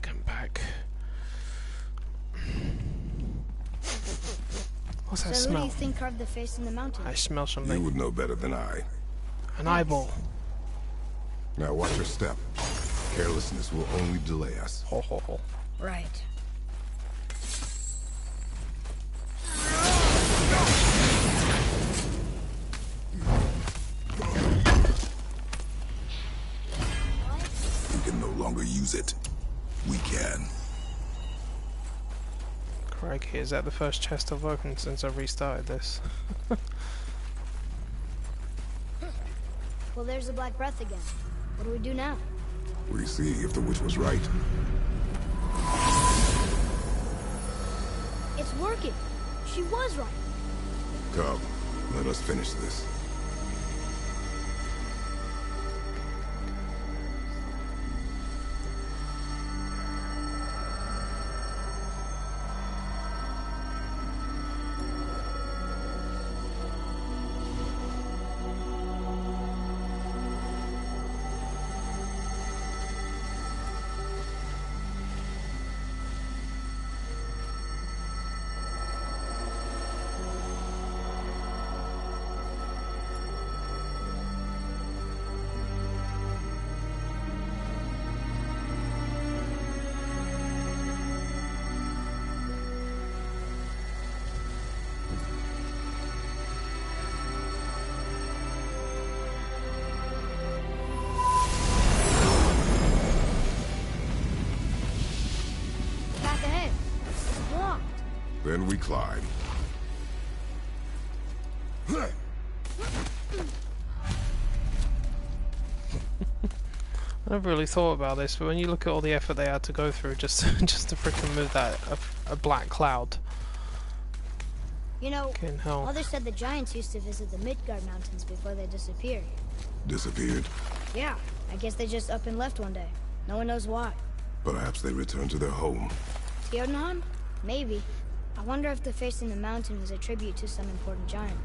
Come back. What's that So smell? who do you think carved the face in the mountain? I smell something. You would know better than I. An eyeball. Now watch your step. Carelessness will only delay us. Ho ho ho. Right. You can no longer use it. We can. Crikey, is that the first chest I've opened since I've restarted this? Well, there's the Black Breath again. What do we do now? We see if the witch was right. It's working. She was right. Come, let us finish this. Then we climb. I never really thought about this, but when you look at all the effort they had to go through just to frickin' move that a black cloud. You know, Fucking hell. Mother said the giants used to visit the Midgard Mountains before they disappeared. Disappeared? Yeah, I guess they just up and left one day. No one knows why. Perhaps they returned to their home. Jotunheim? Maybe. I wonder if the face in the mountain was a tribute to some important giant.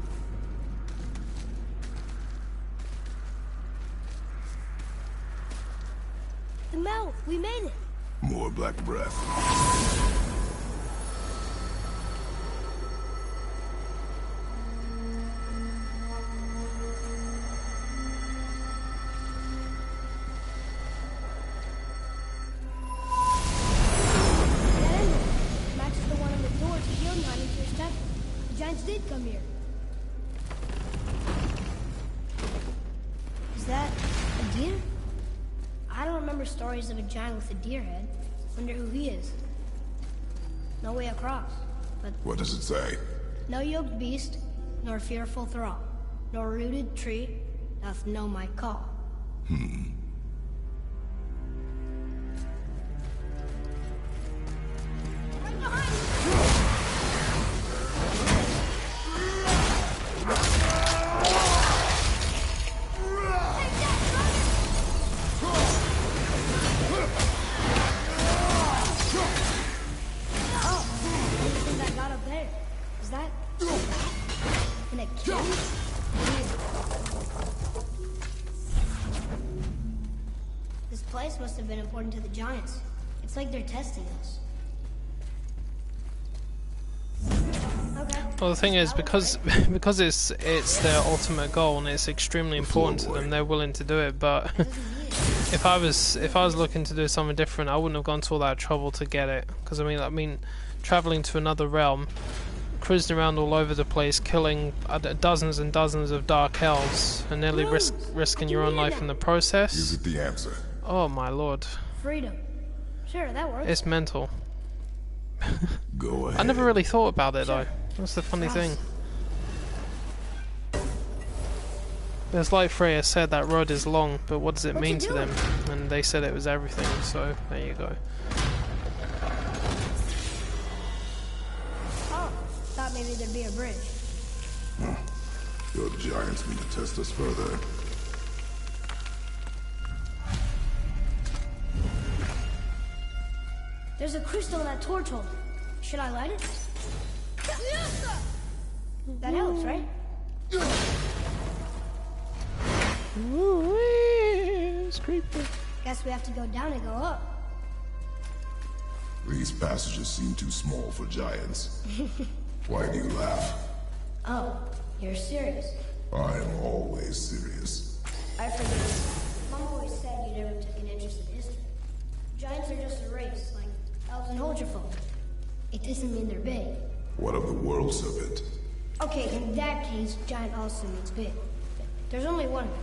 The mouth! We made it! More black breath. Come here. Is that a deer? I don't remember stories of a giant with a deer head. Wonder who he is. No way across, but... What does it say? No yoked beast, nor fearful thrall, nor rooted tree, doth know my call. Right behind you! This place must have been important to the giants. It's like they're testing us. Okay. Well, the thing is, because it's their ultimate goal and it's extremely important to them, they're willing to do it. But if I was looking to do something different, I wouldn't have gone to all that trouble to get it. Because I mean, traveling to another realm, cruising around all over the place, killing dozens and dozens of dark elves, and nearly risking your own life in the process. Is it the answer? Oh my lord. Freedom. Sure, that works. It's mental. Go ahead. I never really thought about it though. That's the funny thing. It's like Freya said, that road is long, but what does it mean to them? And they said it was everything, so there you go. Oh, thought maybe there'd be a bridge. Your giants mean to test us further. There's a crystal in that torch holder. Should I light it? That helps, right? Ooh, it's creepy. Guess we have to go down and go up. These passages seem too small for giants. Why do you laugh? Oh, you're serious. I am always serious. I forget. Mom always said you never took an interest in history. Giants are just a race, like elves and Holgerfolk. It doesn't mean they're big. What of the world serpent? Okay, in that case, giant also means big. There's only one of them.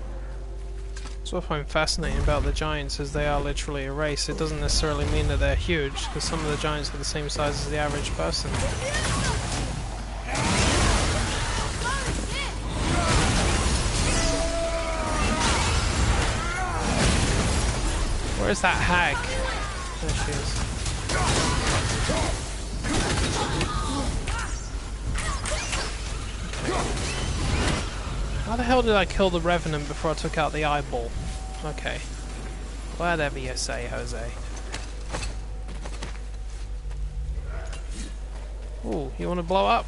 That's what I find fascinating about the giants is they are literally a race. It doesn't necessarily mean that they're huge, because some of the giants are the same size as the average person. Where's that hag? There she is. How the hell did I kill the Revenant before I took out the eyeball? Okay. Whatever you say, Jose. Ooh, you want to blow up?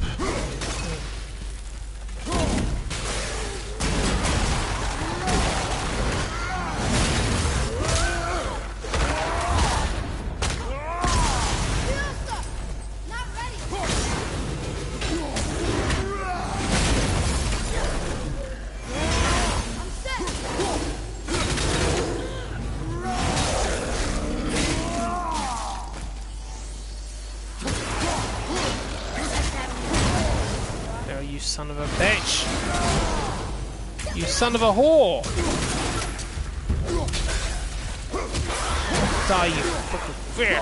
You son of a bitch! You son of a whore! Die, you fucking fear!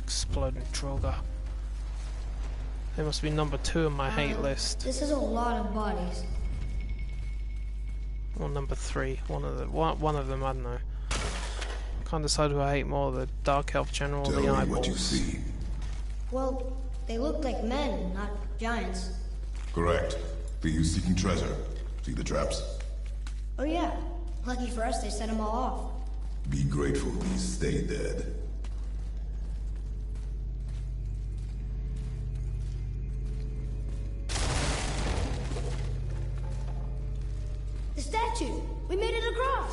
Exploding Droga. They must be number 2 on my hate list. This is a lot of bodies. Or number 3, one of them, I don't know. Can't decide who I hate more, the Dark Elf General or the Eyeballs. Tell me what you see. Well, they look like men, not giants. Correct. Thieves seeking treasure. See the traps? Oh yeah. Lucky for us, they set them all off. Be grateful these stay dead. The statue! We made it across!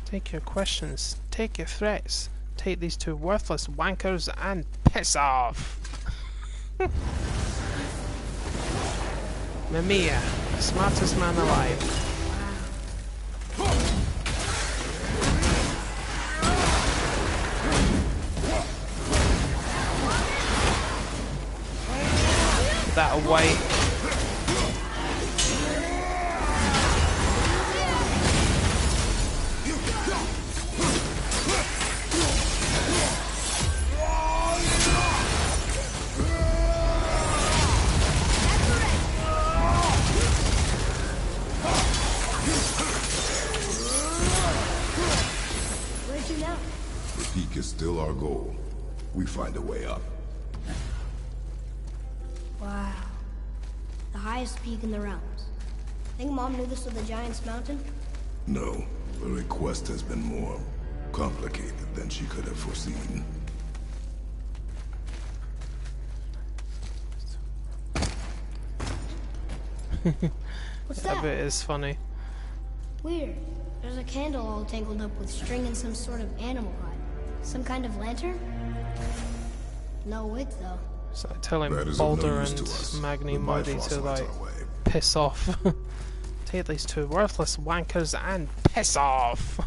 Take your questions, take your threats, take these 2 worthless wankers and piss off! Mamiya, smartest man alive. That away. Where'd you now? The peak is still our goal. We find a way up. Wow. The highest peak in the realms. Think Mom knew this was the Giant's Mountain? No, the request has been more complicated than she could have foreseen. What's That that? bit is funny. Weird. There's a candle all tangled up with string and some sort of animal hide. Some kind of lantern? No wick, though. So I tell him That is of no Boulder use and to us. Magni The Modi Bifrost to lights like our way. piss off. Take these 2 worthless wankers and piss off!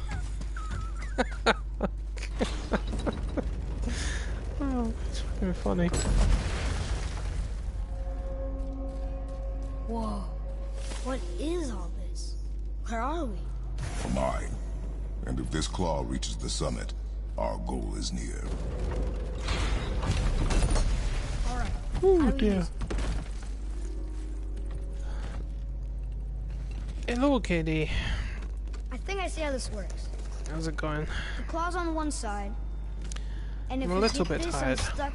Oh, it's fucking funny. Whoa. What is all this? Where are we? Mine. And if this claw reaches the summit, our goal is near. Alright. Oh dear. Hello, kitty. I think I see how this works. How's it going? The claw's on one side. And if I'm a we little hit bit this, tired. I'm stuck.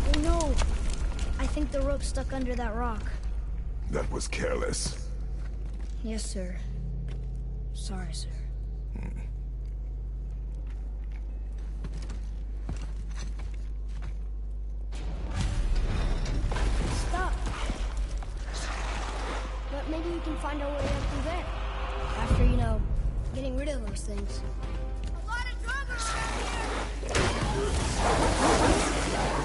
Oh no! I think the rope's stuck under that rock. That was careless. Yes, sir. Sorry, sir. Stop! But maybe we can find our way up through there. After, you know, getting rid of those things. A lot of drugs around here!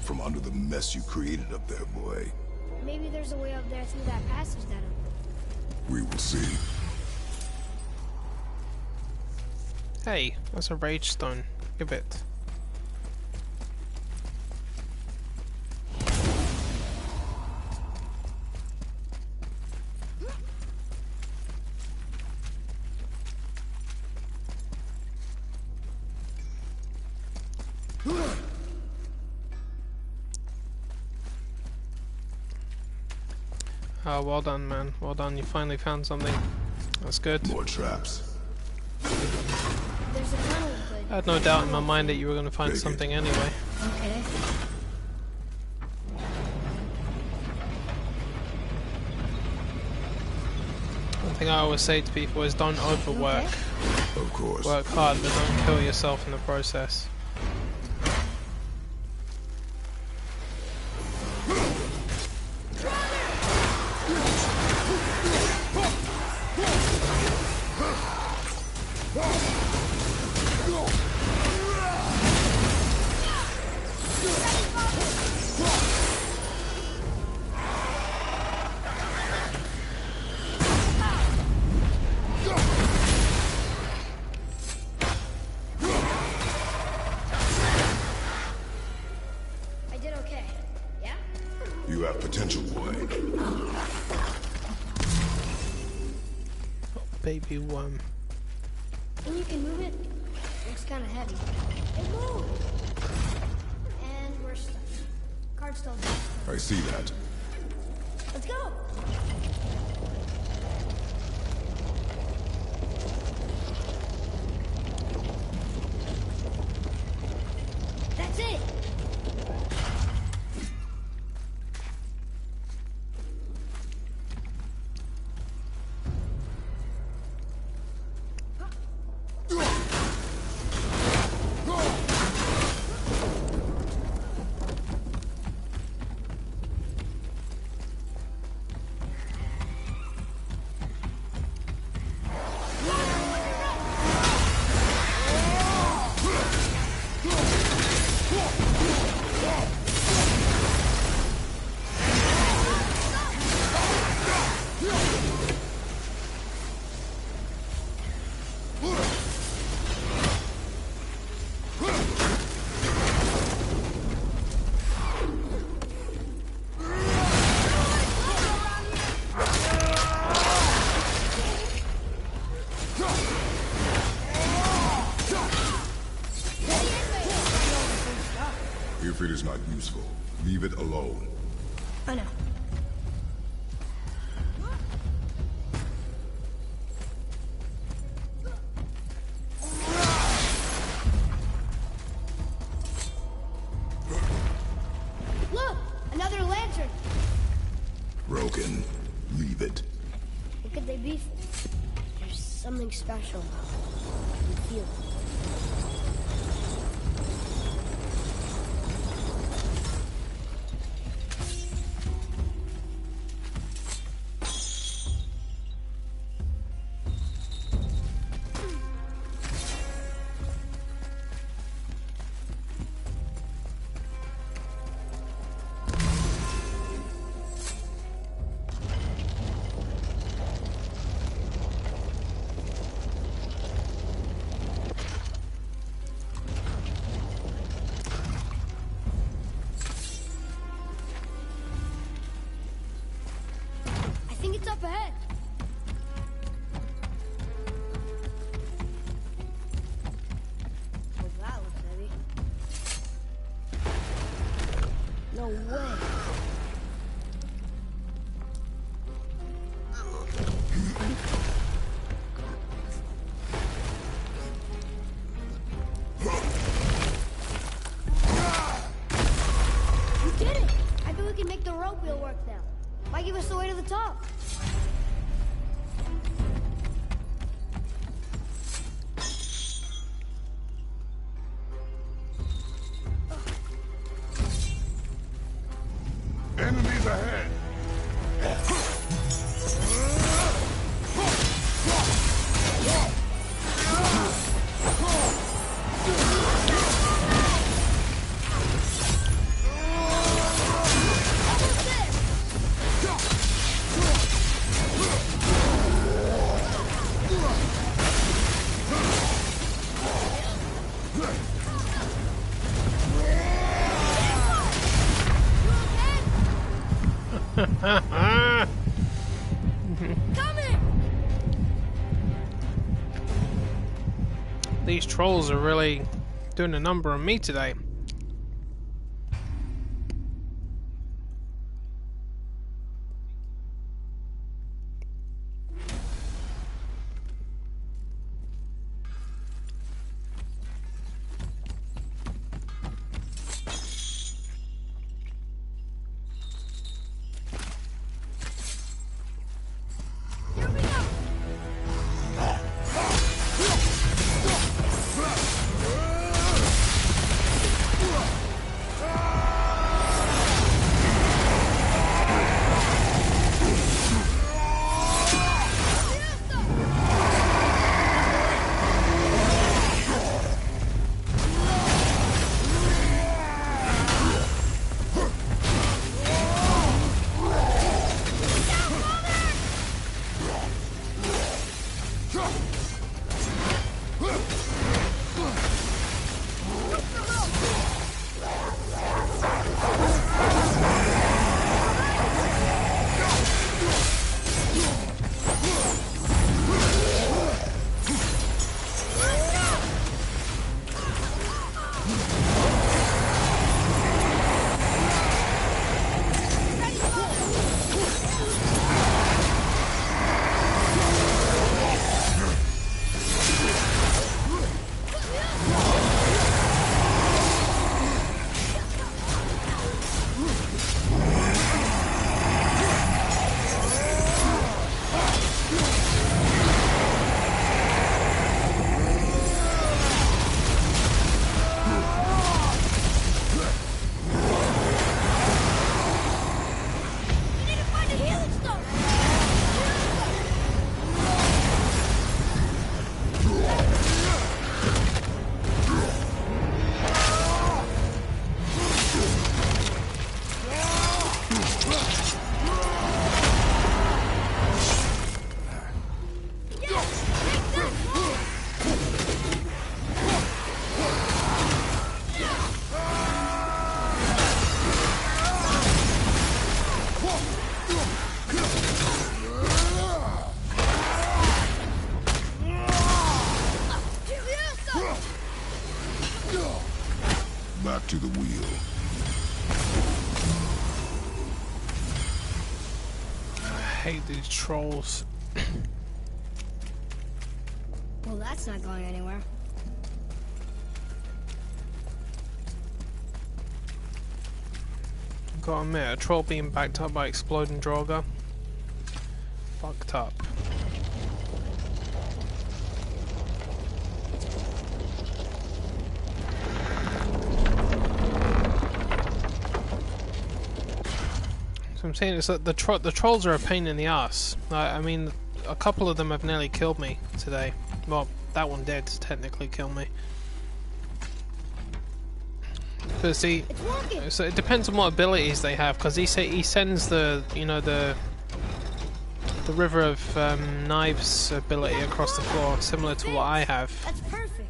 from under the mess you created up there, boy. Maybe there's a way up there through that passage that opened. We will see. Hey, that's a rage stone. Give it. Oh, well done, man. Well done. You finally found something. That's good. More traps. There's a tunnel, but... I had no doubt in my mind that you were going to find Take it. something anyway. Okay. One thing I always say to people is don't overwork. Of course. Work hard, but don't kill yourself in the process. I did okay. Yeah? You have potential, boy. Baby worm. And you can move it? Looks kind of heavy. It moved! And we're stuck. Card's still down. I see that. Let's go! That's it! If it is not useful, leave it alone. I know. Look! Another lantern! Broken. Leave it. What could they be for? There's something special about them. You feel it. I think it's up ahead. Well, that looks heavy. No way. We did it! I think we can make the rope wheel work now. Might give us the way to the top. Enemies ahead! Coming! These trolls are really doing a number on me today. Back to the wheel. I hate these trolls. Well, that's not going anywhere. Gotta admit, a troll being backed up by exploding Draugr. Fucked up. So I'm saying is that the trolls are a pain in the ass. I mean, a couple of them have nearly killed me today. Well, that one did technically kill me. But see, so it depends on what abilities they have, because he sends the the River of Knives ability across the floor, similar to what I have. That's perfect.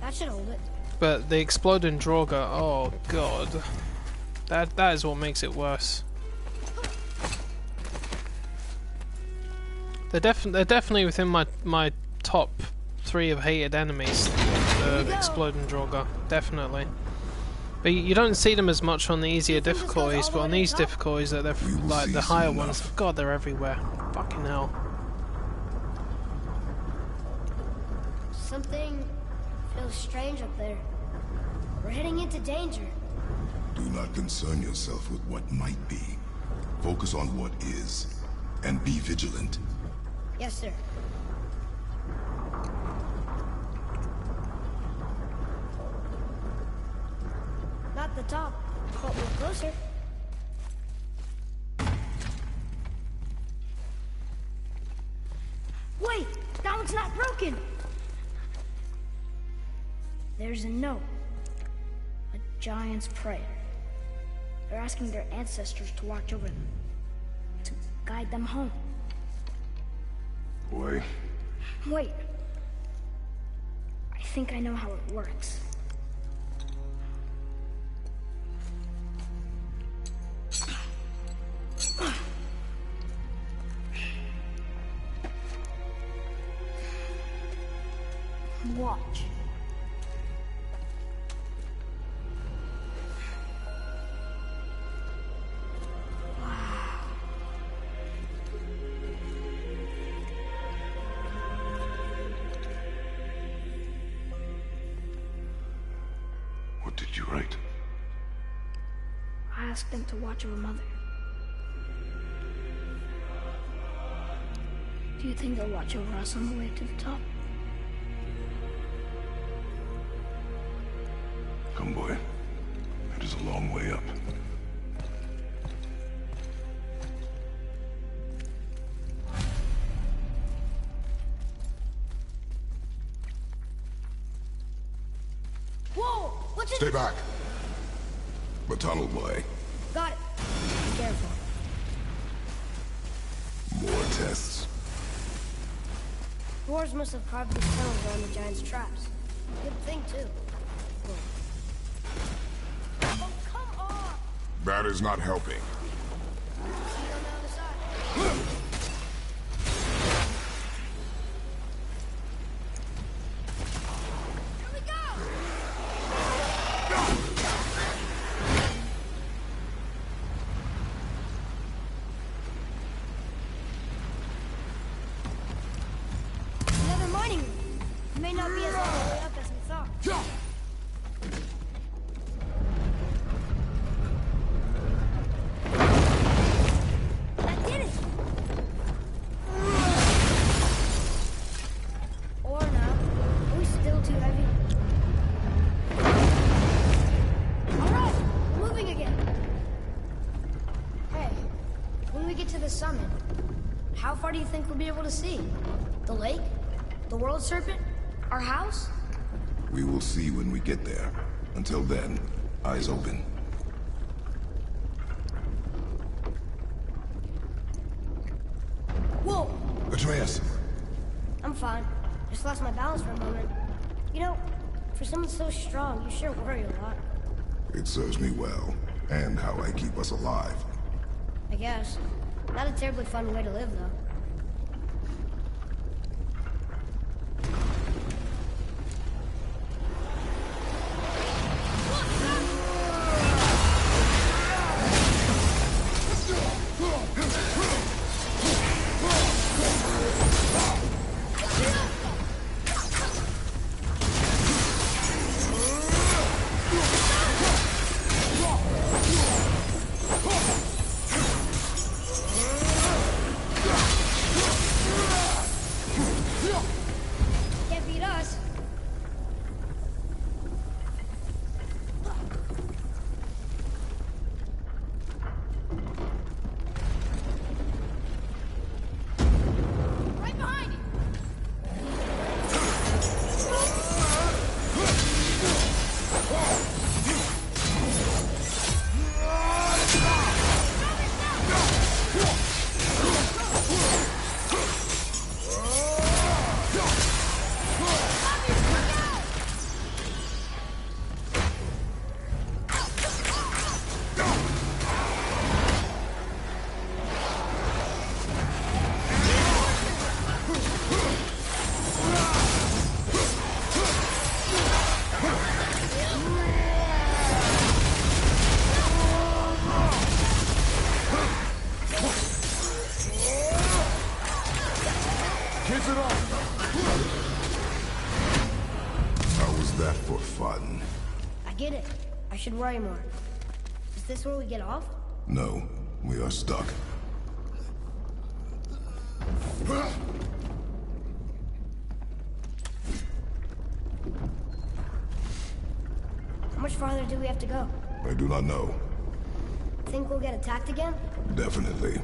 That should hold it. But the exploding Draugr, oh god, that is what makes it worse. They're definitely within my top 3 of hated enemies. The exploding Draugr, definitely. But you don't see them as much on the easier difficulties, but on these difficulties, that they're like the higher ones. God, they're everywhere. Fucking hell. Something feels strange up there. We're heading into danger. Do not concern yourself with what might be. Focus on what is, and be vigilant. Yes, sir. Not the top, but we're closer. Wait! That one's not broken! There's a note. A giant's prayer. They're asking their ancestors to watch over them. To guide them home. Boy. Wait. I think I know how it works. Watch. What did you write? I asked them to watch over Mother. Do you think they'll watch over us on the way to the top? Come, boy. It is a long way up. Whoa! What's Stay back. The tunnel, boy. Got it. Be careful. More tests. Dwarves must have carved these tunnels around the giant's traps. Good thing, too. Oh, come on! That is not helping. See you on the other side. Here we go! Another mining room. It may not be as long a way up as we thought. That did it! Or not. Are we still too heavy? Alright, we're moving again. Hey, when we get to the summit, how far do you think we'll be able to see? The lake? The world serpent? Our house? We will see when we get there. Until then, eyes open. Whoa! Atreus! I'm fine. Just lost my balance for a moment. You know, for someone so strong, you sure worry a lot. It serves me well, and how I keep us alive. I guess. Not a terribly fun way to live, though. Can't beat us. Right behind you. Kids it up! How was that for fun? I get it. I should worry more. Is this where we get off? No, we are stuck. How much farther do we have to go? I do not know. Think we'll get attacked again? Definitely.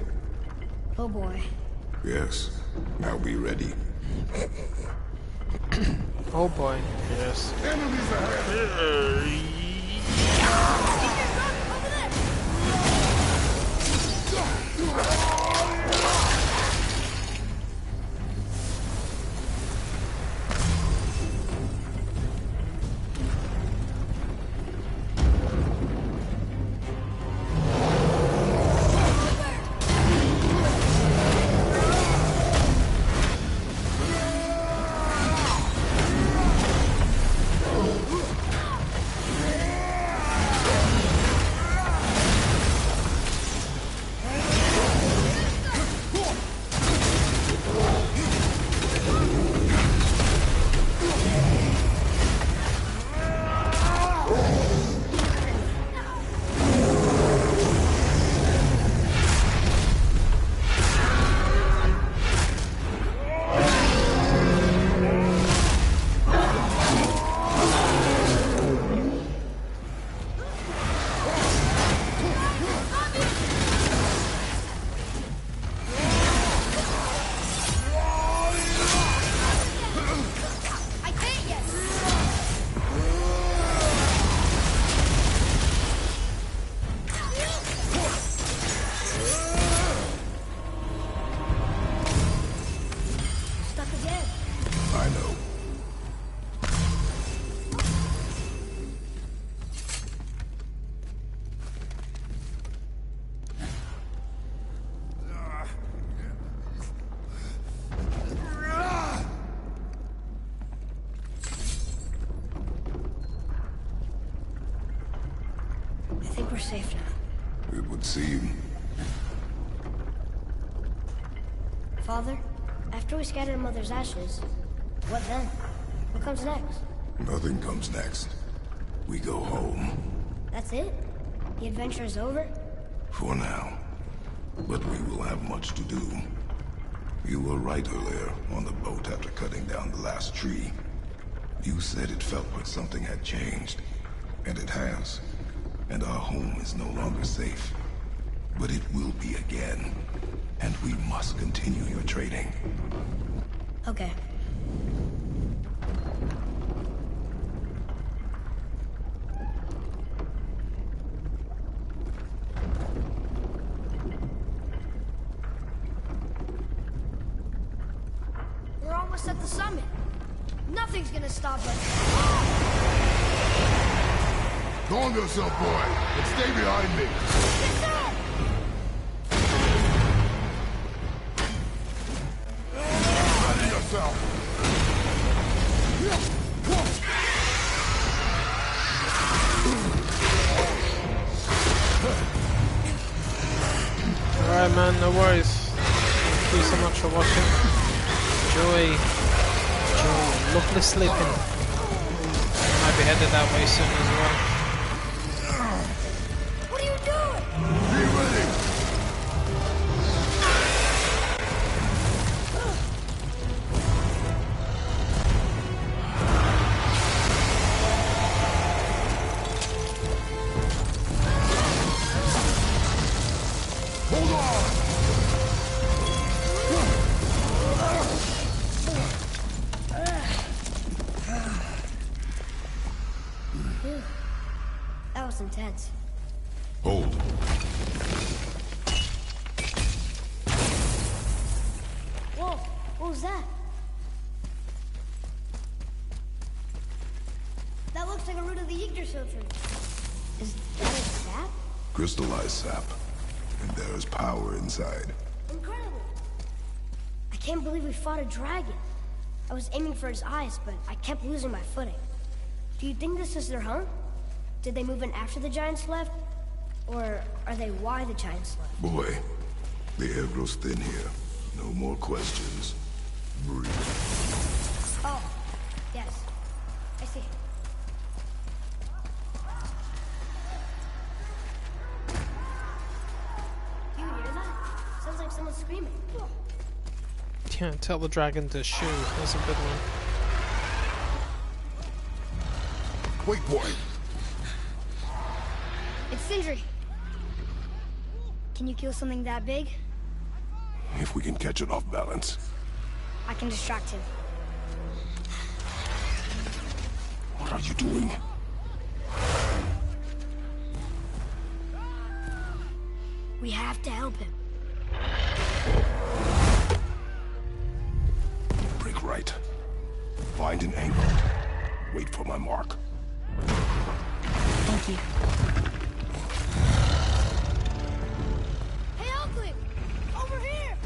Oh boy. Yes. Now be ready. Oh boy, yes. Enemies ahead! I think we're safe now. It would seem. Father, after we scatter Mother's ashes, what then? What comes next? Nothing comes next. We go home. That's it? The adventure is over? For now. But we will have much to do. You were right earlier on the boat after cutting down the last tree. You said it felt like something had changed. And it has. And our home is no longer safe. But it will be again. And we must continue your trading. Okay. We're almost at the summit. Nothing's gonna stop us. Calm yourself, boy, and stay behind me. Yes, sir! Ready yourself. Alright man, no worries. Thank you so much for watching. Enjoy. Lovely sleeping. I might be headed that way soon as well. What are you doing? Be ready. Hold on. That was intense. Hold. Whoa, what was that? That looks like a root of the Yggdrasil tree. Is that a sap? Crystallized sap. And there is power inside. Incredible! I can't believe we fought a dragon. I was aiming for his eyes, but I kept losing my footing. Do you think this is their home? Did they move in after the giants left? Or are they why the giants left? Boy, the air grows thin here. No more questions. Breathe. Oh, yes. I see. Do you hear that? Sounds like someone screaming. Yeah, tell the dragon to shoo. That's a good one. Wait, boy. It's Sindri. Can you kill something that big? If we can catch it off balance. I can distract him. What are you doing? We have to help him. Break right. Find an angle. Wait for my mark. Thank you. Hey, Ugly! Over here!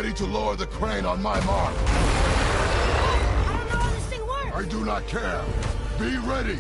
ready to lower the crane on my mark. I don't know how this thing works. I do not care. Be ready.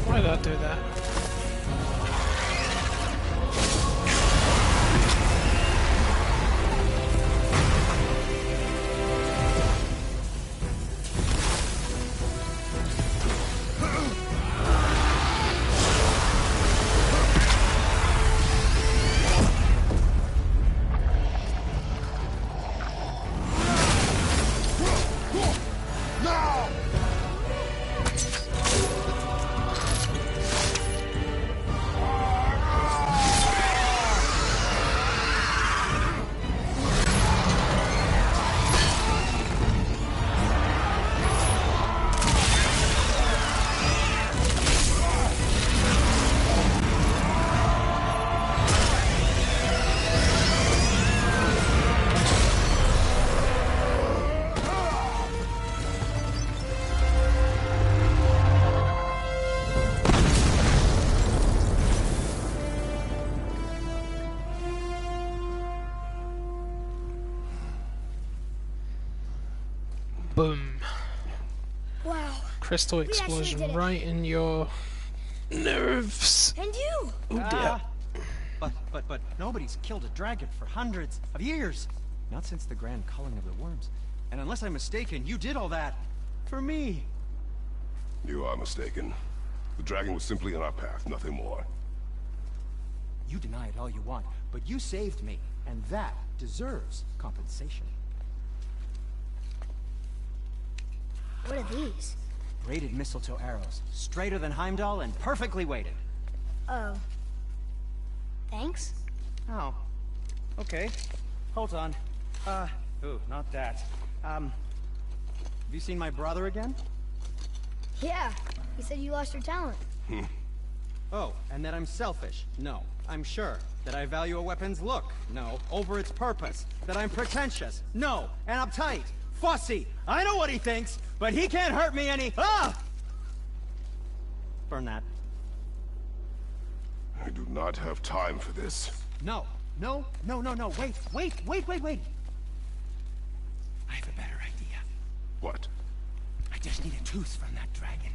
Why did I do that? Boom. Wow. Crystal actually explosion did it. right in your nerves. And you! Oh dear. But nobody's killed a dragon for hundreds of years. Not since the grand culling of the worms. And unless I'm mistaken, you did all that for me. You are mistaken. The dragon was simply in our path, nothing more. You deny it all you want, but you saved me, and that deserves compensation. What are these? Braided mistletoe arrows, straighter than Heimdall and perfectly weighted. Oh. Thanks? Oh. Okay. Hold on. Ooh, not that. Have you seen my brother again? Yeah. He said you lost your talent. Oh, and that I'm selfish? No. I'm sure. That I value a weapon's look? No. Over its purpose? That I'm pretentious? No. And uptight? Fussy? I know what he thinks, but he can't hurt me any— Ah! Burn that. I do not have time for this. No. No. Wait. I have a better idea. What? I just need a tooth from that dragon.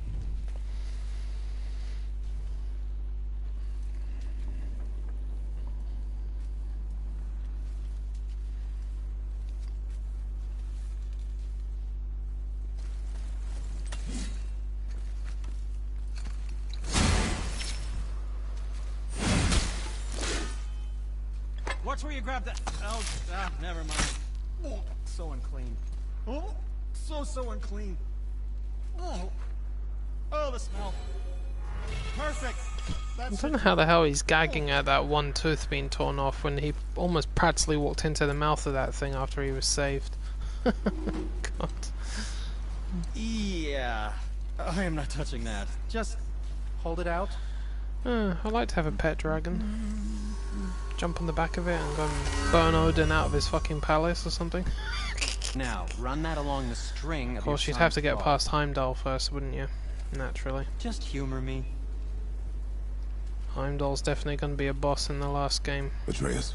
Watch where you grab that. Oh, never mind. Oh, so unclean. Oh, so unclean. Oh, the smell. Perfect. I That's don't know how the hell he's gagging at that one tooth being torn off when he almost practically walked into the mouth of that thing after he was saved. God. Yeah. I am not touching that. Just hold it out. I'd like to have a pet dragon. Jump on the back of it and go and burn Odin out of his fucking palace or something. Now, run that along the string Of course, you'd have to get past Heimdall first, wouldn't you? Naturally. Just humor me. Heimdall's definitely going to be a boss in the last game. Atreus,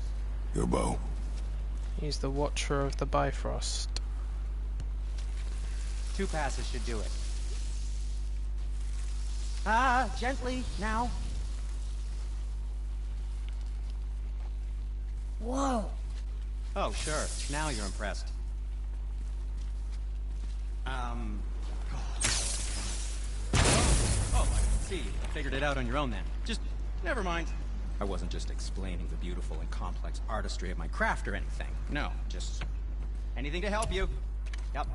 your bow. He's the Watcher of the Bifrost. 2 passes should do it. Gently, now. Whoa. Oh, sure. Now you're impressed. Oh, I see. I figured it out on your own then. Just, never mind. I wasn't just explaining the beautiful and complex artistry of my craft or anything. No, just anything to help you. Yep.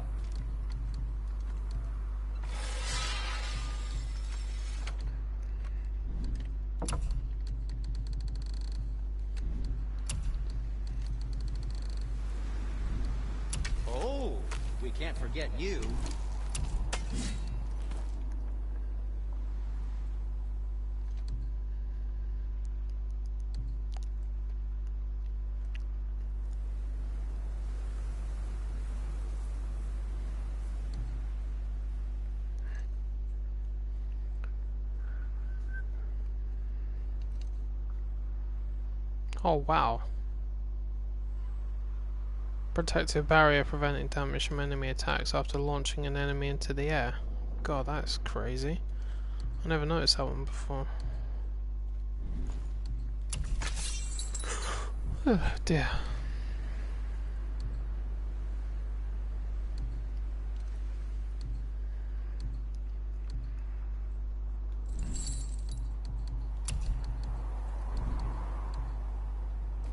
can't forget you. Oh wow. Protective barrier preventing damage from enemy attacks after launching an enemy into the air. God, that's crazy. I never noticed that one before. Oh dear.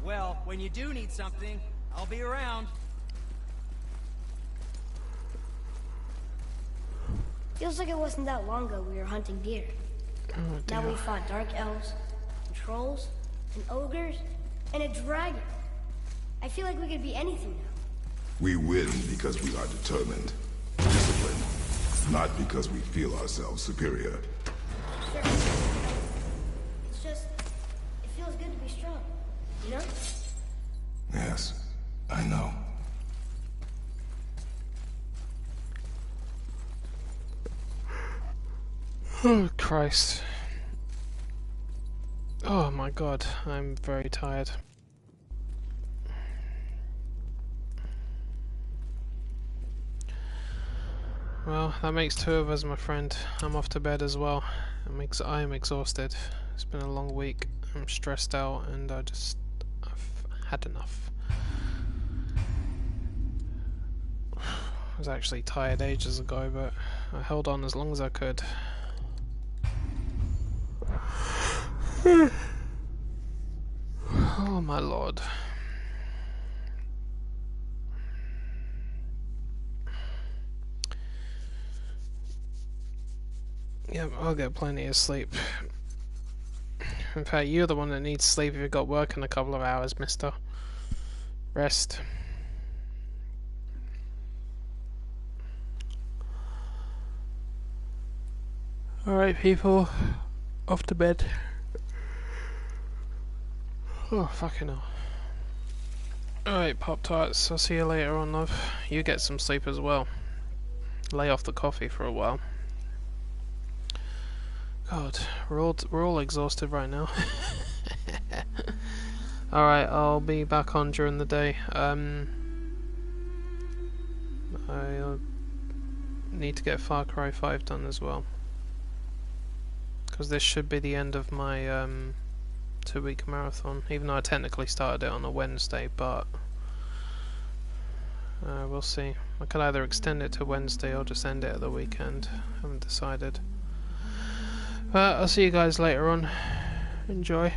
Well, when you do need something, I'll be around. Feels like it wasn't that long ago we were hunting deer. Oh Now dear. we fought dark elves, and trolls, and ogres, and a dragon. I feel like we could be anything now. We win because we are determined, disciplined, not because we feel ourselves superior. Sure. It's just, it feels good to be strong, you know? Yes, I know. Oh Christ. Oh my god, I'm very tired. Well, that makes two of us, my friend. I'm off to bed as well. I'm exhausted. It's been a long week. I'm stressed out and I've had enough. I was actually tired ages ago, but I held on as long as I could. Oh my lord. Yep, I'll get plenty of sleep. In fact, you're the one that needs sleep if you've got work in a couple of hours, mister. Rest. Alright, people. Off to bed. Oh, fucking hell. Alright, Pop-Tarts. I'll see you later on, love. You get some sleep as well. Lay off the coffee for a while. God, we're all exhausted right now. Alright, I'll be back on during the day. I need to get Far Cry 5 done as well. Because this should be the end of my 2-week marathon. Even though I technically started it on a Wednesday, but we'll see. I could either extend it to Wednesday or just end it at the weekend. I haven't decided. But I'll see you guys later on. Enjoy.